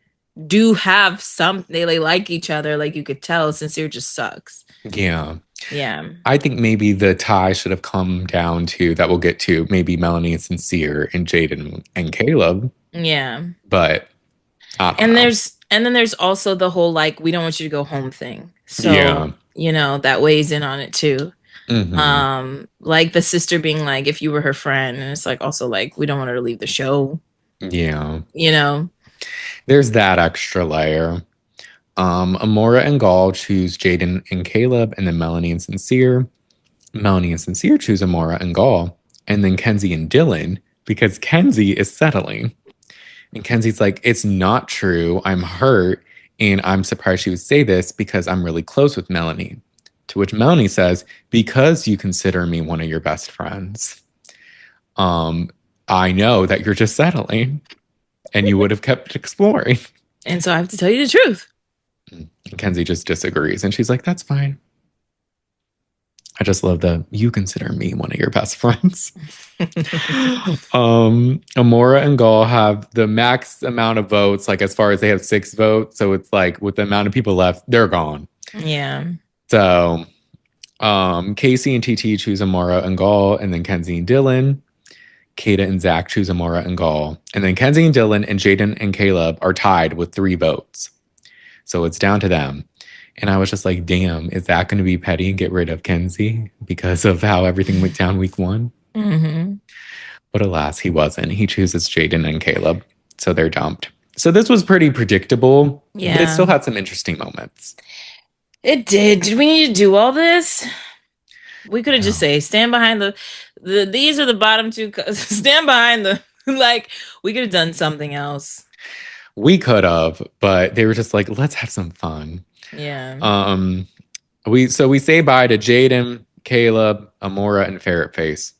do have some, they like each other. Like you could tell, Sincere just sucks. yeah. Yeah. I think maybe the tie should have come down to that we'll get to maybe Melanie and Sincere and Jaden and Caleb, Yeah. but I don't And know. then there's also the whole like, we don't want you to go home thing. So, Yeah. that weighs in on it too. Hmm. Like the sister being like, if you were her friend, and it's like also like, we don't want her to leave the show, Yeah. you know? There's that extra layer. Amora and Gall choose Jaden and Caleb, and then Melanie and Sincere. Melanie and Sincere choose Amora and Gall, and then Kenzie and Dylan because Kenzie is settling. And Kenzie's like, it's not true. I'm hurt. And I'm surprised she would say this because I'm really close with Melanie. To which Melanie says, because you consider me one of your best friends, um, I know that you're just settling and you would have kept exploring. And so I have to tell you the truth. And Kenzie just disagrees. And she's like, that's fine. I just love the you consider me one of your best friends. Amora and Gall have the max amount of votes, like as far as they have 6 votes. So it's like with the amount of people left, they're gone. Yeah. So Casey and TT choose Amora and Gall, and then Kenzie and Dylan. Kata and Zach choose Amora and Gall. And then Kenzie and Dylan and Jaden and Caleb are tied with 3 votes. So it's down to them. And I was just like, damn, is that going to be petty and get rid of Kenzie because of how everything went down week 1? Hmm. But alas, he wasn't. He chooses Jaden and Caleb. So they're dumped. So this was pretty predictable, but it still Yeah. had some interesting moments. It did. Did we need to do all this? We could have just No, say stand behind the these are the bottom two stand behind the like we could have done something else. we could have, but they were just like, let's have some fun. Yeah. Um, we say bye to Jaden, Caleb, Amora, and Ferret Face.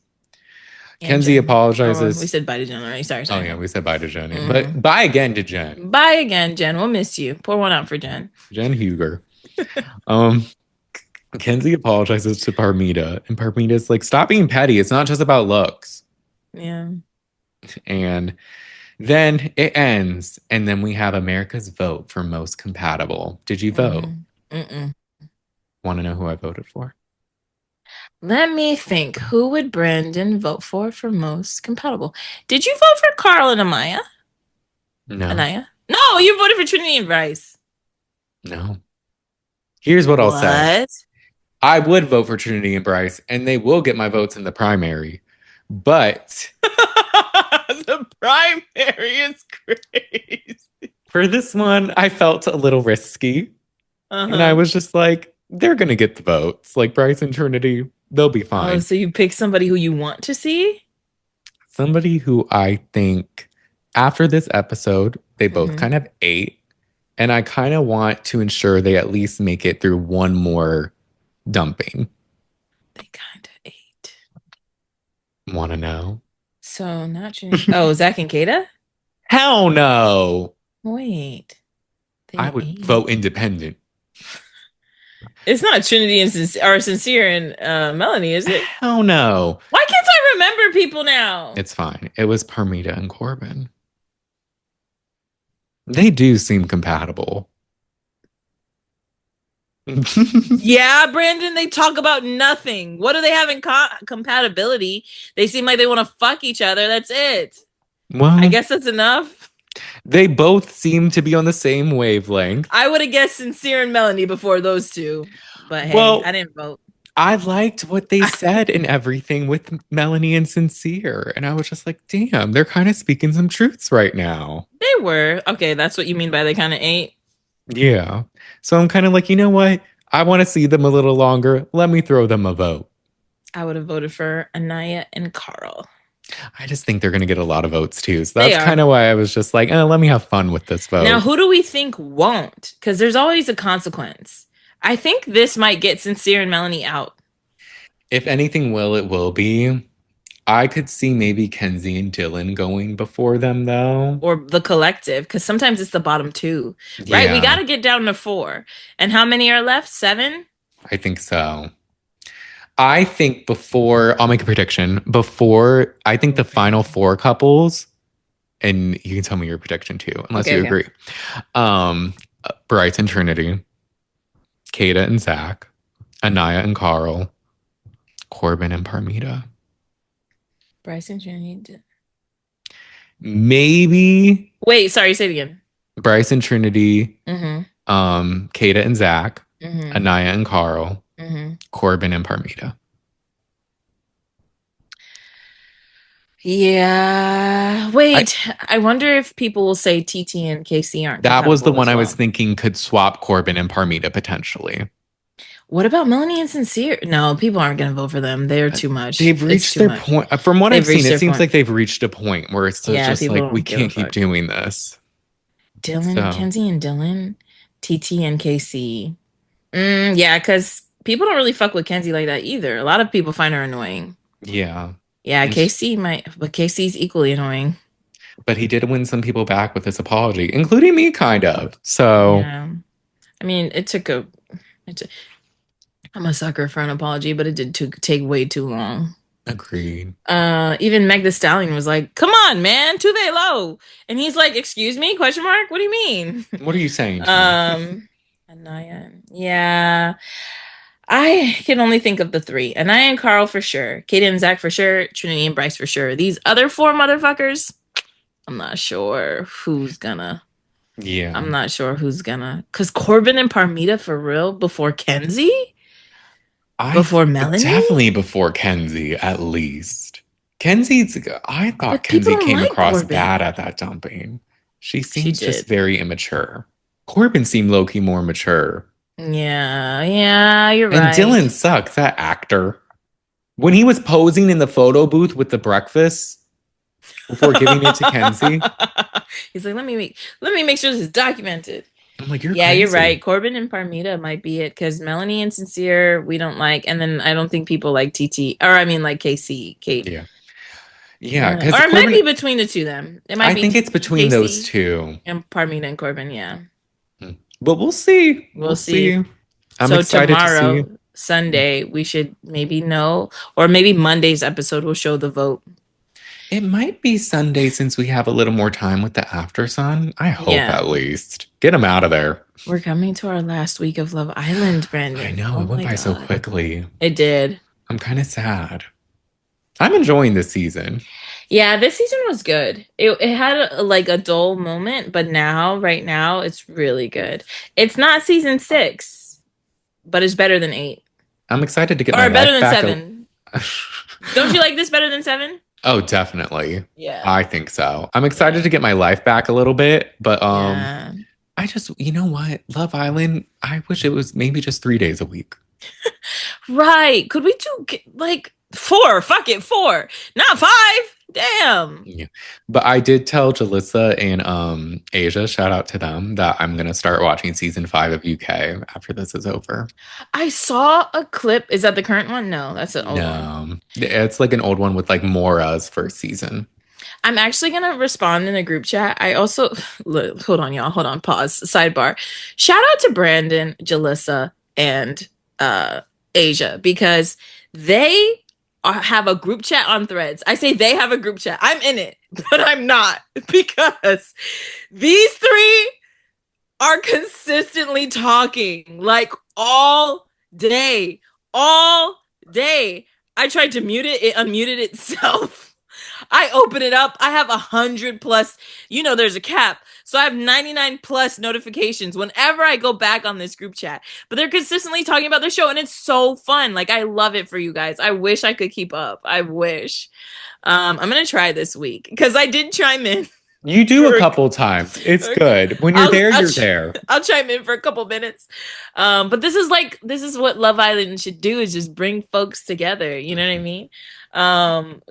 And Kenzie Jen. Oh, we apologizes. said bye to Jen already. Sorry, Oh sorry. yeah, we said bye to Jenny, Hmm. but bye again to Jen. Bye again, Jen. We'll miss you. Pour one out for Jen. Jen Huger. Um, Kenzie apologizes to Parmita, and Parmita's like, "Stop being petty. It's not just about looks." Yeah. And then it ends, and then we have America's vote for most compatible. Did you vote? Mm-mm. Mm-mm. Want to know who I voted for? Let me think. Who would Brandon vote for most compatible? Did you vote for Carl and Amaya? No, Anaya? No, you voted for Trinity and Bryce. no. Here's what I'll say. What? I would vote for Trinity and Bryce, and they will get my votes in the primary. But The primary is crazy. for this one, I felt a little risky. And I Uh-huh. was just like, they're going to get the votes. Like Bryce and Trinity, they'll be Oh, fine. so you pick somebody who you want to see? Somebody who I think after this episode, they both Mm-hmm. kind of ate. And I kind of want to ensure they at least make it through one more dumping. They kind of ate. Want to know? So not Trinity. Oh, Zach and Kata? Hell no. Wait, I they would ate. vote independent. It's not Trinity and Sincere and Melanie, is it? Hell no. Why can't I remember people now? It's fine. It was Parmita and Corbin. They do seem compatible. Yeah, Brandon, they talk about nothing. What do they have in compatibility? They seem like they want to fuck each other. That's it. I Well, guess that's enough. they both seem to be on the same wavelength. I would have guessed Sincere and Melanie before those two. But hey, I Well, didn't vote. I liked what they said and everything with Melanie and Sincere. And I was just like, damn, they're kind of speaking some truths right now. They were. Okay, that's what you mean by they kind of ate. Yeah. So I'm kind of like, you know what? I want to see them a little longer. Let me throw them a vote. I would have voted for Anaya and Carl. I just think they're going to get a lot of votes too. So They that's kind are. of why I was just like, let me have fun with this Now, vote. who do we think won't? Because there's always a consequence. I think this might get Sincere and Melanie out. If anything will, it will be. I could see maybe Kenzie and Dylan going before them though. Or the collective, because sometimes it's the bottom two, right? We got Yeah, to get down to four. And how many are left? Seven? I think so. I think before, I'll make a prediction. Before, I think Oh, the final prediction. four couples, and you can tell me your prediction too, unless Okay, you okay. agree. Um, Bryce and Trinity, Kata and Zach, Anaya and Carl, Corbin and Parmita. Bryson Trinity. Maybe Wait, sorry, say it again. Bryce and Trinity, Mm-hmm. Kata and Zach, Mm-hmm. Anaya and Carl, Mm-hmm. Corbin and Parmita. Yeah. I Wait, I wonder if people will say TT and KC aren't That was the compatible one as I was well. thinking could swap Corbin and Parmita potentially. What about Melanie and Sincere? No, people aren't going to vote for them. They're too much. They've It's reached too their much. point. From what I've They've seen, reached it their seems point. like they've reached a point where it's Yeah, just people like we don't give a can't keep fuck. doing this. Dylan, So Kenzie and Dylan, TT and KC. Yeah, because people don't really fuck with Kenzie like that either. A lot of people find her annoying. yeah, Yeah, and KC might, but KC's equally annoying. but he did win some people back with his apology, including me, kind of. So Yeah. I mean, it took, I'm a sucker for an apology, but it did take way too long. agreed. Even Meg the Stallion was like, "Come on, man, too they low," and he's like, "Excuse me? Question mark? What do you mean?" What are you saying to me? um, Anaya, yeah, I can only think of the three: Anaya and Carl for sure, Katie and Zach for sure, Trinity and Bryce for sure. These other four motherfuckers, I'm not sure who's gonna. Yeah, I'm not sure who's gonna. Cause Corbin and Parmita for real before Kenzie, before definitely Melanie. before Kenzie, at least. Kenzie's. I thought But people Kenzie don't came like across bad Corbin. at that dumping. She She seems just did. very immature. Corbin seemed low key more mature. Yeah, yeah, you're And right. Dylan sucks, that actor. When he was posing in the photo booth with the breakfast before giving it to Kenzie, He's like, let me make sure this is documented. I'm like, you're Yeah, you're crazy. right. Corbin and Parmita might be it because Melanie and Sincere we don't like, and then I don't think people like TT or I mean like KC, Kate. Yeah. Yeah, because Or it might be Corbin, between the two of them. It might I be think it's TT, between those KC, two. and Parmita and Corbin. Yeah, But we'll see. We'll we'll see. see. I'm So excited to see. tomorrow, Sunday, we should maybe know, or maybe Monday's episode will show the vote. It might be Sunday since we have a little more time with the Aftersun. I hope Yeah. at least. Get him out of there. We're coming to our last week of Love Island, I Brandon. know, Oh it went my by so God. quickly. It did. I'm kind of sad. I'm enjoying this season. Yeah, this season was good. It had like a dull moment, but now, right now, it's really good. It's not season 6, but it's better than 8. I'm excited to get my Or better life than back. 7. Don't you like this better than Seven? Oh, definitely. Yeah. I think so. I'm excited Yeah. to get my life back a little bit, but Yeah. I just, you know what? Love Island, I wish it was maybe just 3 days a week. Right. Could we do like four? Fuck it, four. Not five. Damn. Yeah. But I did tell Jalissa and Asia, shout out to them, that I'm gonna start watching season 5 of UK after this is over. I saw a clip. Is that the current one? No, that's an old one. No. It's like an old one with like Mora's first season. I'm actually gonna respond in a group chat. I also look, hold on, y'all. Hold on. Pause. Sidebar. Shout out to Brandon, Jalissa, and uh Asia because they have a group chat on Threads. I say they have a group chat. I'm in it, but I'm not because these three are consistently talking like day, all day. I tried to mute it, it unmuted itself. I open it up. I have 100 plus, there's a cap. So I have 99 plus notifications whenever I go back on this group chat. But they're consistently talking about their show and it's so fun. Like I love it for you guys. I wish I could keep up. I wish. I'm gonna try this week because I did chime in. You do a couple times. It's good. When you're there, you're there. I'll chime in for a couple minutes. But this is what Love Island should do is just bring folks together. You know what I mean?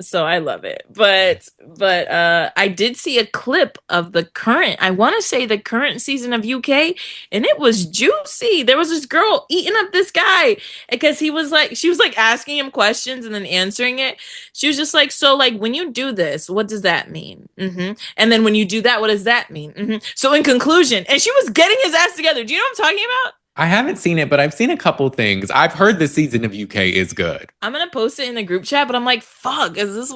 So I love it. But I did see a clip of I want to say the current season of UK, and it was juicy. There was this girl eating up this guy because she was like asking him questions and then answering it. She was just like, so like when you do this, what does that mean? And then when you do that, what does that mean? So in conclusion, and she was getting his ass together. Do you know what I'm talking about? I haven't seen it, but I've seen a couple things. I've heard this season of UK is good. I'm gonna post it in the group chat, but I'm like, fuck, is this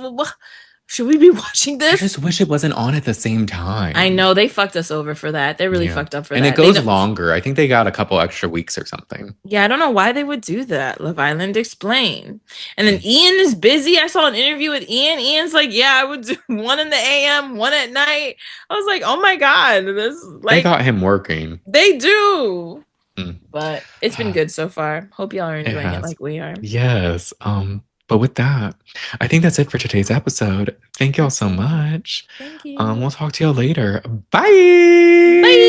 should we be watching this? I just wish it wasn't on at the same time. I know they fucked us over for that. They really fucked up for and that. And it goes longer. I think they got a couple extra weeks or something. Yeah, I don't know why they would do that. Love Island explain. And then Ian is busy. I saw an interview with Ian. Ian's like, yeah, I would do one in the AM, one at night. I was like, oh my God. They got him working. They do. But it's been good so far. Hope y'all are enjoying it like we are. Yes. But with that, I think that's it for today's episode. Thank y'all so much. Thank you. We'll talk to y'all later. Bye. Bye.